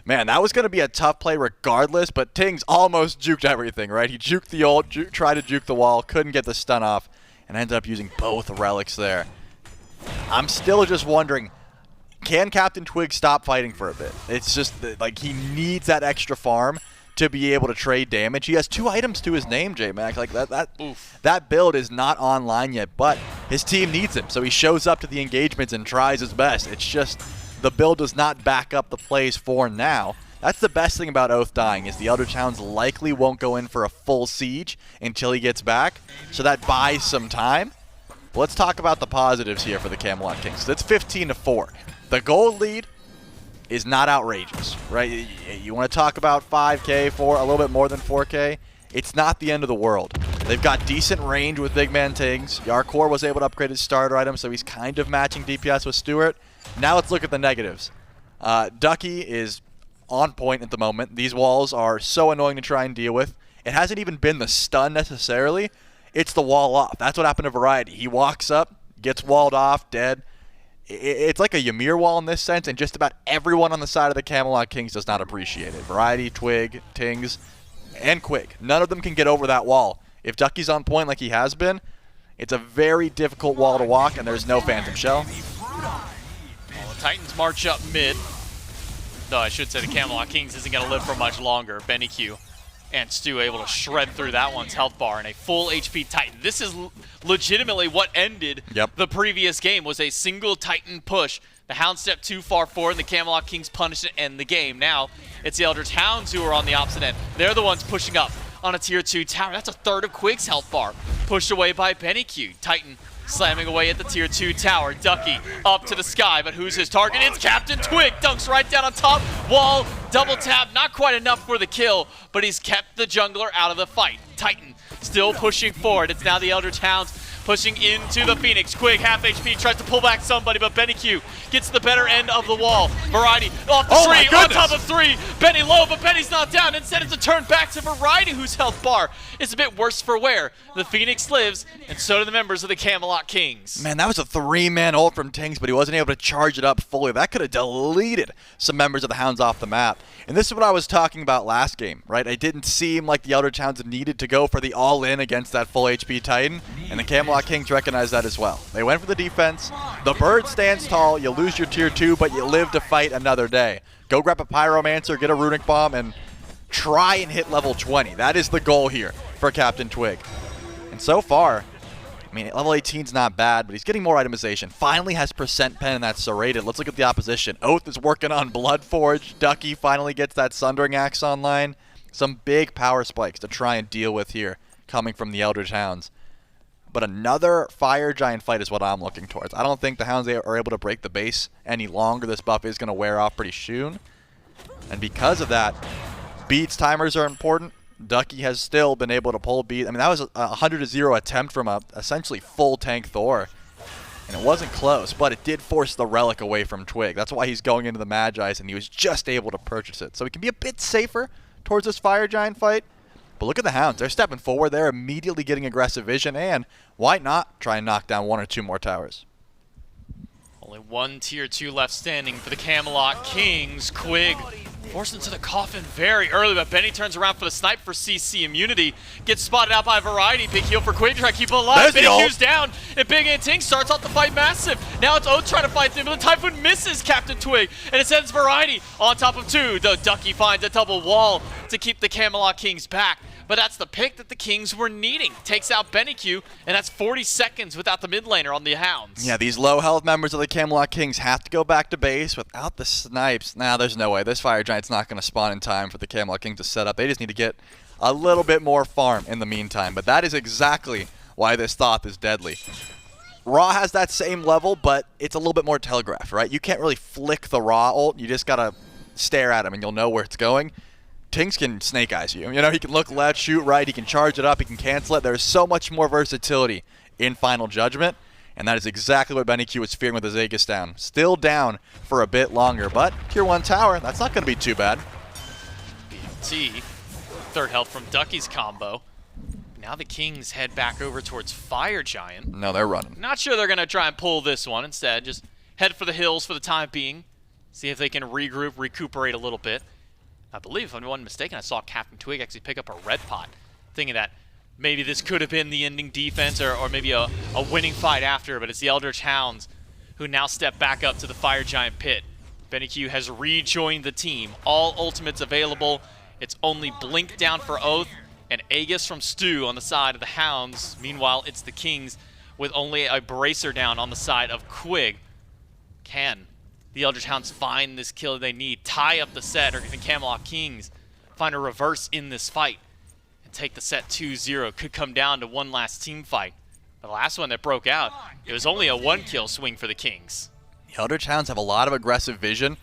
Man, that was going to be a tough play regardless, but Tingz almost juked everything, right? He juked the ult, tried to juke the wall, couldn't get the stun off, and ended up using both relics there. I'm still just wondering, can CaptainTwig stop fighting for a bit? It's just like he needs that extra farm to be able to trade damage. He has 2 items to his name, J-Mac. Like that build is not online yet, but his team needs him, so he shows up to the engagements and tries his best. It's just the build does not back up the plays for now. That's the best thing about Oathhh dying, is the Eldritch Hounds likely won't go in for a full siege until he gets back, so that buys some time. But let's talk about the positives here for the Camelot Kings. That's 15-4. The gold lead is not outrageous, right? You want to talk about 5K, for a little bit more than 4K, it's not the end of the world. They've got decent range with BigManTingz. Jarcorrr was able to upgrade his starter item, so he's kind of matching DPS with Stuart. Now let's look at the negatives. Ducky is on point at the moment. These walls are so annoying to try and deal with. It hasn't even been the stun necessarily. It's the wall off. That's what happened to Variety. He walks up, gets walled off, dead. It's like a Ymir wall in this sense, and just about everyone on the side of the Camelot Kings does not appreciate it. Variety, Twig, Tingz, and Quig. None of them can get over that wall. If Ducky's on point like he has been, it's a very difficult wall to walk, and there's no Phantom Shell. Well, the Titans march up mid. No, I should say the Camelot Kings isn't going to live for much longer. BennyQ and Stu able to shred through that one's health bar and a full HP Titan. This is legitimately what ended the previous game, was a single Titan push. The Hounds stepped too far forward, and the Camelot Kings punished it and end the game. Now, it's the Eldritch Hounds who are on the opposite end. They're the ones pushing up on a tier 2 tower. That's a third of Quig's health bar, pushed away by BennyQ. Titan slamming away at the tier 2 tower. Ducky up to the sky, but who's his target? It's CaptainTwig. Dunks right down on top. Wall, double tap, not quite enough for the kill, but he's kept the jungler out of the fight. Titan still pushing forward. It's now the Eldritch Hounds pushing into the Phoenix. Quig, half HP, tries to pull back somebody, but BennyQ gets the better end of the wall. Variety off the tree, on top of 3. Benny low, but Benny's not down. Instead, it's a turn back to Variety, whose health bar is a bit worse for wear. The Phoenix lives, and so do the members of the Camelot Kings. Man, that was a 3-man ult from Tingz, but he wasn't able to charge it up fully. That could have deleted some members of the Hounds off the map. And this is what I was talking about last game, right? It didn't seem like the Eldritch Hounds needed to go for the all-in against that full HP Titan, and the Camelot Kings recognized that as well. They went for the defense. The bird stands tall. You lose your tier 2, but you live to fight another day. Go grab a Pyromancer, get a Runic Bomb, and try and hit level 20. That is the goal here for CaptainTwig. And so far, I mean, level 18's not bad, but he's getting more itemization. Finally has percent pen, and that's serrated. Let's look at the opposition. Oathhh is working on Bloodforge. Ducky finally gets that Sundering Axe online. Some big power spikes to try and deal with here, coming from the Eldritch Hounds. But another Fire Giant fight is what I'm looking towards. I don't think the Hounds are able to break the base any longer. This buff is going to wear off pretty soon. And because of that, beats timers are important. Ducky has still been able to pull beat. I mean, that was a 100-0 attempt from a essentially full tank Thor. And it wasn't close, but it did force the Relic away from Twig. That's why he's going into the Magi's, and he was just able to purchase it. So he can be a bit safer towards this Fire Giant fight. But look at the Hounds. They're stepping forward. They're immediately getting aggressive vision, and why not try and knock down 1 or 2 more towers? Only 1 tier 2 left standing for the Camelot Kings. Quig forced into the coffin very early, but Benny turns around for the snipe for CC immunity. Gets spotted out by Variety. Big heal for Quig, try to keep it alive. BennyQ's down, and BigManTingz starts off the fight massive. Now it's Oathhh trying to fight through, but the Typhoon misses CaptainTwig, and it sends Variety on top of 2. The Ducky finds a double wall to keep the Camelot Kings back. But that's the pick that the Kings were needing. Takes out BennyQ, and that's 40 seconds without the mid laner on the Hounds. Yeah, these low health members of the Camelot Kings have to go back to base without the snipes. Nah, there's no way. This Fire Giant's not going to spawn in time for the Camelot Kings to set up. They just need to get a little bit more farm in the meantime. But that is exactly why this Thoth is deadly. Raw has that same level, but it's a little bit more telegraphed, right? You can't really flick the Raw ult. You just got to stare at him, and you'll know where it's going. Tingz can snake eyes you. You know, he can look left, shoot right, he can charge it up, he can cancel it. There's so much more versatility in Final Judgment, and that is exactly what BennyQ was fearing with his Aegis down. Still down for a bit longer, but tier 1 tower, that's not going to be too bad. BT, 3rd health from Ducky's combo. Now the Kings head back over towards Fire Giant. No, they're running. Not sure they're going to try and pull this one. Instead, just head for the hills for the time being. See if they can regroup, recuperate a little bit. I believe, if I'm not mistaken, I saw CaptainTwig actually pick up a red pot, thinking that maybe this could have been the ending defense or maybe a winning fight after, but it's the Eldritch Hounds who now step back up to the Fire Giant pit. BennyQ has rejoined the team. All ultimates available. It's only Blink down for Oathhh and Aegis from Stu on the side of the Hounds. Meanwhile, it's the Kings with only a Bracer down on the side of Quig. Can the Eldritch Hounds find this kill they need, tie up the set, or can the Camelot Kings find a reverse in this fight and take the set 2-0? Could come down to one last team fight. The last one that broke out, it was only a 1-kill swing for the Kings. The Eldritch Hounds have a lot of aggressive vision,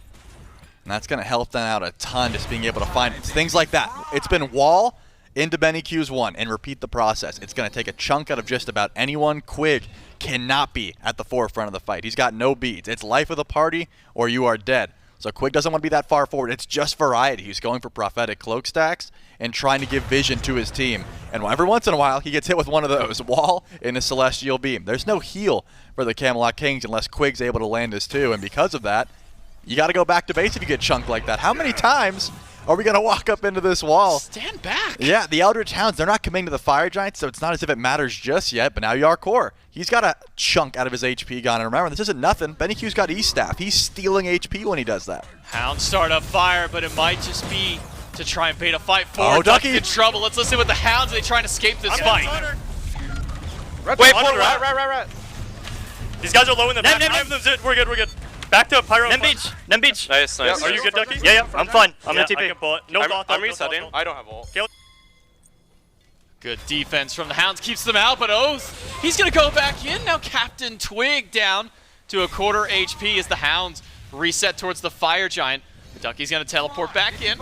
and that's going to help them out a ton, just being able to find things like that. It's been wall into BennyQ's 1 and repeat the process. It's going to take a chunk out of just about anyone. Quig cannot be at the forefront of the fight. He's got no beads. It's life of the party or you are dead. So Quig doesn't want to be that far forward. It's just Variety. He's going for prophetic cloak stacks and trying to give vision to his team. And every once in a while, he gets hit with one of those. Wall in a Celestial Beam. There's no heal for the Camelot Kings unless Quig's able to land his 2. And because of that, you got to go back to base if you get chunked like that. How many times are we going to walk up into this wall? Stand back. Yeah, the Eldritch Hounds, they're not committing to the Fire Giants, so it's not as if it matters just yet. But now Jarcorrr, he's got a chunk out of his HP gone. And remember, this isn't nothing. BennyQ's got E-Staff. He's stealing HP when he does that. Hounds start up fire, but it might just be to try and bait a fight forward. Oh, Ducky! in trouble. Let's listen with the Hounds. They try and escape this fight. Wait, right. These guys are low in the back. We're good. Back to a Pyro. Nem beach. Nice. Are you good, Ducky? Yeah, I'm fine. I'm gonna TP. I can pull it. No Thoth. I'm resetting. I don't have ult. Good defense from the Hounds keeps them out, but Oathhh, he's going to go back in. Now CaptainTwig down to a quarter HP as the Hounds reset towards the Fire Giant. Ducky's going to teleport back in.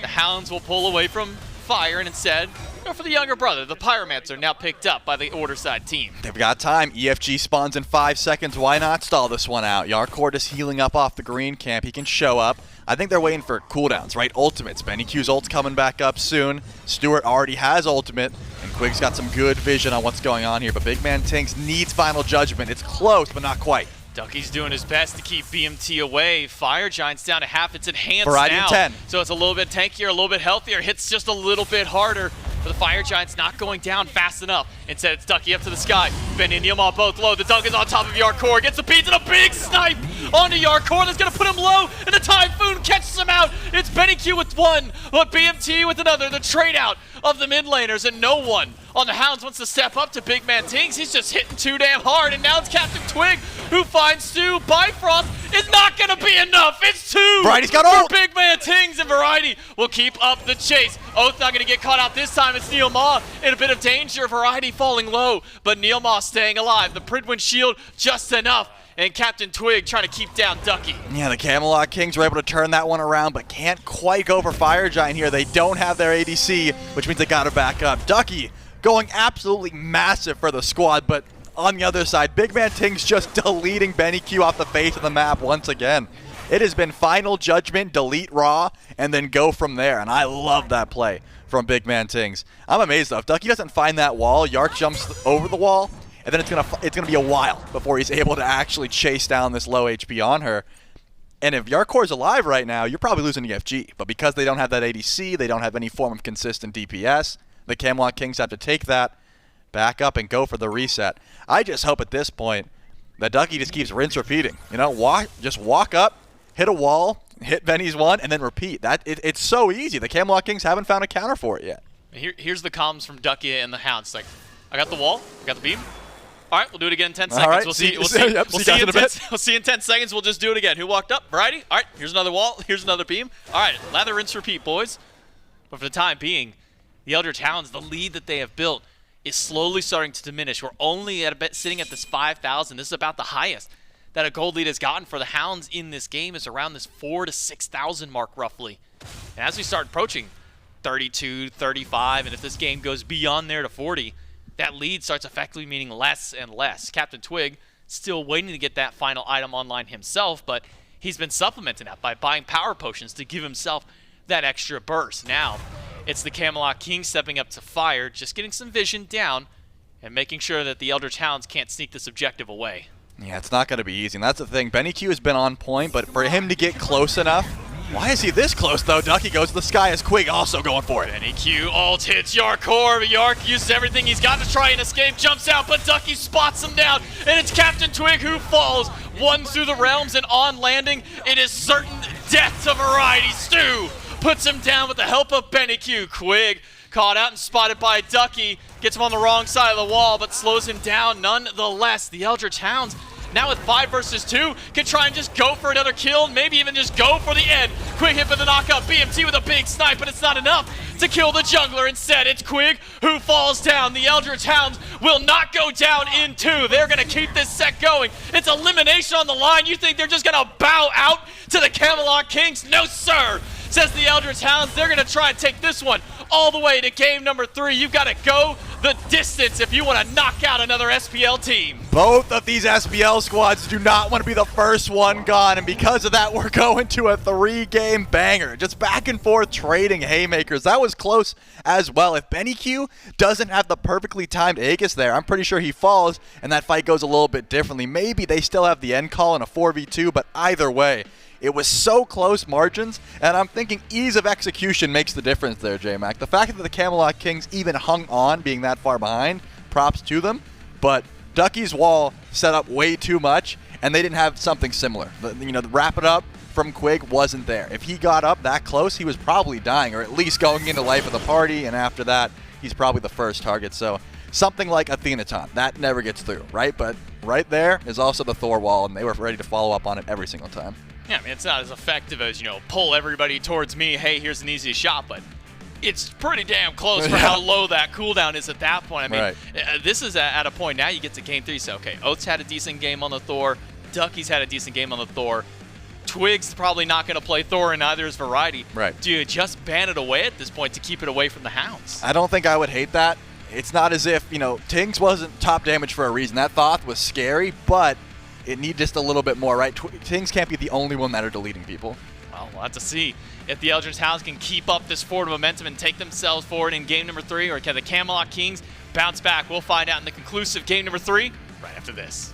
The Hounds will pull away from Fire and instead Or for the younger brother, the Pyromancer, now picked up by the Order side team. They've got time. EFG spawns in 5 seconds. Why not stall this one out? Jarcorrr is healing up off the green camp. He can show up. I think they're waiting for cooldowns, right? Ultimates. BennyQ's ult's coming back up soon. Stuart already has ultimate, and Quig's got some good vision on what's going on here. But BigManTingz needs final judgment. It's close, but not quite. Ducky's doing his best to keep BMT away. Fire Giant's down to half its enhanced Variety now. 10. So it's a little bit tankier, a little bit healthier. Hits just a little bit harder. But the Fire Giant's not going down fast enough. Instead, it's Ducky up to the sky. Benny and NeilMah both low. The dunk is on top of Jarcorrr. Gets the beats and a big snipe onto Jarcorrr. That's going to put him low. And the Typhoon catches him out. It's BennyQ with one, but BMT with another. The trade out of the mid laners, and no one on the Hounds wants to step up to BigManTingz. He's just hitting too damn hard. And now it's CaptainTwig who finds Stu. Bifrost is not going to be enough. It's two. Variety's got ult. BigManTingz, and Variety will keep up the chase. Oathhh not going to get caught out this time. It's NeilMah in a bit of danger. Variety falling low, but NeilMah staying alive. The Pridwin shield just enough, and CaptainTwig trying to keep down Ducky. Yeah, the Camelot Kings were able to turn that one around, but can't quite go for Fire Giant here. They don't have their ADC, which means they got to back up. Ducky going absolutely massive for the squad, but on the other side, BigManTingz just deleting BennyQ off the face of the map once again. It has been final judgment, delete Raw, and then go from there, and I love that play from BigManTingz. I'm amazed though. If Ducky doesn't find that wall, Yark jumps over the wall, and then it's gonna be a while before he's able to actually chase down this low HP on her. And if Jarcorr's alive right now, you're probably losing EFG. But because they don't have that ADC, they don't have any form of consistent DPS, the Camelot Kings have to take that, back up, and go for the reset. I just hope at this point that Ducky just keeps rinse repeating. You know, just walk up, hit a wall, hit Benny's one, and then repeat. It's so easy. The Camelot Kings haven't found a counter for it yet. Here's the comms from Ducky and the Hounds. Like, I got the wall, I got the beam. All right, we'll do it again in 10 seconds. All right, we'll see in 10 seconds. We'll just do it again. Who walked up? Variety. All right, here's another wall. Here's another beam. All right, lather, rinse, repeat, boys. But for the time being, the Eldritch Hounds, the lead that they have built, is slowly starting to diminish. We're only sitting at this 5,000. This is about the highest that a gold lead has gotten for the Hounds in this game, is around this 4,000 to 6,000 mark roughly. And as we start approaching 32, 35, and if this game goes beyond there to 40, that lead starts effectively meaning less and less. CaptainTwig still waiting to get that final item online himself, but he's been supplementing that by buying power potions to give himself that extra burst. Now, it's the Camelot King stepping up to fire, just getting some vision down, and making sure that the Eldritch Hounds can't sneak this objective away. Yeah, it's not going to be easy, and that's the thing. BennyQ has been on point, but for him to get close enough, why is he this close, though? Ducky goes to the sky as Quig also going for it. BennyQ ult hits Jarcorrr, but Yark uses everything he's got to try and escape, jumps out, but Ducky spots him down, and it's CaptainTwig who falls. One through the realms, and on landing, it is certain death to Variety. Stu puts him down with the help of BennyQ. Quig caught out and spotted by Ducky, gets him on the wrong side of the wall, but slows him down nonetheless. The Eldritch Hounds, now with 5 versus 2, can try and just go for another kill, maybe even just go for the end. Quig hit for the knockout, BMT with a big snipe, but it's not enough to kill the jungler. Instead, it's Quig who falls down. The Eldritch Hounds will not go down in 2. They're going to keep this set going. It's elimination on the line. You think they're just going to bow out to the Camelot Kings? No, sir, says the Eldritch Hounds. They're going to try and take this one all the way to game number 3. You've got to go the distance if you want to knock out another SPL team. Both of these SPL squads do not want to be the first one gone, and because of that, we're going to a 3-game banger. Just back and forth trading haymakers. That was close as well. If BennyQ doesn't have the perfectly timed Aegis there, I'm pretty sure he falls, and that fight goes a little bit differently. Maybe they still have the end call in a 4v2, but either way, it was so close margins, and I'm thinking ease of execution makes the difference there, J-Mac. The fact that the Camelot Kings even hung on being that far behind, props to them, but Ducky's wall set up way too much, and they didn't have something similar. The wrap it up from Quig wasn't there. If he got up that close, he was probably dying, or at least going into life of the party, and after that, he's probably the first target. So something like Athenaton, that never gets through, right? But right there is also the Thor wall, and they were ready to follow up on it every single time. Yeah, I mean, it's not as effective as, pull everybody towards me, hey, here's an easiest shot, but it's pretty damn close for how low that cooldown is at that point. I mean, this is at a point now you get to game 3, so, okay, Oathh's had a decent game on the Thor, Ducky's had a decent game on the Thor. Twig's probably not going to play Thor, and neither is Variety. Right. Do you just ban it away at this point to keep it away from the Hounds? I don't think I would hate that. It's not as if, you know, Tingz wasn't top damage for a reason. That Thoth was scary, but it needs just a little bit more, right? Tingz can't be the only one that are deleting people. Well, we'll have to see if the Eldritch Hounds can keep up this forward momentum and take themselves forward in game number 3, or can the Camelot Kings bounce back? We'll find out in the conclusive game number 3 right after this.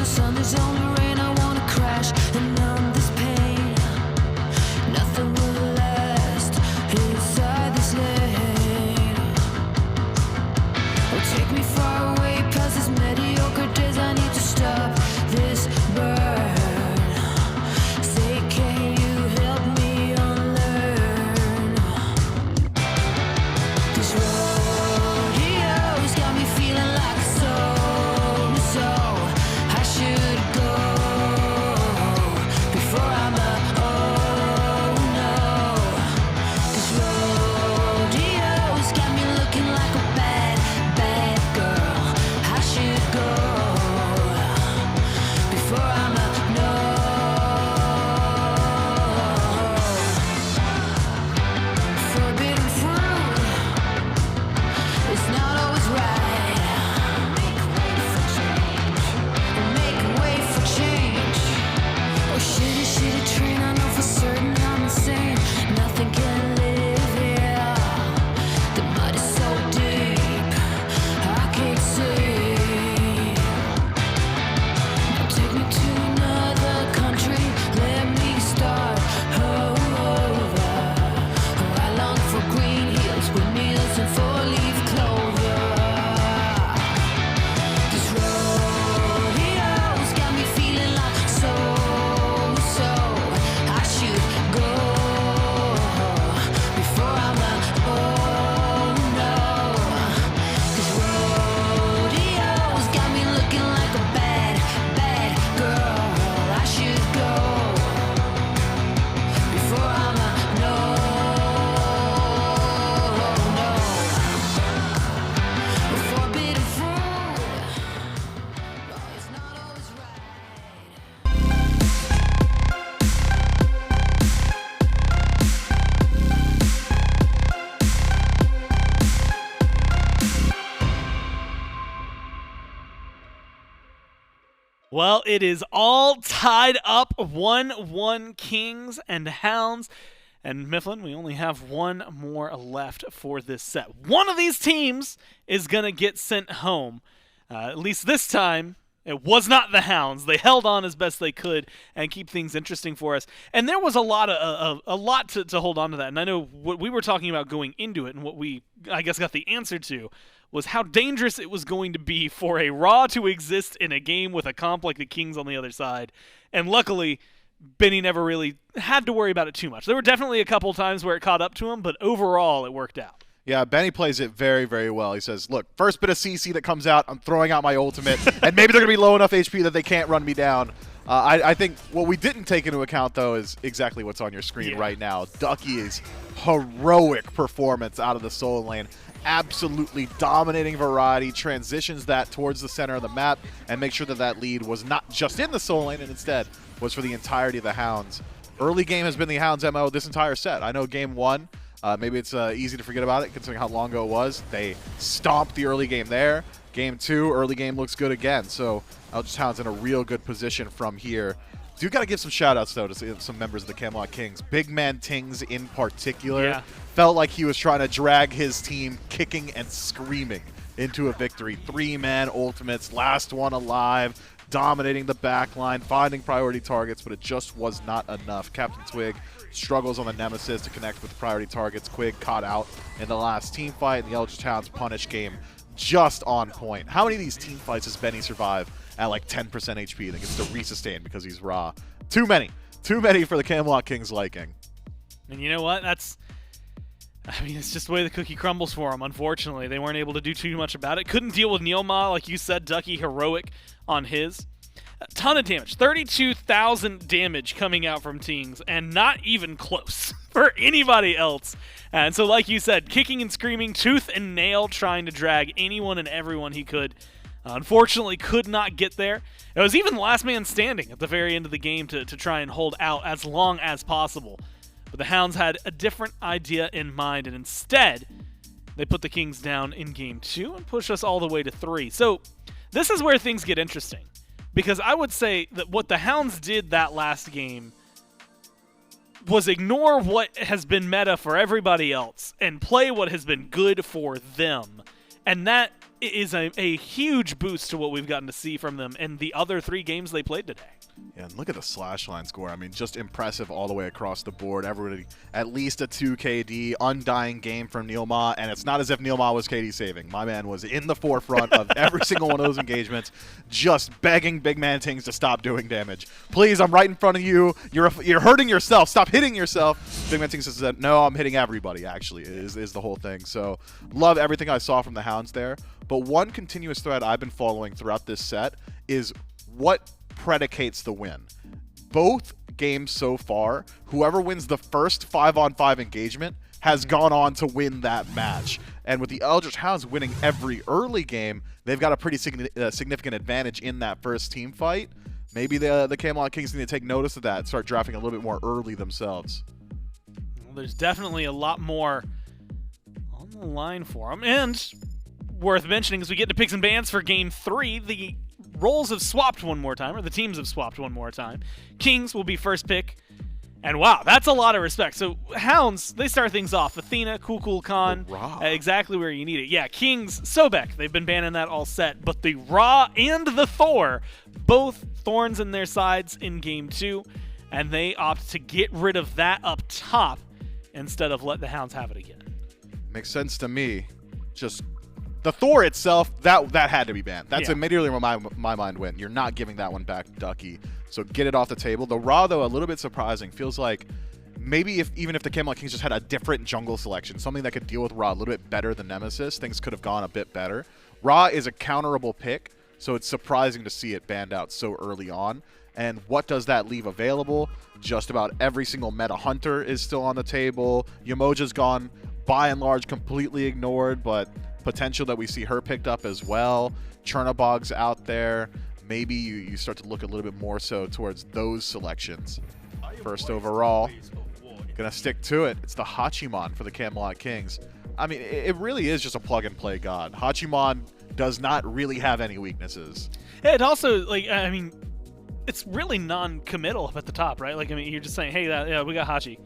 the sun, there's only rain. I wanna crash and numb this pain. Nothing will last inside this lane. Oh, take me far away past these mediocre days. I need to stop this burn. Say, can you help me unlearn? This rodeo's got me feeling like a so I should go before I'm a oh no. This rodeo's got me looking like a bad girl. I should go before I'm a no. Forbidden fruit, it's not always right. Make way for change. Oh, shitty train, I know for certain I'm insane. Nothing can live here. The mud is so deep, I can't see. Now take me to another country, let me start over. Oh, I long for green hills with meals and four-leaf clover. This rodeo's got me feeling like so I should go before I'm a oh no. This rodeo's got me looking like a bad girl. I should go before I'm a no. Forbidden fruit, oh, it's not always right. Well, it is all tied up 1-1 Kings and Hounds. And Mifflin, we only have one more left for this set. One of these teams is going to get sent home. At least this time, it was not the Hounds. They held on as best they could and keep things interesting for us. And there was a lot to hold on to that. And I know what we were talking about going into it and what we, I guess, got the answer to was how dangerous it was going to be for a Raw to exist in a game with a comp like the Kings on the other side. And luckily, Benny never really had to worry about it too much. There were definitely a couple times where it caught up to him, but overall it worked out. Yeah, Benny plays it very, very well. He says, look, first bit of CC that comes out, I'm throwing out my ultimate, and maybe they're going to be low enough HP that they can't run me down. I think what we didn't take into account, though, is exactly what's on your screen right now. Ducky's heroic performance out of the solo lane. Absolutely dominating variety, transitions that towards the center of the map, and make sure that that lead was not just in the solo lane, and instead was for the entirety of the Hounds. Early game has been the Hounds' MO this entire set. I know game one, maybe it's easy to forget about it considering how long ago it was. They stomped the early game there. Game two, early game looks good again. So Eldritch Hounds in a real good position from here. Do got to give some shout-outs, though, to some members of the Camelot Kings. BigManTingz in particular felt like he was trying to drag his team kicking and screaming into a victory. 3-man ultimates, last one alive, dominating the backline, finding priority targets, but it just was not enough. CaptainTwig struggles on the Nemesis to connect with the priority targets. Quig caught out in the last team fight, and the Eldritch Hounds punish game just on point. How many of these team fights does Benny survive at like 10% HP that gets to resustain because he's raw? Too many. Too many for the Camelot Kings' liking. And you know what? It's just the way the cookie crumbles for them, unfortunately. They weren't able to do too much about it. Couldn't deal with NeilMah, like you said. Ducky heroic on his. A ton of damage. 32,000 damage coming out from Tings, and not even close for anybody else. And so, like you said, kicking and screaming, tooth and nail, trying to drag anyone and everyone he could. Unfortunately, could not get there. It was even the last man standing at the very end of the game to try and hold out as long as possible. But the Hounds had a different idea in mind, and instead, they put the Kings down in game 2 and pushed us all the way to 3. So this is where things get interesting, because I would say that what the Hounds did that last game was ignore what has been meta for everybody else and play what has been good for them. And that is a huge boost to what we've gotten to see from them in the other 3 games they played today. Yeah, and look at the slash line score. I mean, just impressive all the way across the board. Everybody at least a 2 KD, undying game from NeilMah, and it's not as if NeilMah was KD saving. My man was in the forefront of every single one of those engagements, just begging BigManTingz to stop doing damage. Please, I'm right in front of you. You're hurting yourself. Stop hitting yourself. BigManTingz said, no, I'm hitting everybody, actually, is the whole thing. So, love everything I saw from the Hounds there. But one continuous thread I've been following throughout this set is what predicates the win. Both games so far, whoever wins the first 5-on-5 engagement has gone on to win that match. And with the Eldritch Hounds winning every early game, they've got a pretty significant advantage in that first team fight. Maybe the Camelot Kings need to take notice of that and start drafting a little bit more early themselves. Well, there's definitely a lot more on the line for them. And worth mentioning as we get to picks and bans for Game 3, the roles have swapped one more time, or the teams have swapped one more time. Kings will be first pick, and wow, that's a lot of respect. So Hounds, they start things off. Athena, Cool Khan, exactly where you need it. Yeah, Kings, Sobek, they've been banning that all set, but the Ra and the Thor, both thorns in their sides in Game 2, and they opt to get rid of that up top instead of let the Hounds have it again. Makes sense to me. Just the Thor itself, that had to be banned. That's immediately where my mind went. You're not giving that one back, Ducky. So get it off the table. The Ra, though, a little bit surprising. Feels like maybe even if the Camelot Kings just had a different jungle selection, something that could deal with Ra a little bit better than Nemesis, things could have gone a bit better. Ra is a counterable pick, so it's surprising to see it banned out so early on. And what does that leave available? Just about every single meta hunter is still on the table. Yemoja's gone, by and large, completely ignored, but potential that we see her picked up as well. Chernobog's out there. Maybe you start to look a little bit more so towards those selections. First overall, gonna stick to it. It's the Hachiman for the Camelot Kings. I mean, it really is just a plug-and-play god. Hachiman does not really have any weaknesses. Yeah, it also, like, I mean, it's really non-committal up at the top, right? Like, I mean, you're just saying, hey, yeah, we got Hachi.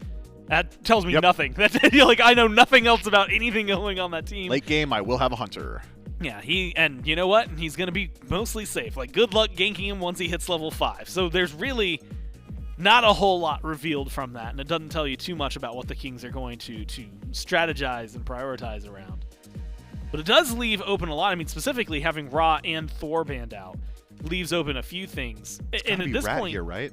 That tells me nothing. Like, I know nothing else about anything going on that team. Late game, I will have a hunter. Yeah, and you know what? He's going to be mostly safe. Like, good luck ganking him once he hits level 5. So there's really not a whole lot revealed from that, and it doesn't tell you too much about what the Kings are going to strategize and prioritize around. But it does leave open a lot. I mean, specifically having Ra and Thor banned out leaves open a few things. And at this point here, right?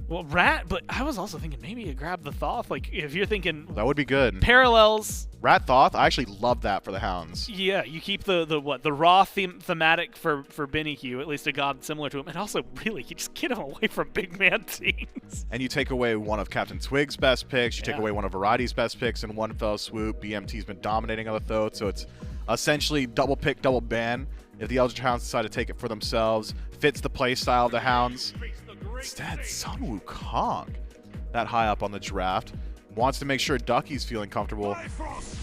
Well, Rat, but I was also thinking maybe you grab the Thoth. Like, if you're thinking... That would be good. Parallels. Rat Thoth, I actually love that for the Hounds. Yeah, you keep the Raw thematic for BennyQ, at least a god similar to him. And also, really, you just get him away from BigManTingz. And you take away one of CaptainTwig's best picks. You take away one of Variety's best picks in one fell swoop. BMT's been dominating on the Thoth, so it's essentially double pick, double ban. If the Eldritch Hounds decide to take it for themselves, fits the play style of the Hounds. Instead, Sun Wukong, that high up on the draft, wants to make sure Ducky's feeling comfortable.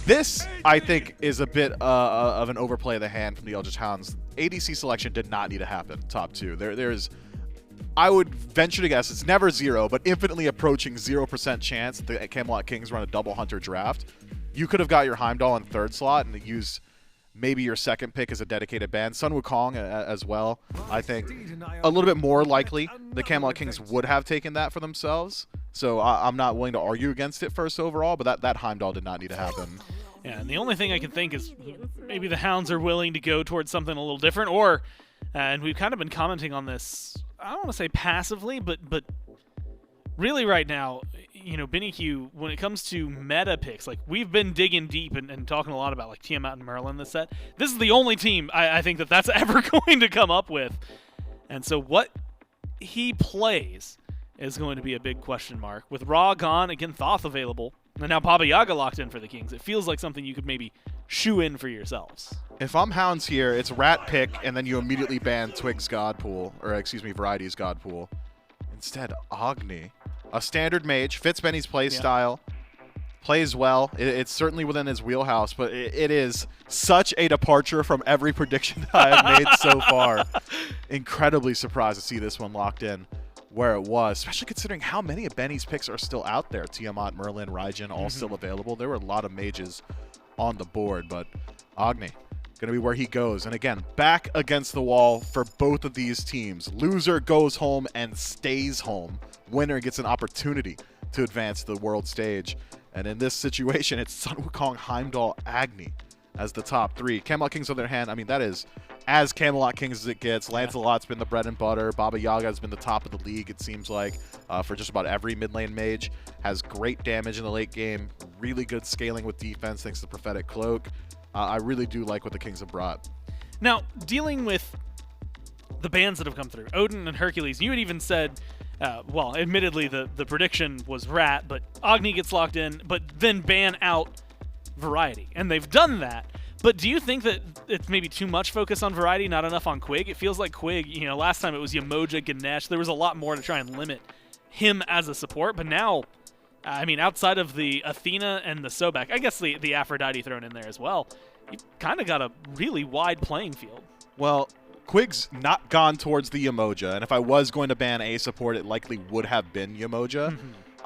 This, I think, is a bit of an overplay of the hand from the Eldritch Hounds. ADC selection did not need to happen, top 2. There's, I would venture to guess, it's never 0, but infinitely approaching 0% chance that the Camelot Kings run a double hunter draft. You could have got your Heimdallr in 3rd slot and used maybe your 2nd pick as a dedicated ban. Sun Wukong as well. I think a little bit more likely the Camelot Kings would have taken that for themselves. So I'm not willing to argue against it first overall, but that Heimdallr did not need to happen. Yeah, and the only thing I can think is maybe the Hounds are willing to go towards something a little different, or, and we've kind of been commenting on this, I don't want to say passively, but really right now, you know, BennyQ, when it comes to meta picks, like, we've been digging deep and talking a lot about, like, Tiamat and Merlin this set. This is the only team I think that's ever going to come up with. And so what he plays is going to be a big question mark. With Ra gone, again, Thoth available, and now Baba Yaga locked in for the Kings, it feels like something you could maybe shoe in for yourselves. If I'm Hounds here, it's Rat pick, and then you immediately ban Twig's God Pool, or excuse me, Variety's God Pool. Instead, Agni. A standard mage, fits Benny's play style, plays well. It's certainly within his wheelhouse, but it is such a departure from every prediction that I have made so far. Incredibly surprised to see this one locked in where it was, especially considering how many of Benny's picks are still out there. Tiamat, Merlin, Raijin, all still available. There were a lot of mages on the board, but Agni going to be where he goes. And again, back against the wall for both of these teams. Loser goes home and stays home. Winner gets an opportunity to advance to the world stage. And in this situation, it's Sun Wukong, Heimdallr, Agni as the top 3. Camelot Kings, on the other hand, I mean, that is as Camelot Kings as it gets. Lancelot's been the bread and butter. Baba Yaga has been the top of the league, it seems like, for just about every mid lane mage. Has great damage in the late game. Really good scaling with defense thanks to the Prophetic Cloak. I really do like what the Kings have brought. Now, dealing with the bans that have come through, Odin and Hercules, you had even said, well, admittedly, the prediction was Rat, but Agni gets locked in, but then ban out Variety. And they've done that. But do you think that it's maybe too much focus on Variety, not enough on Quig? It feels like Quig, you know, last time it was Yemoja, Ganesha. There was a lot more to try and limit him as a support. But now, I mean, outside of the Athena and the Sobek, I guess the Aphrodite thrown in there as well, you've kind of got a really wide playing field. Well, Quig's not gone towards the Yemoja, and if I was going to ban a support, it likely would have been Yemoja.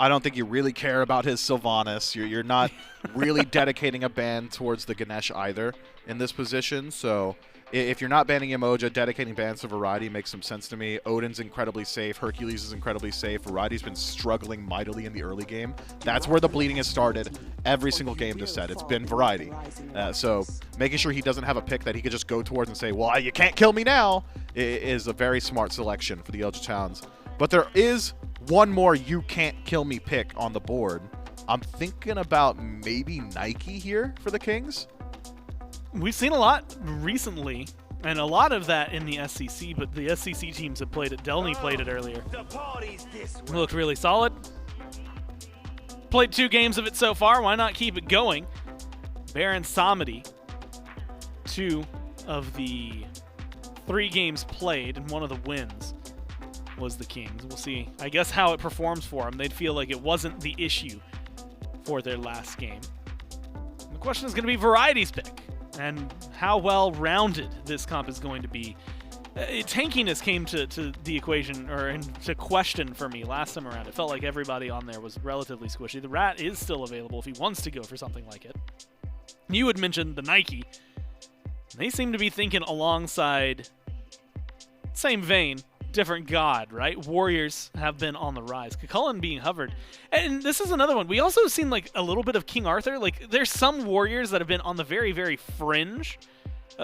I don't think you really care about his Sylvanas. You're not really dedicating a ban towards the Ganesh either in this position. So if you're not banning Yemoja, dedicating bans to Variety makes some sense to me. Odin's incredibly safe. Hercules is incredibly safe. Variety's been struggling mightily in the early game. That's where the bleeding has started every single game this set. It's been Variety. So making sure he doesn't have a pick that he could just go towards and say, well, you can't kill me now, is a very smart selection for the Eldritch Hounds. But there is one more you can't kill me pick on the board. I'm thinking about maybe Nike here for the Kings. We've seen a lot recently, and a lot of that in the SCC, but the SCC teams have played it. Delny played it earlier. It looked really solid. Played 2 games of it so far. Why not keep it going? Baron Samedi, 2 of the 3 games played, and 1 of the wins was the Kings. We'll see, I guess, how it performs for them. They'd feel like it wasn't the issue for their last game. And the question is going to be Variety's pick and how well-rounded this comp is going to be. Tankiness came to the equation, or into question for me last time around. It felt like everybody on there was relatively squishy. The Rat is still available if he wants to go for something like it. You had mentioned the Nike. They seem to be thinking alongside, same vein, different god, right? Warriors have been on the rise. Cuchulainn being hovered. And this is another one. We also have seen like a little bit of King Arthur. Like there's some warriors that have been on the very, very fringe.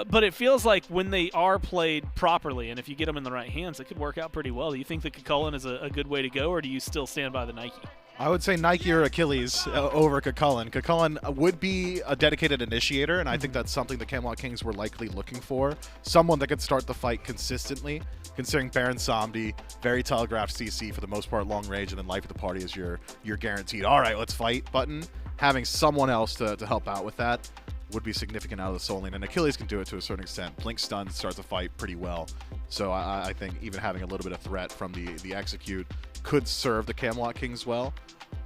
But it feels like when they are played properly, and if you get them in the right hands, it could work out pretty well. Do you think that Cuchulainn is a good way to go, or do you still stand by the Nike? I would say Nike or Achilles over Cuchulainn. Cuchulainn would be a dedicated initiator, and I think that's something the Camelot Kings were likely looking for. Someone that could start the fight consistently, considering Baron Samedi, very telegraphed CC for the most part, long range, and then life of the party is your guaranteed, all right, let's fight button. Having someone else to help out with that would be significant out of the soul lane, and Achilles can do it to a certain extent. Blink stun starts the fight pretty well, so I think even having a little bit of threat from the execute could serve the Camelot Kings well.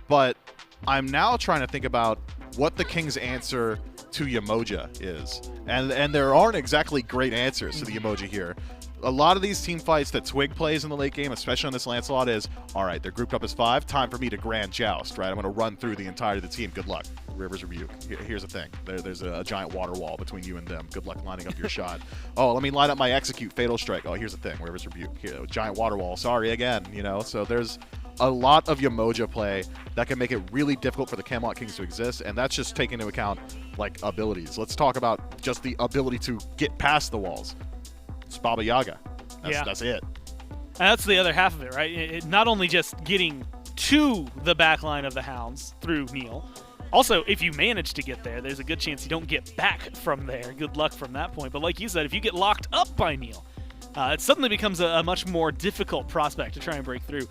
But I'm now trying to think about what the King's answer to Yemoja is, and there aren't exactly great answers to the Yemoja here. A lot of these team fights that Twig plays in the late game, especially on this Lancelot, is, all right, they're grouped up as 5, time for me to grand joust, right? I'm going to run through the entirety of the team. Good luck. River's Rebuke. Here's the thing. There's a giant water wall between you and them. Good luck lining up your shot. Oh, let me line up my execute Fatal Strike. Oh, here's the thing. River's Rebuke. Here, giant water wall. Sorry again, you know? So there's a lot of Yemoja play that can make it really difficult for the Camelot Kings to exist, and that's just taking into account, like, abilities. Let's talk about just the ability to get past the walls. It's Baba Yaga. That's it. And that's the other half of it, right? Not only just getting to the back line of the Hounds through Neil. Also, if you manage to get there, there's a good chance you don't get back from there. Good luck from that point. But like you said, if you get locked up by Neil, it suddenly becomes a much more difficult prospect to try and break through.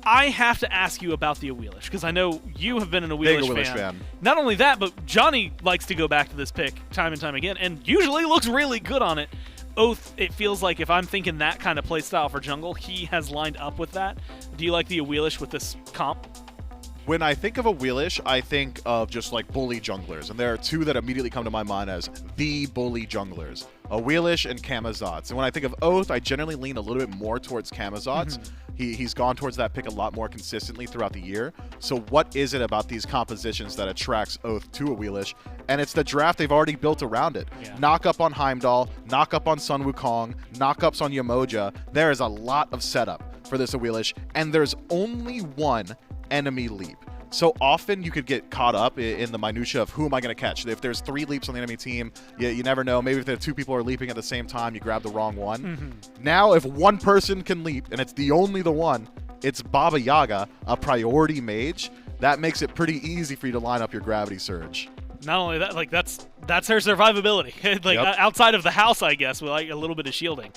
I have to ask you about the Awilix, because I know you have been an Awilix fan. Not only that, but Johnny likes to go back to this pick time and time again, and usually looks really good on it. Oathhh, it feels like if I'm thinking that kind of playstyle for jungle, he has lined up with that. Do you like the Awilix with this comp? When I think of Awilix, I think of just like bully junglers, and there are two that immediately come to my mind as the bully junglers: Awilix and Camazotz. And when I think of Oathhh, I generally lean a little bit more towards Camazotz. He's gone towards that pick a lot more consistently throughout the year. So what is it about these compositions that attracts Oathhh to Awilix? And it's the draft they've already built around it. Knock up on Heimdallr, knock up on Sun Wukong, knock ups on Yemoja. There is a lot of setup for this Awilix, and there's only one enemy leap. So often you could get caught up in the minutia of who am I going to catch. If there's 3 leaps on the enemy team, you never know. Maybe if the 2 people are leaping at the same time, you grab the wrong one. Now, if one person can leap, and it's the one, it's Baba Yaga, a priority mage. That makes it pretty easy for you to line up your gravity surge. Not only that, like that's her survivability. Like outside of the house, I guess, with like a little bit of shielding,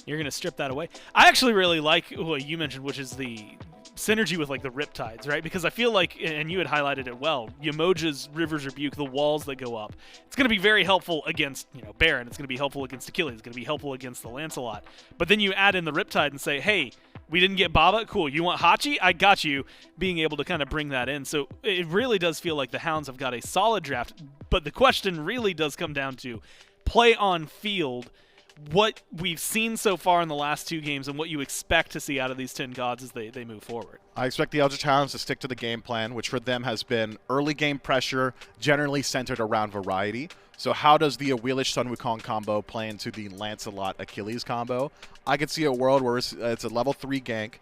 you're going to strip that away. I actually really like what you mentioned, which is the synergy with like the Riptides, right? Because I feel like, and you had highlighted it well, Yemoja's River's Rebuke, the walls that go up, it's going to be very helpful against, Baron. It's going to be helpful against Achilles. It's going to be helpful against the Lancelot. But then you add in the Riptide and say, hey, we didn't get Baba? Cool. You want Hachi? I got you. Being able to kind of bring that in. So it really does feel like the Hounds have got a solid draft. But the question really does come down to play on field, what we've seen so far in the last 2 games and what you expect to see out of these 10 gods as they move forward. I expect the Eldritch Hounds to stick to the game plan, which for them has been early game pressure, generally centered around variety. So how does the Awilix Sun Wukong combo play into the Lancelot Achilles combo? I could see a world where it's a level 3 gank.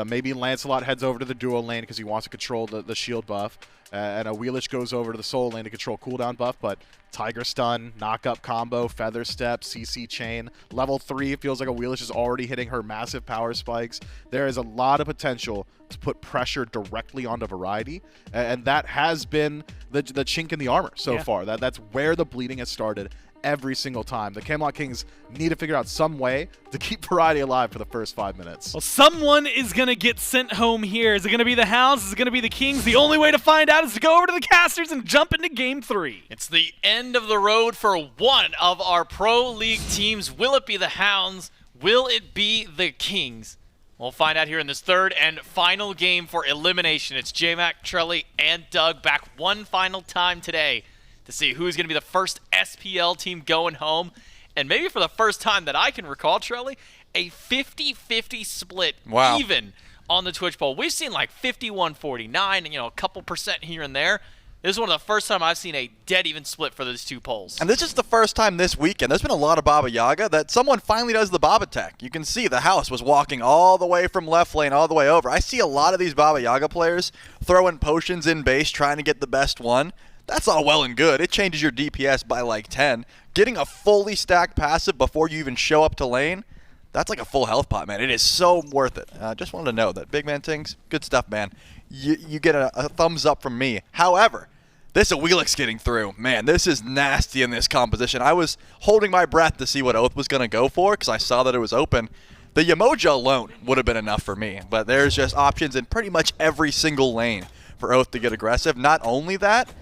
Maybe Lancelot heads over to the duo lane because he wants to control the shield buff. And Awilix goes over to the soul lane to control cooldown buff, but Tiger Stun, Knock-Up combo, Feather Step, CC Chain. Level 3, it feels like Awilix is already hitting her massive power spikes. There is a lot of potential to put pressure directly onto variety, and that has been the chink in the armor so far. That's where the bleeding has started every single time. The Camelot Kings need to figure out some way to keep variety alive for the first 5 minutes. Well, someone is going to get sent home here. Is it going to be the Hounds? Is it going to be the Kings? The only way to find out is to go over to the casters and jump into Game 3. It's the end of the road for one of our Pro League teams. Will it be the Hounds? Will it be the Kings? We'll find out here in this third and final game for elimination. It's J-Mac, Trelly, and Doug back one final time today to see who's going to be the first SPL team going home. And maybe for the first time that I can recall, Trelly, a 50-50 split even on the Twitch poll. We've seen like 51-49 and, a couple percent here and there. This is one of the first time I've seen a dead even split for those 2 polls. And this is the first time this weekend, there's been a lot of Baba Yaga, that someone finally does the Baba tech. You can see the house was walking all the way from left lane all the way over. I see a lot of these Baba Yaga players throwing potions in base, trying to get the best one. That's all well and good. It changes your DPS by like 10. Getting a fully stacked passive before you even show up to lane, that's like a full health pot, man. It is so worth it. Just wanted to know that. BigManTingz, good stuff, man. You get a thumbs up from me. However, this Awilix getting through, man, this is nasty in this composition. I was holding my breath to see what Oathhh was going to go for because I saw that it was open. The Yemoja alone would have been enough for me, but there's just options in pretty much every single lane for Oathhh to get aggressive. Not only that,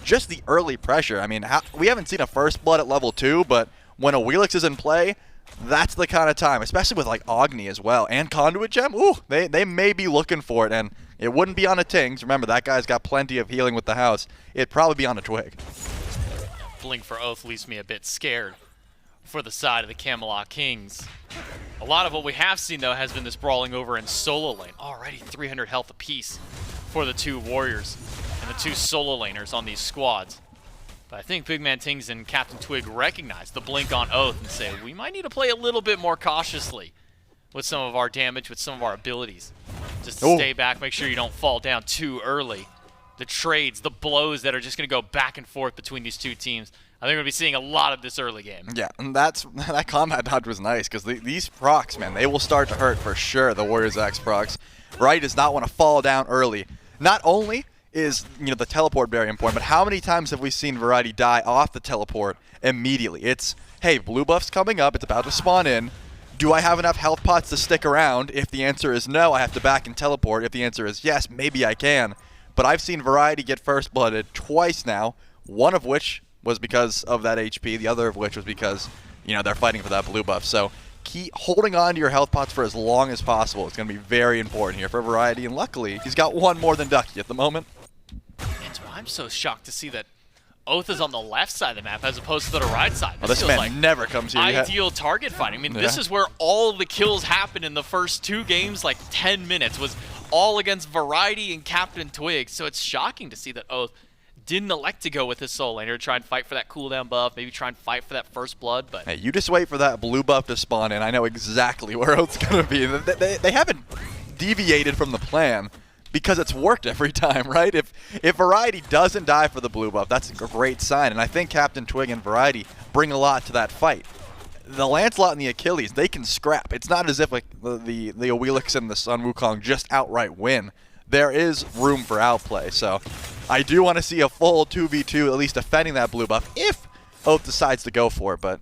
just the early pressure. I mean, we haven't seen a first blood at level 2, but when Awilix is in play, that's the kind of time, especially with like Agni as well and Conduit Gem. Ooh, they may be looking for it, and it wouldn't be on a Tingz. Remember, that guy's got plenty of healing with the house. It'd probably be on a Twig. Blink for Oathhh leaves me a bit scared for the side of the Camelot Kings. A lot of what we have seen, though, has been this brawling over in solo lane. Already 300 health apiece for the 2 warriors and the 2 solo laners on these squads. But I think BigManTingz and CaptainTwig recognize the blink on Oathhh and say, we might need to play a little bit more cautiously with some of our damage, with some of our abilities. Just to stay back, make sure you don't fall down too early. The trades, the blows that are just going to go back and forth between these 2 teams. I think we're going to be seeing a lot of this early game. Yeah, and that combat dodge was nice because these procs, man, they will start to hurt for sure, the Warriors X procs. Right does not want to fall down early. Not only is the teleport very important, but how many times have we seen Variety die off the teleport immediately? It's, hey, blue buff's coming up, it's about to spawn in. Do I have enough health pots to stick around? If the answer is no, I have to back and teleport. If the answer is yes, maybe I can. But I've seen Variety get first blooded twice now, one of which was because of that HP, the other of which was because, they're fighting for that blue buff. So keep holding on to your health pots for as long as possible. It's going to be very important here for Variety, and luckily, he's got one more than Ducky at the moment. And I'm so shocked to see that Oathhh is on the left side of the map as opposed to the right side. Well, this feels man like never comes here. Ideal target fighting. I mean, this is where all the kills happened in the first 2 games, like 10 minutes, was all against Variety and CaptainTwig. So it's shocking to see that Oathhh didn't elect to go with his soul laner, try and fight for that cooldown buff, maybe try and fight for that first blood. But hey, you just wait for that blue buff to spawn in. I know exactly where Oathh's going to be. They haven't deviated from the plan, because it's worked every time, right? If Variety doesn't die for the blue buff, that's a great sign. And I think CaptainTwig and Variety bring a lot to that fight. The Lancelot and the Achilles, they can scrap. It's not as if like the Awilix and the Sun Wukong just outright win. There is room for outplay. So I do want to see a full 2v2, at least defending that blue buff, if Oathhh decides to go for it. But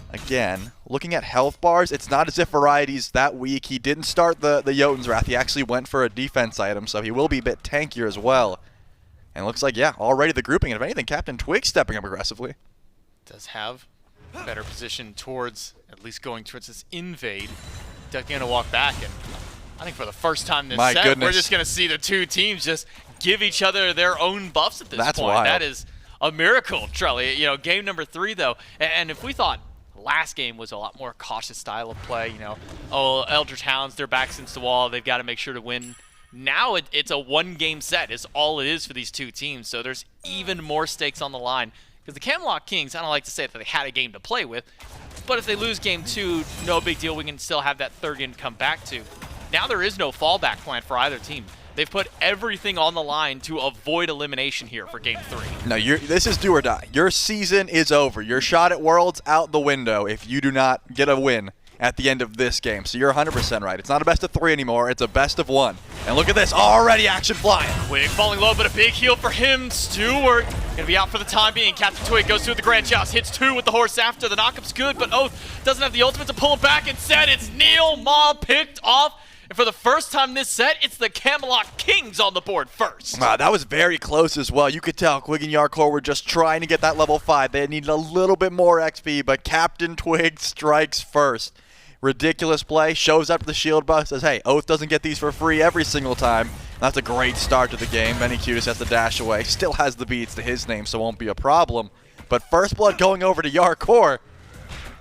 again, looking at health bars, it's not as if Variety's that weak. He didn't start the Jotun's Wrath. He actually went for a defense item, so he will be a bit tankier as well. And looks like, yeah, already the grouping. And if anything, CaptainTwig stepping up aggressively. does have better position towards, at least going towards this invade. Ducky gonna walk back, and I think for the first time this set, we're just gonna see the 2 teams just give each other their own buffs at this point. Wild. That is a miracle, Trelly. You know, game number 3 though, and if we thought last game was a lot more cautious style of play, you know, oh, Eldritch Hounds, they're backs against the wall, they've got to make sure to win. Now it's a 1-game set, is all it is for these 2 teams, so there's even more stakes on the line. Because the Camelot Kings, I don't like to say that they had a game to play with, but if they lose game 2, no big deal, we can still have that 3rd game to come back to. Now there is no fallback plan for either team. They've put everything on the line to avoid elimination here for game 3. No, this is do or die. Your season is over. Your shot at Worlds out the window if you do not get a win at the end of this game. So you're 100% right. It's not a best of 3 anymore. It's a best of 1. And look at this, already action flying. Quig falling low, but a big heal for him. Stuart gonna be out for the time being. CaptainTwig goes through the Grand Joust, hits 2 with the horse after. The knockup's good, but Oathhh doesn't have the ultimate to pull it back. Instead, it's NeilMah picked off. And for the first time this set, it's the Camelot Kings on the board first. Wow, that was very close as well. You could tell Quig and Jarcorrr were just trying to get that level 5. They needed a little bit more XP, but CaptainTwig strikes first. Ridiculous play, shows up to the shield buff, says, hey, Oathhh doesn't get these for free every single time. That's a great start to the game. BennyQ just has to dash away. Still has the beats to his name, so won't be a problem. But first blood going over to Jarcorrr.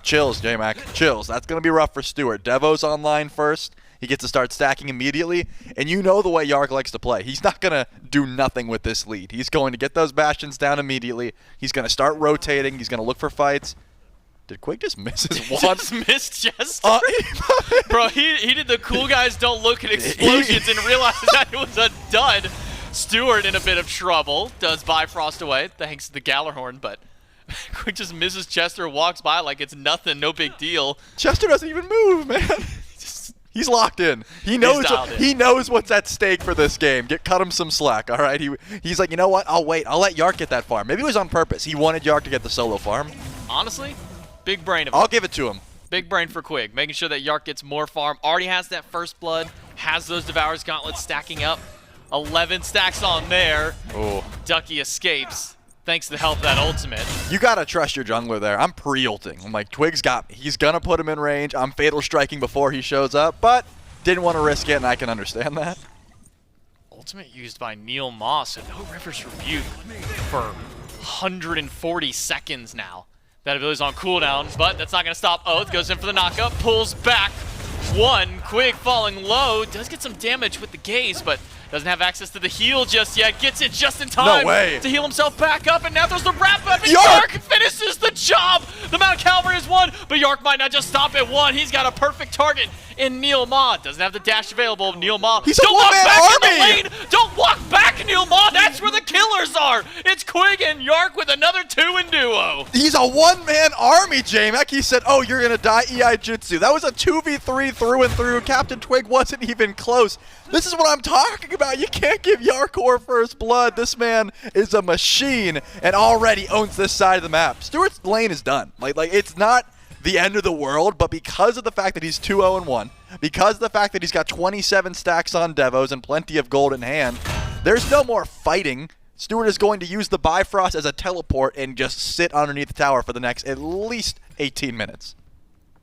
Chills, J-Mac, chills. That's going to be rough for Stuart. Devo's online first. He gets to start stacking immediately, and you know the way Yark likes to play. He's not going to do nothing with this lead. He's going to get those bastions down immediately. He's going to start rotating. He's going to look for fights. Did Quig just miss his one? Just missed Jester? Bro, he did the cool guys don't look at explosions and realized that it was a dud. Stuart in a bit of trouble. Does Bifrost away thanks to the Gjallarhorn, but Quig just misses Chester, walks by like it's nothing, no big deal. Chester doesn't even move, man. He's locked in. He knows what's at stake for this game. Cut him some slack, all right? He's like, you know what? I'll wait. I'll let Yark get that farm. Maybe it was on purpose. He wanted Yark to get the solo farm. Honestly, big brain of him. I'll give it to him. Big brain for Quig, making sure that Yark gets more farm. Already has that first blood, has those Devourer's Gauntlets stacking up. 11 stacks on there. Oh. Ducky escapes. Thanks to the help of that ultimate. You gotta trust your jungler there. I'm pre-ulting. I'm like, he's gonna put him in range. I'm fatal striking before he shows up, but didn't want to risk it, and I can understand that. Ultimate used by NeilMah, so no River's Rebuke for 140 seconds now. That ability's on cooldown, but that's not gonna stop Oathhh. Goes in for the knockup, pulls back. 1, Quig falling low, does get some damage with the gaze, but doesn't have access to the heal just yet. Gets it just in time to heal himself back up, and now there's the wrap up, and Yark finishes the job! The Mount Calvary is 1, but Yark might not just stop at 1. He's got a perfect target in NeilMah. Doesn't have the dash available. NeilMah, don't walk back in the lane! Don't walk back, NeilMah! That's where the killers are! It's Quig and Yark with another 2 in duo. He's a one-man army, J-Mac. He said, oh, you're gonna die EI Jutsu. That was a 2v3 through and through. CaptainTwig wasn't even close. This is what I'm talking about. You can't give Jarcorrr first blood. This man is a machine and already owns this side of the map. Stuart's lane is done. Like it's not the end of the world, but because of the fact that he's 2-0-1, because of the fact that he's got 27 stacks on Devos and plenty of gold in hand, there's no more fighting. Stuart is going to use the Bifrost as a teleport and just sit underneath the tower for the next at least 18 minutes.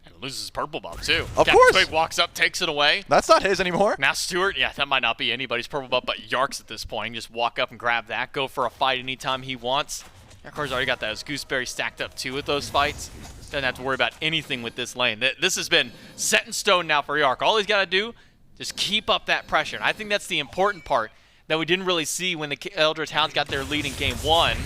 And Loses his purple buff, too. Of course. Quig walks up, takes it away. That's not his anymore. Now Stuart, yeah, that might not be anybody's purple buff, but Yark's at this point. Just walk up and grab that, go for a fight anytime he wants. Jarcorr's already got those Gooseberry stacked up, too, with those fights. Doesn't have to worry about anything with this lane. This has been set in stone now for Jarcorrr. All he's got to do, just keep up that pressure. And I think that's the important part that we didn't really see when the Eldritch Hounds got their lead in game 1.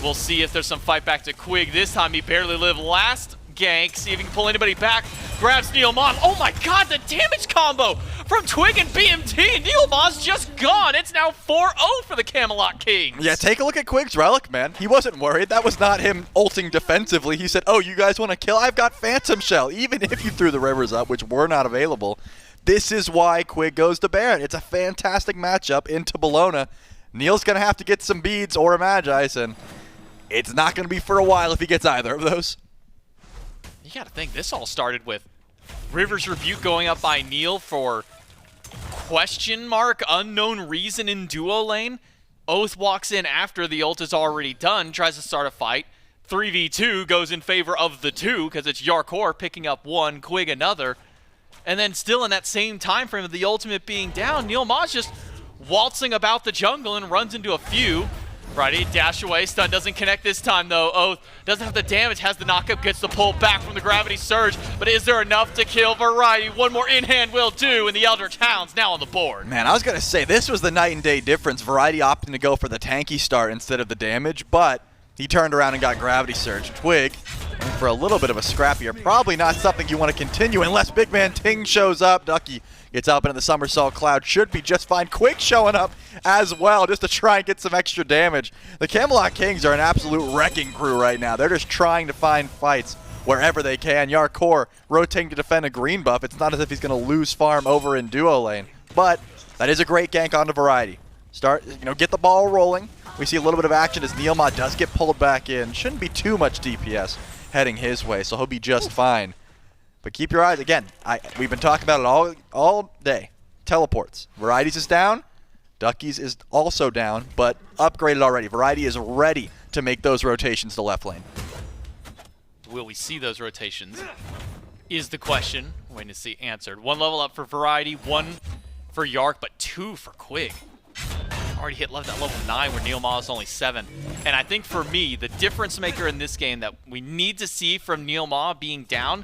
We'll see if there's some fight back to Quig. This time he barely lived last gank. See if he can pull anybody back. Grabs NeilMah. Oh my god, the damage combo from Twig and BMT. NeilMah's just gone. It's now 4-0 for the Camelot Kings. Yeah, take a look at Quig's relic, man. He wasn't worried. That was not him ulting defensively. He said, oh, you guys want to kill? I've got Phantom Shell. Even if you threw the rivers up, which were not available. This is why Quig goes to Baron. It's a fantastic matchup into Bologna. Neil's going to have to get some beads or a Magi's, and it's not going to be for a while if he gets either of those. You got to think, this all started with River's Rebuke going up by Neil for question mark, unknown reason in duo lane. Oathhh walks in after the ult is already done, tries to start a fight. 3v2 goes in favor of the 2 because it's Jarcorrr picking up 1, Quig another. And then still in that same time frame of the ultimate being down, NeilMah's just waltzing about the jungle and runs into a few. Variety dash away, stun doesn't connect this time though. Oathhh doesn't have the damage, has the knockup, gets the pull back from the gravity surge, but is there enough to kill Variety? One more in hand will do, and the Eldritch Hounds now on the board. Man, I was going to say, this was the night and day difference. Variety opting to go for the tanky start instead of the damage, but he turned around and got gravity surge. Twig, for a little bit of a scrap here, probably not something you want to continue unless BigManTingz shows up. Ducky gets up into the somersault cloud, should be just fine. Quig showing up as well just to try and get some extra damage. The Camelot Kings are an absolute wrecking crew right now. They're just trying to find fights wherever they can. Jarcorrr rotating to defend a green buff. It's not as if he's going to lose farm over in duo lane, but that is a great gank onto Variety. Start, get the ball rolling. We see a little bit of action as NeilMah does get pulled back in. Shouldn't be too much DPS heading his way, so he'll be just fine. But keep your eyes, again, we've been talking about it all day. Teleports. Varieties is down. Duckies is also down, but upgraded already. Variety is ready to make those rotations to left lane. Will we see those rotations? Is the question. Waiting to see answered. 1 level up for Variety, 1 for Jarcorrr, but 2 for Quig. Already hit that level 9 where NeilMah is only 7. And I think for me, the difference maker in this game that we need to see from NeilMah being down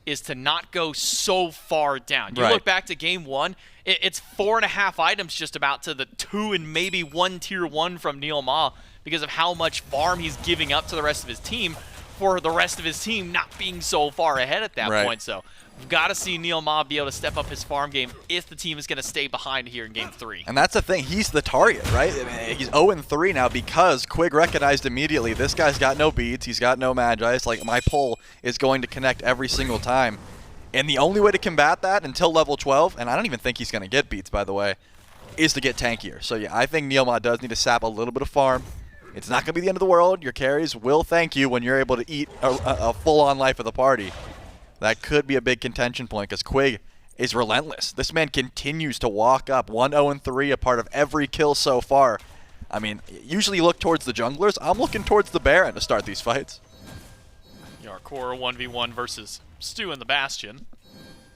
is to not go so far down. You look back to game 1, it's 4.5 items just about to the 2 and maybe 1 tier 1 from NeilMah because of how much farm he's giving up to the rest of his team for the rest of his team not being so far ahead at that point. So we've got to see NeilMah be able to step up his farm game if the team is going to stay behind here in game 3. And that's the thing. He's the target, right? I mean, he's 0-3 now because Quig recognized immediately this guy's got no beads. He's got no magi. It's like my pull is going to connect every single time. And the only way to combat that until level 12, and I don't even think he's going to get beats, by the way, is to get tankier. So yeah, I think NeilMah does need to sap a little bit of farm. It's not going to be the end of the world. Your carries will thank you when you're able to eat a full-on life of the party. That could be a big contention point because Quig is relentless. This man continues to walk up 1-0-3, a part of every kill so far. I mean, usually you look towards the junglers. I'm looking towards the Baron to start these fights. Jarcorrr 1v1 versus Stu and the Bastion.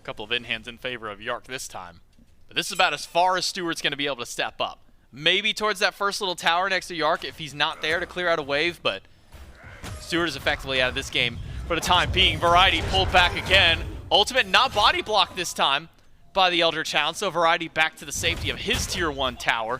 A couple of in-hands in favor of Jarcorrr this time. But this is about as far as Stuart's going to be able to step up. Maybe towards that first little tower next to Jarcorrr if he's not there to clear out a wave, but Stuart is effectively out of this game for the time being. Variety pulled back again. Ultimate not body blocked this time by the Eldritch Hounds, so Variety back to the safety of his tier 1 tower.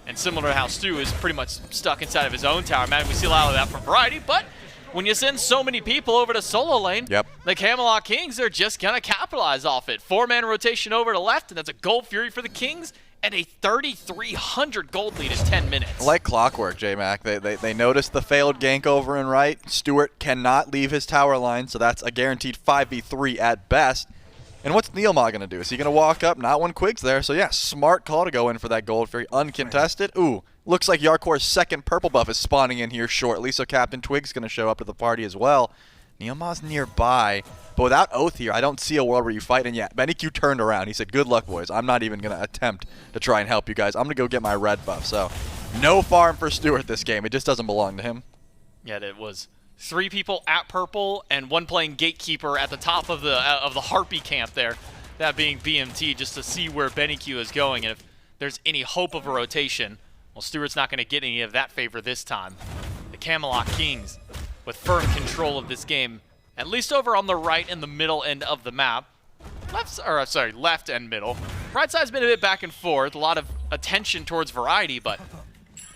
And similar to how Stu is pretty much stuck inside of his own tower. Man, we see a lot of that from Variety, but when you send so many people over to solo lane, the Camelot Kings are just going to capitalize off it. 4-man rotation over to left, and that's a Gold Fury for the Kings, and a 3,300 gold lead in 10 minutes. Like clockwork, J-Mac. They noticed the failed gank over and right. Stuart cannot leave his tower line, so that's a guaranteed 5v3 at best. And what's NeilMah going to do? Is he going to walk up? Not when Quig's there. So yeah, smart call to go in for that Gold Fury. Uncontested. Ooh, looks like Jarcorr's second purple buff is spawning in here shortly, so CaptainTwig's going to show up to the party as well. NeilMah's nearby, but without Oathhh here, I don't see a world where you fight. And yeah, BennyQ turned around. He said, good luck, boys. I'm not even going to attempt to try and help you guys. I'm going to go get my red buff. So no farm for Stuart this game. It just doesn't belong to him. Yeah, it was 3 people at purple and 1 playing gatekeeper at the top of the Harpy camp there. That being BMT, just to see where BennyQ is going and if there's any hope of a rotation. Well, Stuart's not going to get any of that favor this time. The Camelot Kings with firm control of this game, at least over on the right and the middle end of the map. Left and middle. Right side's been a bit back and forth, a lot of attention towards Variety, but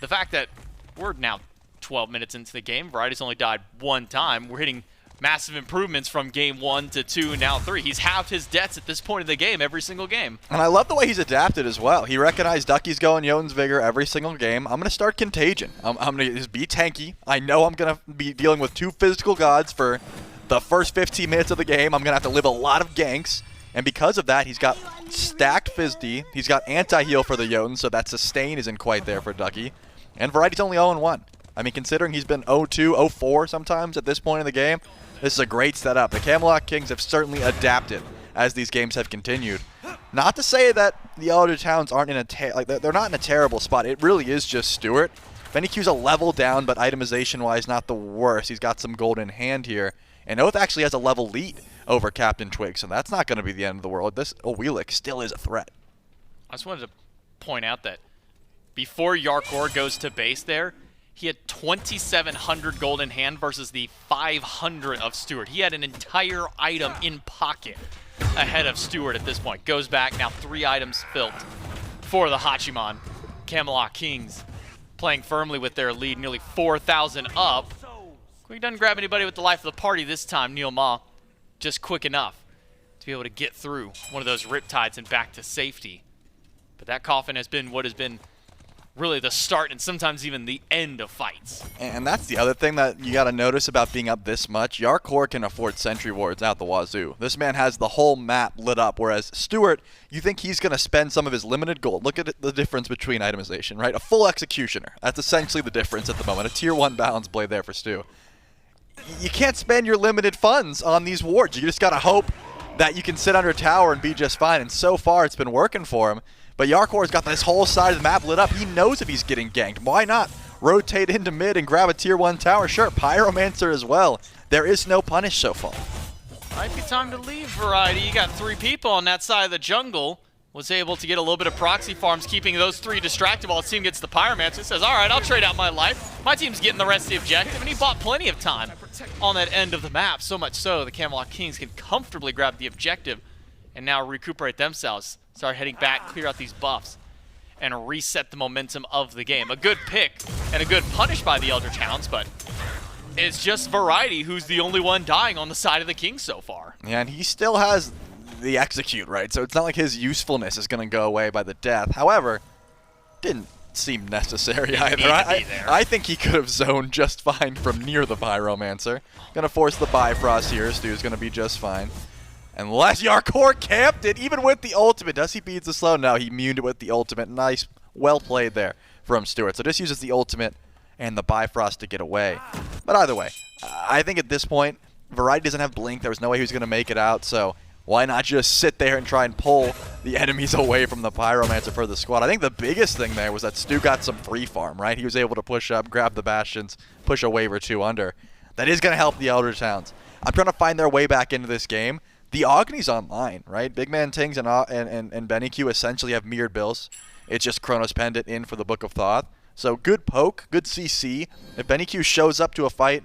the fact that we're now 12 minutes into the game, Variety's only died 1 time. We're hitting massive improvements from game 1 to 2, now 3. He's halved his deaths at this point of the game every single game. And I love the way he's adapted as well. He recognized Ducky's going Jotun's Vigor every single game. I'm going to start Contagion. I'm going to just be tanky. I know I'm going to be dealing with 2 physical gods for the first 15 minutes of the game. I'm going to have to live a lot of ganks. And because of that, he's got stacked Fizz D. He's got anti-heal for the Jotun, so that sustain isn't quite there for Ducky. And Variety's only 0-1. I mean, considering he's been 0-2, 0-4 sometimes at this point in the game, this is a great setup. The Camelot Kings have certainly adapted as these games have continued. Not to say that the Eldritch Hounds aren't in a they're not in a terrible spot. It really is just Stuart. BennyQ's a level down, but itemization-wise, not the worst. He's got some gold in hand here. And Oathhh actually has a level lead over CaptainTwig, so that's not going to be the end of the world. This Awilix still is a threat. I just wanted to point out that before Jarcorrr goes to base there, he had 2,700 gold in hand versus the 500 of Stuart. He had an entire item in pocket ahead of Stuart at this point. Goes back, now 3 items filled for the Hachiman. Camelot Kings playing firmly with their lead, nearly 4,000 up. Quig doesn't grab anybody with the life of the party this time. NeilMah just quick enough to be able to get through one of those riptides and back to safety. But that coffin has been what has been really the start and sometimes even the end of fights. And that's the other thing that you got to notice about being up this much. Jarcorrr can afford sentry wards out the wazoo. This man has the whole map lit up, whereas Stuart, you think he's going to spend some of his limited gold. Look at the difference between itemization, right? A full executioner. That's essentially the difference at the moment. A tier 1 balance blade there for Stu. You can't spend your limited funds on these wards. You just got to hope that you can sit under a tower and be just fine. And so far, it's been working for him. But Jarcorr's got this whole side of the map lit up. He knows if he's getting ganked. Why not rotate into mid and grab a tier 1 tower? Sure, Pyromancer as well. There is no punish so far. Might be time to leave, Variety. You got 3 people on that side of the jungle. Was able to get a little bit of proxy farms, keeping those 3 distracted while his team gets the Pyromancer. Says, all right, I'll trade out my life. My team's getting the rest of the objective, and he bought plenty of time on that end of the map. So much so, the Camelot Kings can comfortably grab the objective and now recuperate themselves. Start heading back, clear out these buffs, and reset the momentum of the game. A good pick and a good punish by the Eldritch Hounds, but it's just Variety who's the only one dying on the side of the Kings so far. Yeah, and he still has the execute, right? So it's not like his usefulness is going to go away by the death. However, didn't seem necessary either. I think he could have zoned just fine from near the Pyromancer. Going to force the Bifrost here. Stu's going to be just fine. Unless Jarcorrr camped it, even with the ultimate. Does he beat the slow? No, he immuned it with the ultimate. Nice, well played there from Stuart. So just uses the ultimate and the Bifrost to get away. But either way, I think at this point, Variety doesn't have Blink. There was no way he was going to make it out, so why not just sit there and try and pull the enemies away from the Pyromancer for the squad? I think the biggest thing there was that Stu got some free farm, right? He was able to push up, grab the Bastions, push a wave or 2 under. That is going to help the Eldritch Hounds. I'm trying to find their way back into this game. The Agni's online, right? BigManTingz and BennyQ essentially have mirrored bills. It's just Chronos Pendant in for the Book of Thoth. So good poke, good CC. If BennyQ shows up to a fight,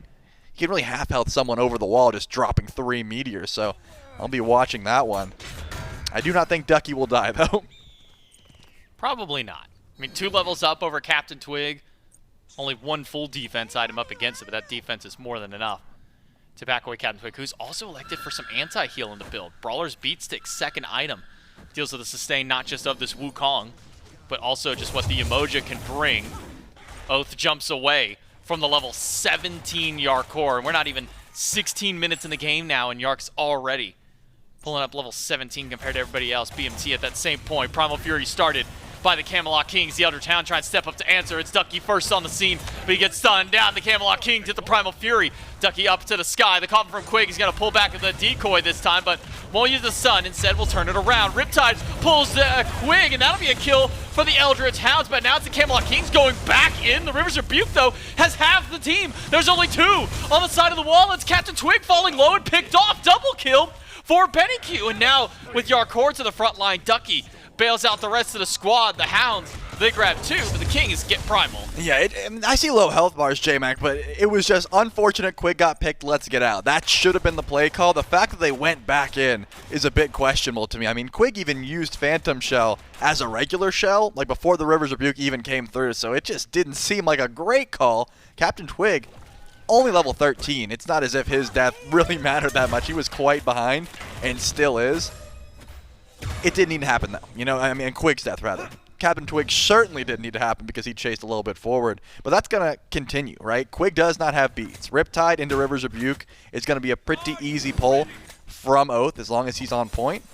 he can really half-health someone over the wall just dropping 3 meteors. So I'll be watching that one. I do not think Ducky will die, though. Probably not. I mean, 2 levels up over CaptainTwig. Only 1 full defense item up against it, but that defense is more than enough to back away CaptainTwig, who's also elected for some anti-heal in the build. Brawler's Beatstick, 2nd item. Deals with the sustain not just of this Wukong, but also just what the Yemoja can bring. Oathhh jumps away from the level 17 Jarcorrr, and we're not even 16 minutes in the game now, and Yark's already pulling up level 17 compared to everybody else. BMT at that same point. Primal Fury started. by the Camelot Kings. The Eldritch Hound trying to step up to answer. It's Ducky first on the scene, but he gets stunned down. The Camelot Kings hit the Primal Fury. Ducky up to the sky. The coffin from Quig is going to pull back with the decoy this time, but won't use the stun. Instead, we'll turn it around. Riptide pulls Quig, and that'll be a kill for the Eldritch Hounds, but now it's the Camelot Kings going back in. The Rivers Rebuke, though, has half the team. There's only 2 on the side of the wall. It's CaptainTwig falling low and picked off. Double kill for BennyQ, and now with Jarcorrr to the front line, Ducky bails out the rest of the squad. The Hounds, they grab 2, but the Kings get Primal. Yeah, I see low health bars, J-Mac, but it was just unfortunate Quig got picked, let's get out. That should have been the play call. The fact that they went back in is a bit questionable to me. I mean, Quig even used Phantom Shell as a regular shell, like before the Rivers Rebuke even came through, so it just didn't seem like a great call. CaptainTwig, only level 13. It's not as if his death really mattered that much. He was quite behind, and still is. It didn't need to happen, though. You know, I mean, Quig's death, rather. CaptainTwig certainly didn't need to happen because he chased a little bit forward. But that's going to continue, right? Quig does not have beats. Riptide into Rivers Rebuke is going to be a pretty easy pull from Oathhh as long as he's on point.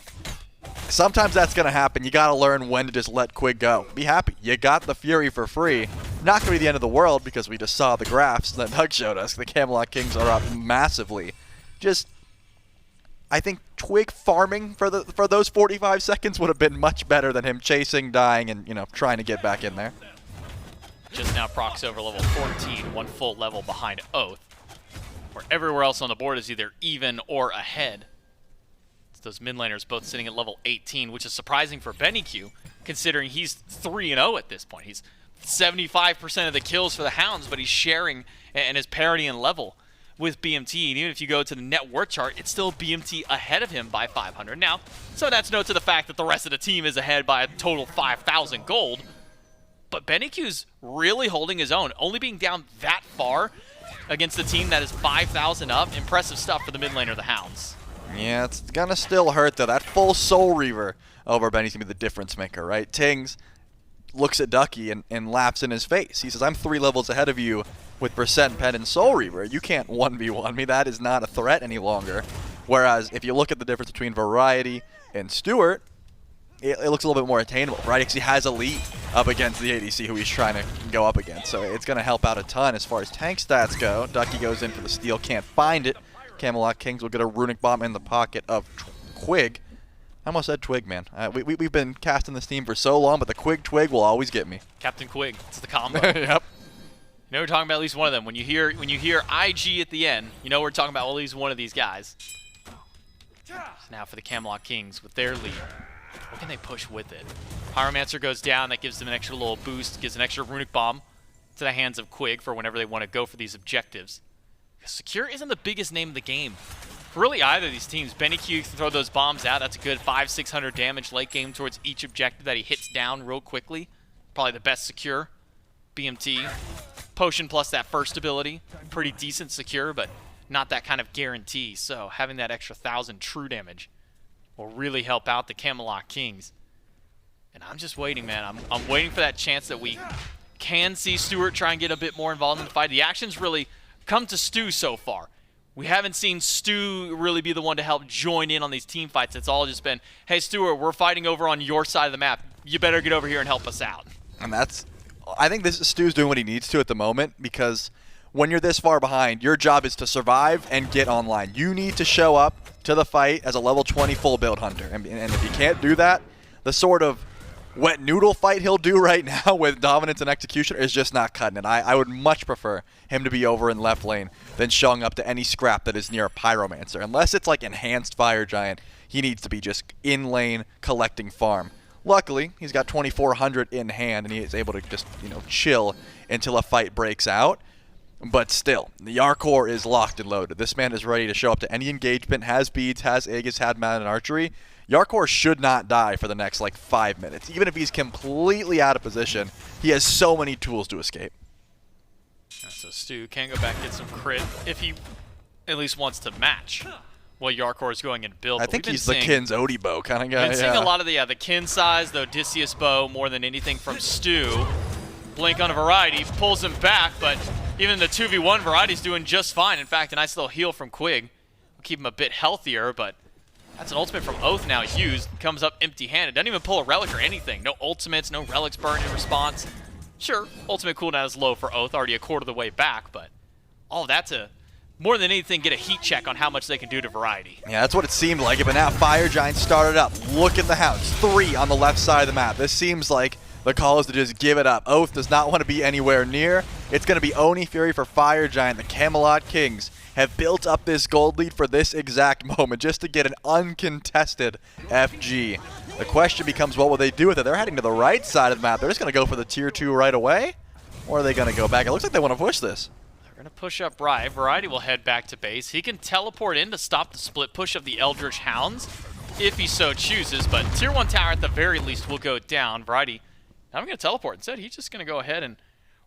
Sometimes that's going to happen. You got to learn when to just let Quig go. Be happy. You got the Fury for free. Not going to be the end of the world because we just saw the graphs that Doug showed us. The Camelot Kings are up massively. Just, I think Twig farming for those 45 seconds would have been much better than him chasing, dying, and, you know, trying to get back in there. Just now procs over level 14, 1 full level behind Oathhh, where everywhere else on the board is either even or ahead. It's those mid laners both sitting at level 18, which is surprising for BennyQ, considering he's 3-0 at this point. He's 75% of the kills for the Hounds, but he's sharing and is parity in level with BMT, and even if you go to the net worth chart, it's still BMT ahead of him by 500 now. So that's no to the fact that the rest of the team is ahead by a total 5,000 gold. But BennyQ's really holding his own, only being down that far against a team that is 5,000 up. Impressive stuff for the mid laner, the Hounds. Yeah, it's gonna still hurt though. That full Soul Reaver over Benny's gonna be the difference maker, right? Tingz looks at Ducky and laughs in his face. He says, I'm 3 levels ahead of you with Percent Pen and Soul Reaver. You can't 1v1 me. That is not a threat any longer. Whereas if you look at the difference between Variety and Stuart, it looks a little bit more attainable, right? Because he has a lead up against the ADC who he's trying to go up against. So it's going to help out a ton as far as tank stats go. Ducky goes in for the steal, can't find it. Camelot Kings will get a Runic Bomb in the pocket of Quig. I almost said Twig, man. We've been casting this team for so long, but the Quig Twig will always get me. CaptainTwig, it's the combo. Yep. You know we're talking about at least one of them. When you hear IG at the end, you know we're talking about at least one of these guys. So now for the Camelot Kings with their lead. What can they push with it? Pyromancer goes down. That gives them an extra little boost. Gives an extra Runic Bomb to the hands of Quig for whenever they want to go for these objectives. Secure isn't the biggest name of the game for really either of these teams. BennyQ can throw those bombs out. That's a good 500-600 damage late game towards each objective that he hits down real quickly. Probably the best Secure. BMT. Potion plus that first ability. Pretty decent Secure, but not that kind of guarantee. So having that extra 1,000 true damage will really help out the Camelot Kings. And I'm just waiting, man. I'm waiting for that chance that we can see Stuart try and get a bit more involved in the fight. The action's really come to Stu so far. We haven't seen Stu really be the one to help join in on these team fights. It's all just been, hey, Stuart, we're fighting over on your side of the map. You better get over here and help us out. And that's, I think this Stu's doing what he needs to at the moment, because when you're this far behind, your job is to survive and get online. You need to show up to the fight as a level 20 full build hunter. And if you can't do that, the sort of wet noodle fight he'll do right now with dominance and execution is just not cutting it. I would much prefer him to be over in left lane than showing up to any scrap that is near a Pyromancer. Unless it's like enhanced Fire Giant, he needs to be just in lane collecting farm. Luckily, he's got 2,400 in hand, and he is able to just, you know, chill until a fight breaks out. But still, the Jarcorrr is locked and loaded. This man is ready to show up to any engagement, has beads, has Aegis, had man and archery. Jarcorrr should not die for the next, like, 5 minutes. Even if he's completely out of position, he has so many tools to escape. So Stu can go back and get some crit if he at least wants to match what Jarcorrr is going and build. I think he's the Kin's Odie bow kind of guy. I've been seeing a lot of the Kin size, the Odysseus bow more than anything from Stu. Blink on a Variety, pulls him back, but even the 2v1 Variety's doing just fine. In fact, a nice little heal from Quig will keep him a bit healthier, but That's an ultimate from Oathhh now used. Comes up empty-handed. Doesn't even pull a relic or anything. No ultimates, no relics burn in response. Sure, ultimate cooldown is low for Oathhh, already a quarter of the way back, but all of that to, more than anything, get a heat check on how much they can do to Variety. Yeah, that's what it seemed like. But now Fire Giant started up. Look at the Hounds. 3 on the left side of the map. This seems like the call is to just give it up. Oathhh does not want to be anywhere near. It's going to be Oni Fury for Fire Giant. The Camelot Kings have built up this gold lead for this exact moment just to get an uncontested FG. The question becomes, what will they do with it? They're heading to the right side of the map. They're just going to go for the tier 2 right away? Or are they going to go back? It looks like they want to push this. They're going to push up right. Variety will head back to base. He can teleport in to stop the split push of the Eldritch Hounds if he so chooses, but tier 1 tower at the very least will go down. Variety not going to teleport. Instead, he's just going to go ahead and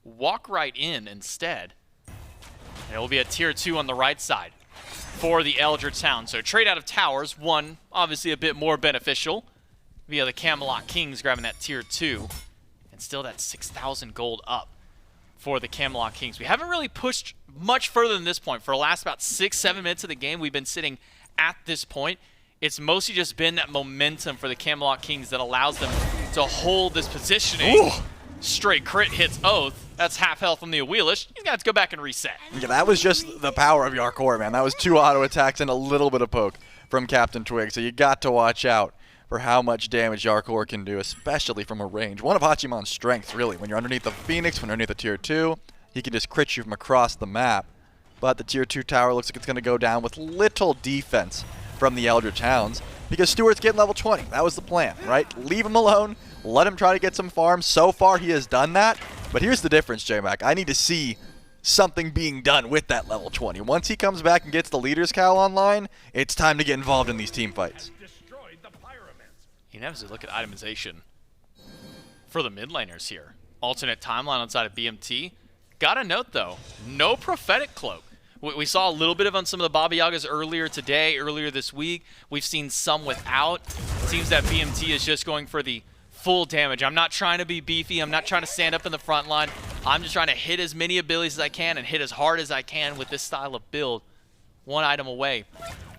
walk right in instead. And it will be a tier 2 on the right side for the Eldritch Hounds. So trade out of towers, one obviously a bit more beneficial via the Camelot Kings grabbing that tier 2. And still that 6,000 gold up for the Camelot Kings. We haven't really pushed much further than this point. For the last about 6-7 minutes of the game, we've been sitting at this point. It's mostly just been that momentum for the Camelot Kings that allows them to hold this positioning. Ooh. Straight crit hits Oathhh. That's half health from the Awilix. He's got to go back and reset. Yeah, that was just the power of Jarcorrr, man. That was 2 auto attacks and a little bit of poke from CaptainTwig. So you got to watch out for how much damage Jarcorrr can do, especially from a range. One of Hachiman's strengths, really. When you're underneath the Phoenix, when you're underneath the tier 2, he can just crit you from across the map. But the tier 2 tower looks like it's going to go down with little defense from the Eldritch Hounds because Stuart's getting level 20. That was the plan, right? Leave him alone. Let him try to get some farms. So far, he has done that. But here's the difference, J-Mac. I need to see something being done with that level 20. Once he comes back and gets the Leader's Cowl online, it's time to get involved in these team fights. You have to look at itemization for the mid laners here. Alternate timeline on side of BMT. Gotta note, though, no Prophetic Cloak. We saw a little bit of on some of the Baba Yagas earlier today, earlier this week. We've seen some without. It seems that BMT is just going for the full damage. I'm not trying to be beefy. I'm not trying to stand up in the front line. I'm just trying to hit as many abilities as I can and hit as hard as I can with this style of build. One item away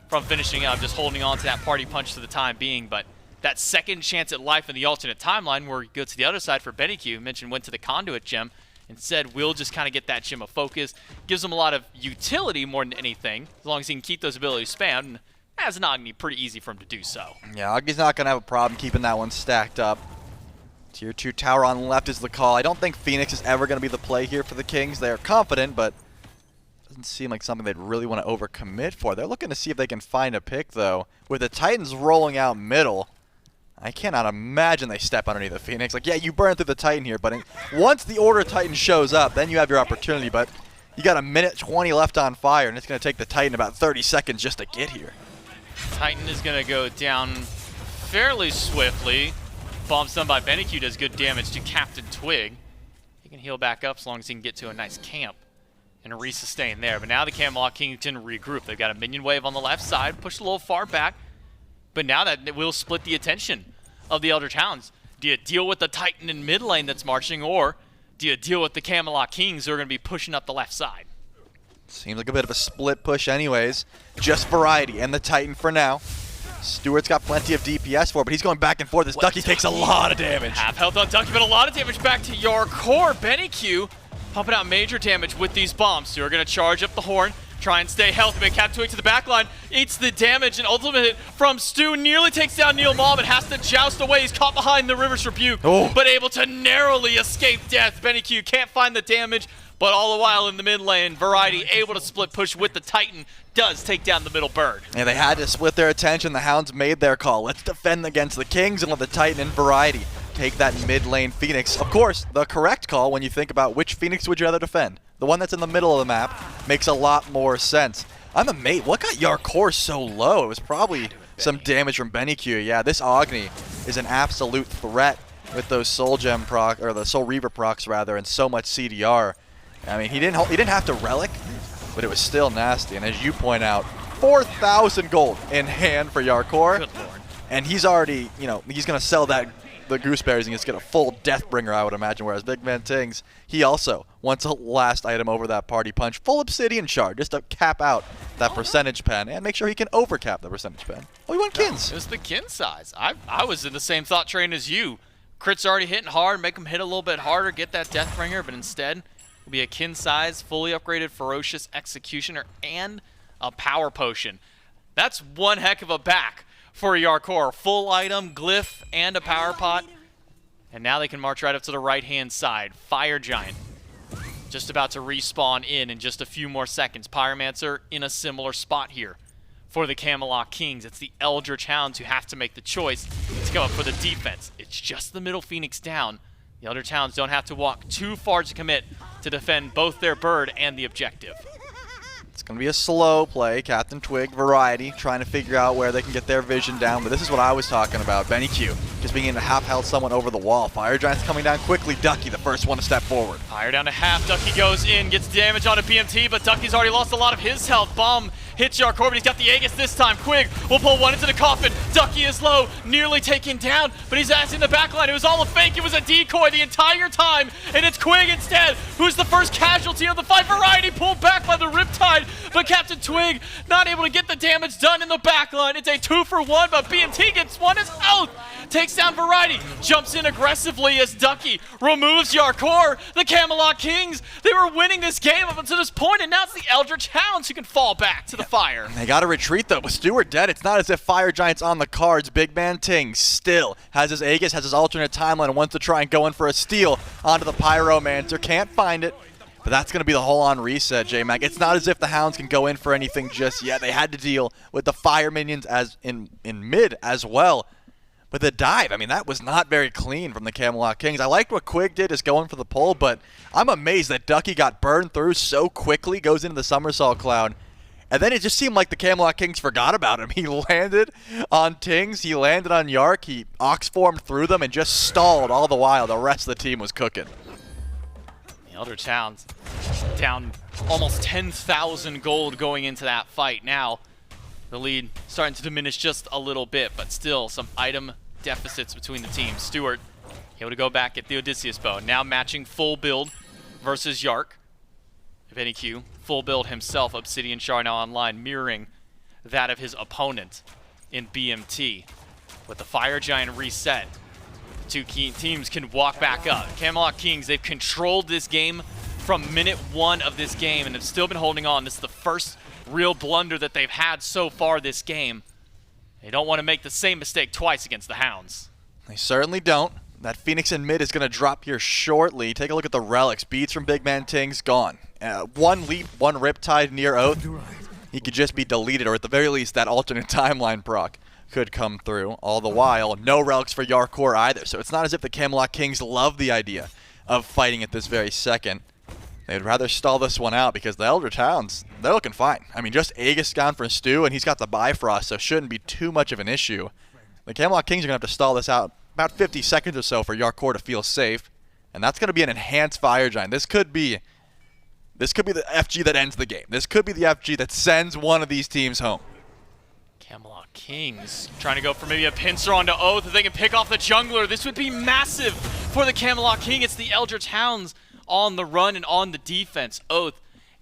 from finishing up, just holding on to that party punch for the time being. But that second chance at life in the alternate timeline where you go to the other side for BennyQ, mentioned went to the Conduit gem, and said we'll just kind of get that gem of focus. Gives him a lot of utility more than anything, as long as he can keep those abilities spammed. And as an Agni, pretty easy for him to do so. Yeah, Agni's not going to have a problem keeping that one stacked up. Tier 2 tower on the left is the call. I don't think Phoenix is ever going to be the play here for the Kings. They are confident, but doesn't seem like something they'd really want to overcommit for. They're looking to see if they can find a pick, though. With the Titans rolling out middle, I cannot imagine they step underneath the Phoenix. Like, yeah, you burn through the Titan here, but once the Order Titan shows up, then you have your opportunity. But you got a minute 20 left on fire, and it's going to take the Titan about 30 seconds just to get here. Titan is going to go down fairly swiftly. Bombs done by BennyQ does good damage to CaptainTwig. He can heal back up as long as he can get to a nice camp and re-sustain there. But now the Camelot Kings can regroup. They've got a minion wave on the left side, pushed a little far back. But now that will split the attention of the Eldritch Hounds. Do you deal with the Titan in mid lane that's marching, or do you deal with the Camelot Kings who are going to be pushing up the left side? Seems like a bit of a split push anyways. Just Variety and the Titan for now. Stuart's got plenty of DPS for it, but he's going back and forth. This Ducky takes a lot of damage. Half health on Ducky, but a lot of damage back to Jarcorrr. BennyQ pumping out major damage with these bombs. So we're going to charge up the horn, try and stay healthy, but CaptainTwig to the back line, eats the damage, and ultimate hit from Stu nearly takes down NeilMah, but has to joust away. He's caught behind the River's Rebuke, but able to narrowly escape death. BennyQ can't find the damage, but all the while in the mid lane, Variety able to split push with the Titan, does take down the middle bird. Yeah, they had to split their attention. The Hounds made their call. Let's defend against the Kings and let the Titan and Variety take that mid lane Phoenix. Of course, the correct call when you think about which Phoenix would you rather defend. The one that's in the middle of the map makes a lot more sense. I'm amazed. What got Jarcorrr so low? It was probably some damage from BennyQ. Yeah, this Agni is an absolute threat with those Soul Gem proc, or the Soul Reaver procs rather, and so much CDR. I mean, he didn't have to relic, but it was still nasty. And as you point out, 4,000 gold in hand for Jarcorrr. Good lord. And he's already, you know, he's going to sell that the gooseberries and just get a full Deathbringer, I would imagine, whereas BigManTingz, he also wants a last item over that party punch, full Obsidian Shard, just to cap out that percentage pen and make sure he can overcap the percentage pen. Oh, he went Kins. It was the kin size. I was in the same thought train as you. Crit's already hitting hard, make him hit a little bit harder, get that Deathbringer, but instead will be a kin size, fully upgraded Ferocious Executioner and a Power Potion. That's one heck of a back for Jarcorrr. Full item, glyph, and a power pot. And now they can march right up to the right-hand side. Fire Giant just about to respawn in just a few more seconds. Pyromancer in a similar spot here for the Camelot Kings. It's the Eldritch Hounds who have to make the choice to come up for the defense. It's just the middle Phoenix down. The Eldritch Hounds don't have to walk too far to commit to defend both their bird and the objective. It's going to be a slow play. CaptainTwig variety trying to figure out where they can get their vision down. But this is what I was talking about. BennyQ just being able to half-health someone over the wall. Fire Giant's coming down quickly. Ducky, the first one to step forward. Fire down to half. Ducky goes in, gets damage on a BMT, but Ducky's already lost a lot of his health. Bomb hits Jarcorrr, but he's got the Aegis this time. Quig will pull one into the coffin. Ducky is low, nearly taken down, but he's in the backline. It was all a fake. It was a decoy the entire time, and it's Quig instead, who's the first casualty of the fight. Variety pulled back by the Riptide, but CaptainTwig not able to get the damage done in the backline. It's a 2-for-1, but BMT gets one as Oathhh takes down Variety, jumps in aggressively as Ducky removes Jarcorrr. The Camelot Kings, they were winning this game up until this point, and now it's the Eldritch Hounds who can fall back to the fire. They got to retreat though. With Stuart dead, it's not as if Fire Giant's on the cards. BigManTingz still has his Aegis, has his alternate timeline, and wants to try and go in for a steal onto the Pyromancer. Can't find it. But that's going to be the whole on reset, J-Mac. It's not as if the Hounds can go in for anything just yet. They had to deal with the fire minions as in mid as well. But the dive, I mean, that was not very clean from the Camelot Kings. I liked what Quig did, is going for the pull, but I'm amazed that Ducky got burned through so quickly, goes into the somersault cloud. And then it just seemed like the Camelot Kings forgot about him. He landed on Tings, he landed on Yark, he ox-formed through them and just stalled all the while. The rest of the team was cooking. The Eldritch Hounds down almost 10,000 gold going into that fight. Now the lead starting to diminish just a little bit, but still some item deficits between the teams. Stuart able to go back at the Odysseus bow. Now matching full build versus Yark. BennyQ, full build himself. Obsidian Shard now online, mirroring that of his opponent in BMT. With the Fire Giant reset, the two key teams can walk back up. Camelot Kings, they've controlled this game from minute 1 of this game and have still been holding on. This is the first real blunder that they've had so far this game. They don't want to make the same mistake twice against the Hounds. They certainly don't. That Phoenix in mid is going to drop here shortly. Take a look at the relics. Beats from BigManTingz, gone. One leap, one Riptide near Oathhh. He could just be deleted, or at the very least, that alternate timeline proc could come through. All the while, no relics for Jarcorrr either. So it's not as if the Camelot Kings love the idea of fighting at this very second. They'd rather stall this one out because the Eldritch Hounds, they're looking fine. I mean, just Aegis down for Stu, and he's got the Bifrost, so shouldn't be too much of an issue. The Camelot Kings are going to have to stall this out about 50 seconds or so for Jarcorrr to feel safe, and that's going to be an enhanced Fire Giant. This could be the FG that ends the game. This could be the FG that sends one of these teams home. Camelot Kings trying to go for maybe a pincer onto Oathhh if they can pick off the jungler. This would be massive for the Camelot King. It's the Eldritch Hounds on the run and on the defense. Oathhh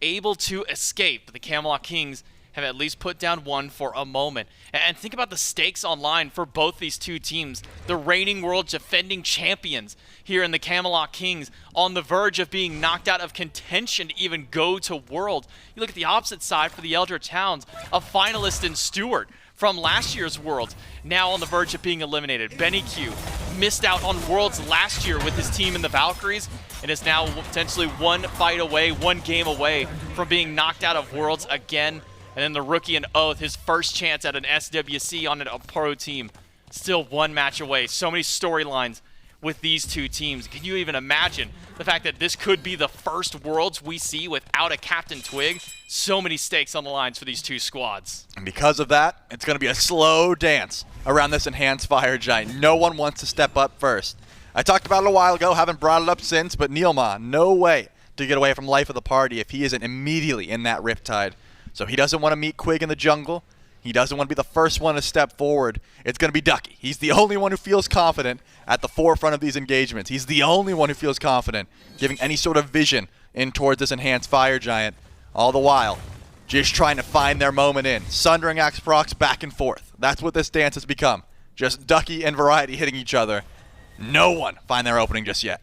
able to escape, but the Camelot Kings have at least put down one for a moment. And think about the stakes online for both these two teams. The reigning world defending champions here in the Camelot Kings on the verge of being knocked out of contention to even go to Worlds. You look at the opposite side for the Eldritch Hounds, a finalist in Stuart from last year's Worlds, now on the verge of being eliminated. BennyQ missed out on Worlds last year with his team in the Valkyries, and is now potentially one fight away, one game away from being knocked out of Worlds again. And then the rookie in Oathhh, his first chance at an SWC on a pro team, still one match away. So many storylines with these two teams. Can you even imagine the fact that this could be the first Worlds we see without a CaptainTwig? So many stakes on the lines for these two squads. And because of that, it's going to be a slow dance around this enhanced Fire Giant. No one wants to step up first. I talked about it a while ago, haven't brought it up since, but NeilMah, no way to get away from life of the party if he isn't immediately in that Riptide. So he doesn't want to meet Quig in the jungle. He doesn't want to be the first one to step forward. It's going to be Ducky. He's the only one who feels confident at the forefront of these engagements. He's the only one who feels confident giving any sort of vision in towards this enhanced fire giant. All the while, just trying to find their moment in. Sundering axe procs back and forth. That's what this dance has become. Just Ducky and Variety hitting each other. No one find their opening just yet.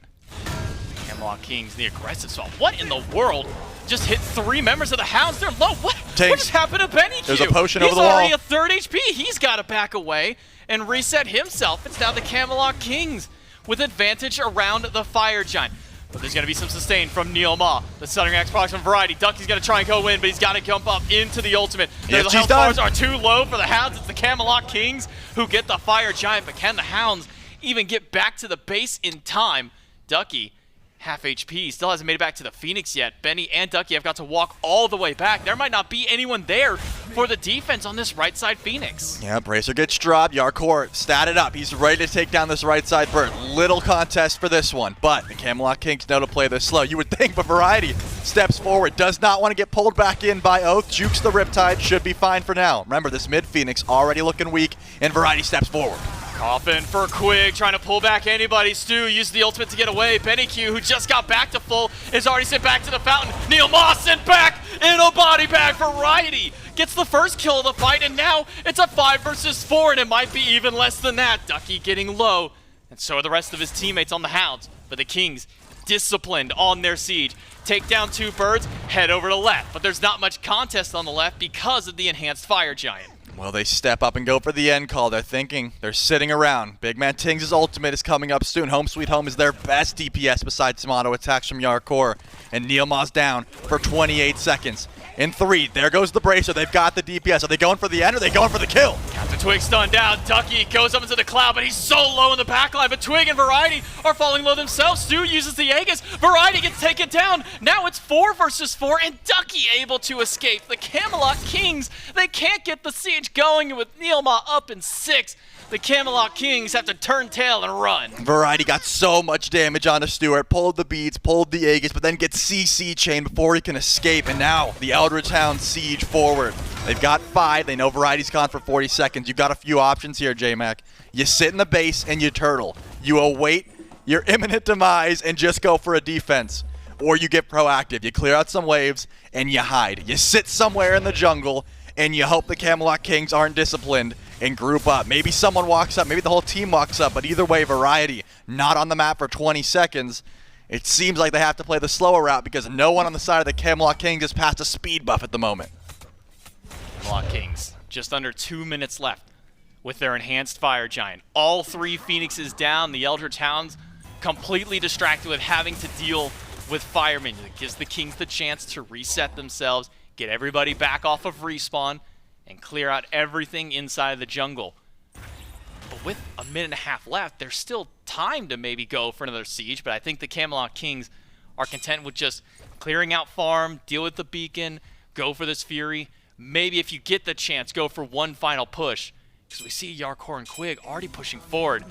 Camelot Kings, the aggressive swap. What in the world? Just hit 3 members of the Hounds. They're low. What just happened to BennyQ? There's a potion over the wall. He's already wall. a 3rd HP. He's got to back away and reset himself. It's now the Camelot Kings with advantage around the fire giant. But there's going to be some sustain from NeilMah. The Sundering Axe procs from Variety. Ducky's going to try and go in, but he's got to jump up into the ultimate. The health bars are too low for the Hounds. It's the Camelot Kings who get the fire giant, but can the Hounds even get back to the base in time? Ducky, half HP, still hasn't made it back to the Phoenix yet. Benny and Ducky have got to walk all the way back. There might not be anyone there for the defense on this right side Phoenix. Yeah, Bracer gets dropped. Jarcorrr statted up. He's ready to take down this right side bird. Little contest for this one, but the Camelot Kings know to play this slow. You would think, but Variety steps forward. Does not want to get pulled back in by Oathhh. Jukes the Riptide. Should be fine for now. Remember, this mid Phoenix already looking weak, and Variety steps forward. Coffin for Quig, trying to pull back anybody. Stu used the ultimate to get away. BennyQ, who just got back to full, is already sent back to the fountain. NeilMah sent back in a body bag. Variety gets the first kill of the fight, and now it's a 5 versus 4, and it might be even less than that. Ducky getting low, and so are the rest of his teammates on the Hounds. But the Kings, disciplined on their siege. Take down 2 birds, head over to left. But there's not much contest on the left because of the enhanced fire giant. Well, they step up and go for the end call. They're thinking, they're sitting around. BigManTingz' ultimate is coming up soon. Home Sweet Home is their best DPS besides Susano attacks from Jarcorrr. And NeilMah's down for 28 seconds. In 3, there goes the Bracer. They've got the DPS. Are they going for the end or are they going for the kill? CaptainTwig stunned down. Ducky goes up into the cloud, but he's so low in the backline. But Twig and Variety are falling low themselves. Stu uses the Yagas. Variety gets taken down. Now it's 4 versus 4, and Ducky able to escape. The Camelot Kings, they can't get the siege going, with NeilMah up in 6. The Camelot Kings have to turn tail and run. Variety got so much damage onto Stuart, pulled the beads, pulled the Aegis, but then gets CC chained before he can escape, and now the Eldritch Hounds siege forward. They've got 5, they know Variety's gone for 40 seconds. You've got a few options here, J-Mac. You sit in the base and you turtle. You await your imminent demise and just go for a defense. Or you get proactive, you clear out some waves and you hide. You sit somewhere in the jungle and you hope the Camelot Kings aren't disciplined and group up. Maybe someone walks up, maybe the whole team walks up, but either way, Variety not on the map for 20 seconds. It seems like they have to play the slower route because no one on the side of the Camelot Kings has passed a speed buff at the moment. Camelot Kings, just under 2 minutes left with their enhanced fire giant. All 3 Phoenixes down. The Eldritch Hounds completely distracted with having to deal with firemen. It gives the Kings the chance to reset themselves, get everybody back off of respawn, and clear out everything inside the jungle. But with a minute and a half left, there's still time to maybe go for another siege, but I think the Camelot Kings are content with just clearing out farm, deal with the beacon, go for this Fury. Maybe if you get the chance, go for one final push, because we see Jarcorrr and Quig already pushing forward.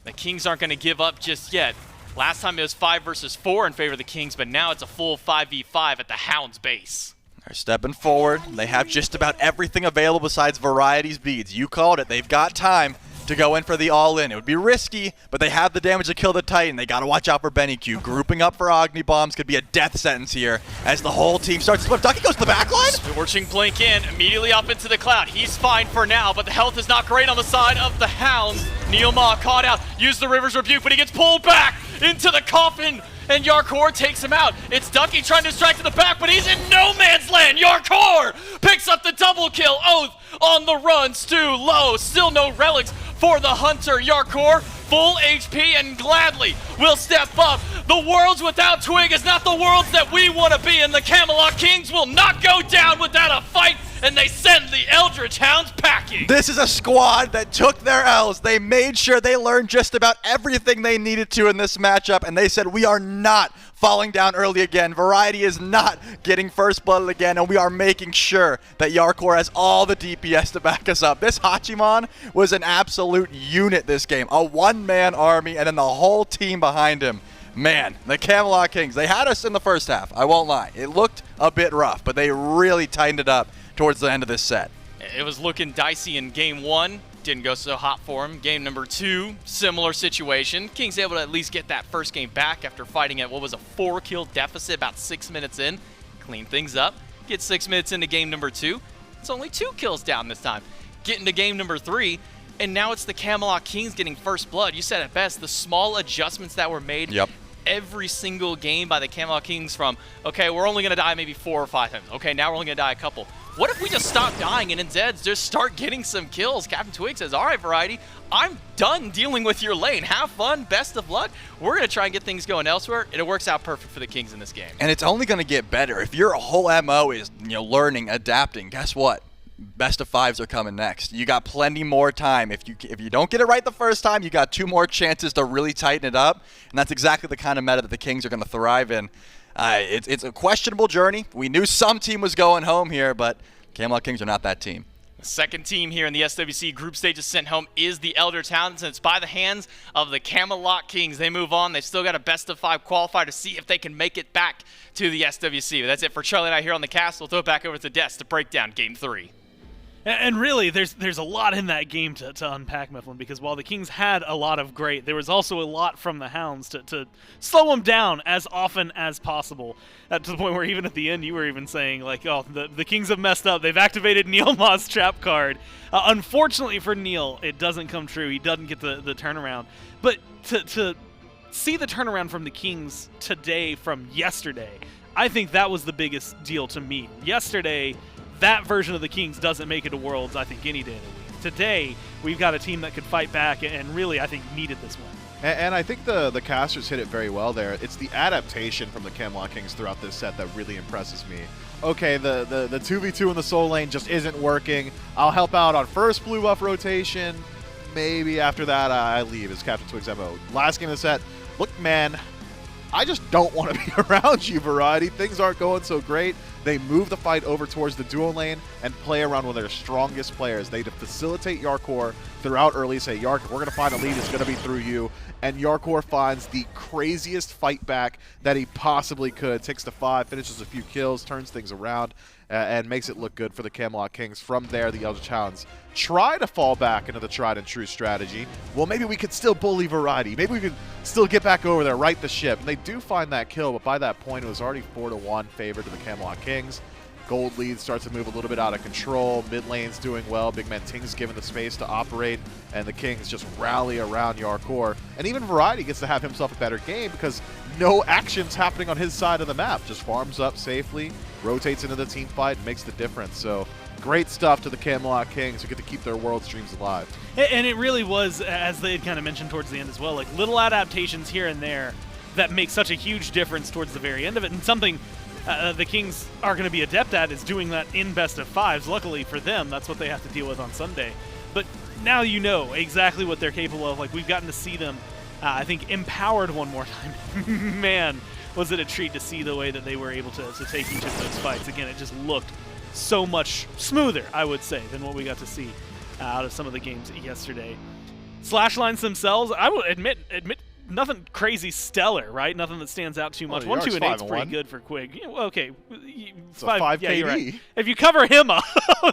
The Kings aren't going to give up just yet. Last time it was 5 versus 4 in favor of the Kings, but now it's a full 5v5 at the Hounds base. They're stepping forward. They have just about everything available besides Variety's beads. You called it. They've got time to go in for the all-in. It would be risky, but they have the damage to kill the Titan. They got to watch out for BennyQ. Grouping up for Agni bombs could be a death sentence here as the whole team starts to split. Ducky goes to the back line. Scorching Blink in, immediately up into the cloud. He's fine for now, but the health is not great on the side of the Hounds. NeilMah caught out, used the River's Rebuke, but he gets pulled back into the coffin, and Jarcorrr takes him out. It's Ducky trying to distract to the back, but he's in no man's land. Jarcorrr picks up the double kill. Oathhh on the run. Stu low, still no relics for the Hunter. Jarcorrr full HP and gladly will step up. The worlds without Twig is not the worlds that we want to be, and the Camelot Kings will not go down without a fight, and they send the Eldritch Hounds packing. This is a squad that took their L's. They made sure they learned just about everything they needed to in this matchup, and they said, we are not falling down early again. Variety is not getting first blooded again, and we are making sure that Jarcorrr has all the DPS to back us up. This Hachiman was an absolute unit this game. A one-man army, and then the whole team behind him. Man, the Camelot Kings, they had us in the first half, I won't lie. It looked a bit rough, but they really tightened it up towards the end of this set. It was looking dicey in game 1. Didn't go so hot for him. Game number 2, similar situation. Kings able to at least get that first game back after fighting at what was a 4-kill deficit about 6 minutes in. Clean things up. Get 6 minutes into game number 2. It's only 2 kills down this time. Get into game number 3, and now it's the Camelot Kings getting first blood. You said it best. The small adjustments that were made every single game by the Camelot Kings from, okay, we're only going to die maybe 4 or 5 times. Okay, now we're only going to die a couple. What if we just stop dying and instead just start getting some kills? CaptainTwig says, all right, Variety, I'm done dealing with your lane. Have fun, best of luck. We're going to try and get things going elsewhere, and it works out perfect for the Kings in this game. And it's only going to get better. If your whole MO is, learning, adapting, guess what? Best of 5s are coming next. You got plenty more time. If you don't get it right the first time, you got 2 more chances to really tighten it up, and that's exactly the kind of meta that the Kings are going to thrive in. It's a questionable journey. We knew some team was going home here, but Camelot Kings are not that team. The second team here in the SWC group stage is sent home is the Eldritch Hounds, and it's by the hands of the Camelot Kings. They move on. They've still got a best of 5 qualifier to see if they can make it back to the SWC. But that's it for Charlie and I here on the cast. We'll throw it back over to Des to break down game 3. And really, there's a lot in that game to unpack, Mifflin, because while the Kings had a lot of great, there was also a lot from the Hounds to slow them down as often as possible, to the point where even at the end you were even saying, like, oh, the Kings have messed up. They've activated NeilMah's trap card. Unfortunately for Neil, it doesn't come true. He doesn't get the turnaround. But to see the turnaround from the Kings today from yesterday, I think that was the biggest deal to me. Yesterday, that version of the Kings doesn't make it to Worlds, I think, any day of the week. Today, we've got a team that could fight back and really, I think, needed this win. And I think the casters hit it very well there. It's the adaptation from the Camelot Kings throughout this set that really impresses me. Okay, the 2v2 in the soul lane just isn't working. I'll help out on first blue buff rotation. Maybe after that, I leave as CaptainTwig's MO. Last game of the set, look, man, I just don't want to be around you, Variety. Things aren't going so great. They move the fight over towards the duo lane and play around one of their strongest players. They facilitate Jarcorrr throughout early, say, Jarcorrr, we're going to find a lead, it's going to be through you. And Jarcorrr finds the craziest fight back that he possibly could. Takes the 5, finishes a few kills, turns things around, and makes it look good for the Camelot Kings. From there, the Eldritch Hounds try to fall back into the tried and true strategy. Well, maybe we could still bully Variety. Maybe we could still get back over there, right the ship. And they do find that kill, but by that point, it was already 4-1 favor to the Camelot Kings. Gold lead starts to move a little bit out of control. Mid lane's doing well. BigManTingz given the space to operate, and the Kings just rally around Jarcorrr. And even Variety gets to have himself a better game because no action's happening on his side of the map. Just farms up safely, rotates into the team fight, and makes the difference. So great stuff to the Camelot Kings who get to keep their world streams alive. And it really was, as they had kind of mentioned towards the end as well, like little adaptations here and there that make such a huge difference towards the very end of it. And something the Kings are going to be adept at is doing that in best of 5s. Luckily for them, that's what they have to deal with on Sunday. But now you know exactly what they're capable of. Like, we've gotten to see them, I think, empowered one more time. Man, was it a treat to see the way that they were able to take each of those fights. Again, it just looked so much smoother, I would say, than what we got to see out of some of the games yesterday. Slash lines themselves, I will admit nothing crazy stellar, right? Nothing that stands out too much. 1, 2, and 8's pretty good for Quig. Yeah, well, okay, it's 5 yeah, KD. You're right. If you cover him up,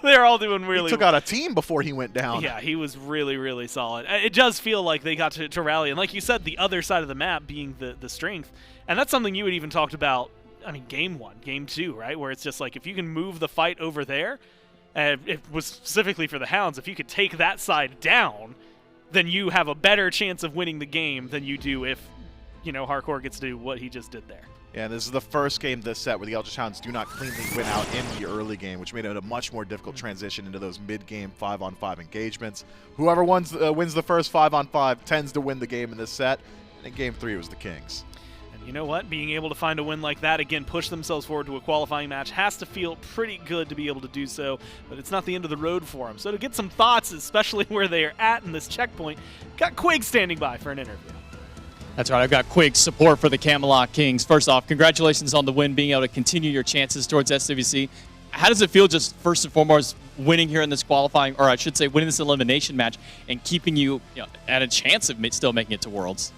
they're all doing really well. He took out a team before he went down. Yeah, he was really, really solid. It does feel like they got to rally. And like you said, the other side of the map being the strength. And that's something you had even talked about, I mean, game 1, game 2, right? Where it's just like, if you can move the fight over there, it was specifically for the Hounds, if you could take that side down, then you have a better chance of winning the game than you do if, Jarcorrr gets to do what he just did there. Yeah, and this is the first game this set where the Eldritch Hounds do not cleanly win out in the early game, which made it a much more difficult transition into those mid-game 5-on-5 engagements. Whoever wins the first 5-on-5 tends to win the game in this set, and in game 3 it was the Kings. You know what? Being able to find a win like that, again, push themselves forward to a qualifying match, has to feel pretty good to be able to do so, but it's not the end of the road for them. So to get some thoughts, especially where they are at in this checkpoint, got Quig standing by for an interview. That's right. I've got Quig support for the Camelot Kings. First off, congratulations on the win, being able to continue your chances towards SWC. How does it feel just first and foremost winning here in this qualifying, or I should say winning this elimination match and keeping you, at a chance of still making it to Worlds?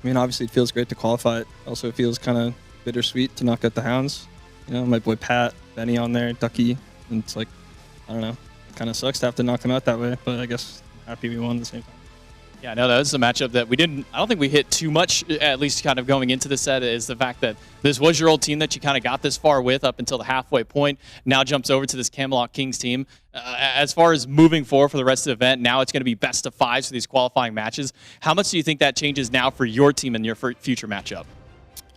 I mean, obviously it feels great to qualify. It also feels kind of bittersweet to knock out the Hounds. My boy Pat, Benny on there, Ducky, and it's like I don't know. Kind of sucks to have to knock them out that way, but I guess happy we won at the same time. Yeah, no, that was a matchup that I don't think we hit too much, at least kind of going into the set, is the fact that this was your old team that you kind of got this far with up until the halfway point, now jumps over to this Camelot Kings team. As far as moving forward for the rest of the event, now it's going to be best of 5s for these qualifying matches. How much do you think that changes now for your team and your future matchup?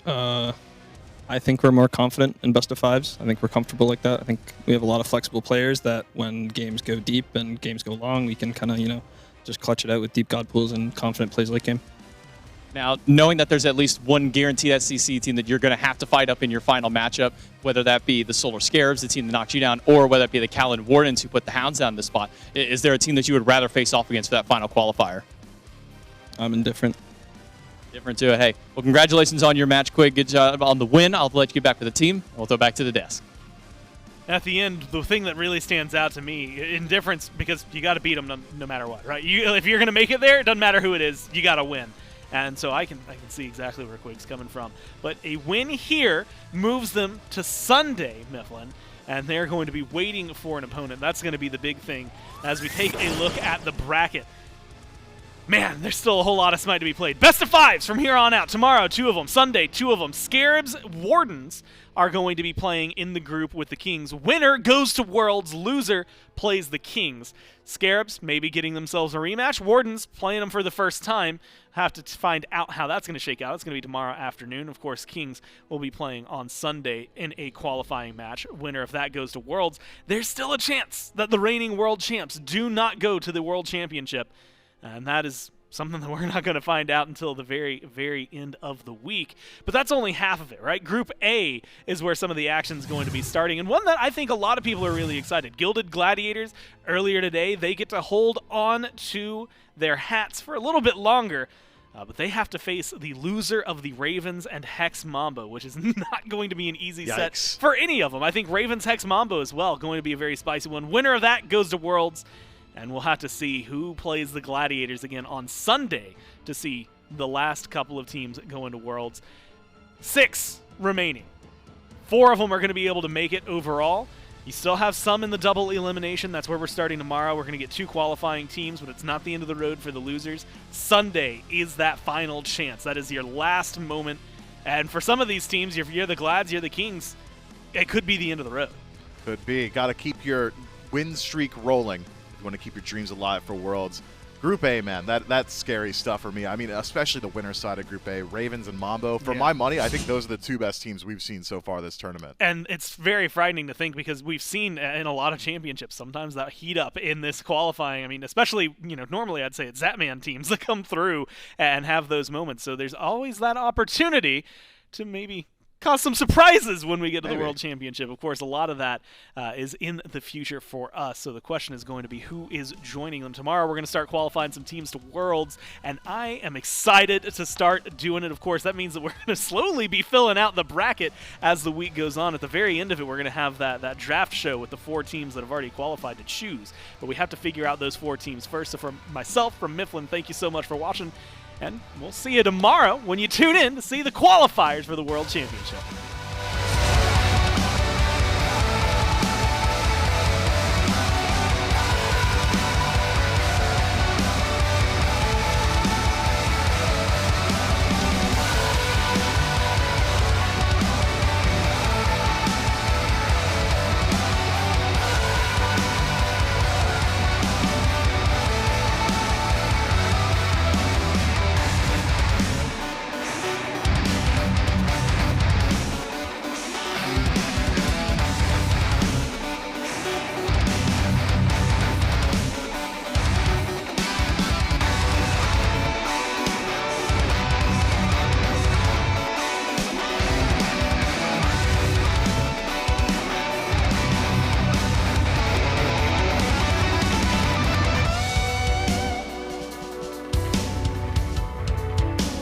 I think we're more confident in best of 5s. I think we're comfortable like that. I think we have a lot of flexible players that when games go deep and games go long, we can kind of, just clutch it out with deep god pools and confident plays late game. Now, knowing that there's at least one guaranteed SCC team that you're going to have to fight up in your final matchup, whether that be the Solar Scarabs, the team that knocked you down, or whether it be the Callan Wardens who put the Hounds down in the spot, is there a team that you would rather face off against for that final qualifier? I'm indifferent. Different to it. Hey, well, congratulations on your match, Quig. Good job on the win. I'll let you get back with the team, and we'll throw back to the desk. At the end, the thing that really stands out to me, indifference, because you got to beat them no matter what, right? If you're going to make it there, it doesn't matter who it is, you got to win. And so I can see exactly where Quig's coming from. But a win here moves them to Sunday, Mifflin, and they're going to be waiting for an opponent. That's going to be the big thing as we take a look at the bracket. Man, there's still a whole lot of Smite to be played. Best of 5s from here on out. Tomorrow, 2 of them. Sunday, 2 of them. Scarabs, Wardens are going to be playing in the group with the Kings. Winner goes to Worlds. Loser plays the Kings. Scarabs maybe getting themselves a rematch. Wardens playing them for the first time. Have to find out how that's going to shake out. It's going to be tomorrow afternoon. Of course, Kings will be playing on Sunday in a qualifying match. Winner, if that goes to Worlds, there's still a chance that the reigning world champs do not go to the World Championship. And that is something that we're not going to find out until the very, very end of the week. But that's only half of it, right? Group A is where some of the action is going to be starting, and one that I think a lot of people are really excited. Gilded Gladiators, earlier today, they get to hold on to their hats for a little bit longer, but they have to face the loser of the Ravens and Hex Mambo, which is not going to be an easy set for any of them. I think Ravens Hex Mambo as well, going to be a very spicy one. Winner of that goes to Worlds. And we'll have to see who plays the Gladiators again on Sunday to see the last couple of teams go into Worlds. 6 remaining. 4 of them are going to be able to make it overall. You still have some in the double elimination. That's where we're starting tomorrow. We're going to get 2 qualifying teams, but it's not the end of the road for the losers. Sunday is that final chance. That is your last moment. And for some of these teams, if you're the Glads, you're the Kings, it could be the end of the road. Could be. Got to keep your win streak rolling. Want to keep your dreams alive for Worlds. Group A, man, that's scary stuff for me. I mean, especially the winner side of Group A, Ravens and Mambo. For my money, I think those are the 2 best teams we've seen so far this tournament. And it's very frightening to think because we've seen in a lot of championships sometimes that heat up in this qualifying. I mean, especially, normally I'd say it's Zatman teams that come through and have those moments. So there's always that opportunity to maybe cause some surprises when we get to the World Championship. Of course, a lot of that is in the future for us. So the question is going to be who is joining them. Tomorrow we're going to start qualifying some teams to Worlds, and I am excited to start doing it. Of course, that means that we're going to slowly be filling out the bracket as the week goes on. At the very end of it, we're going to have that draft show with the 4 teams that have already qualified to choose. But we have to figure out those 4 teams first. So from myself, from Mifflin, thank you so much for watching. And we'll see you tomorrow when you tune in to see the qualifiers for the World Championship.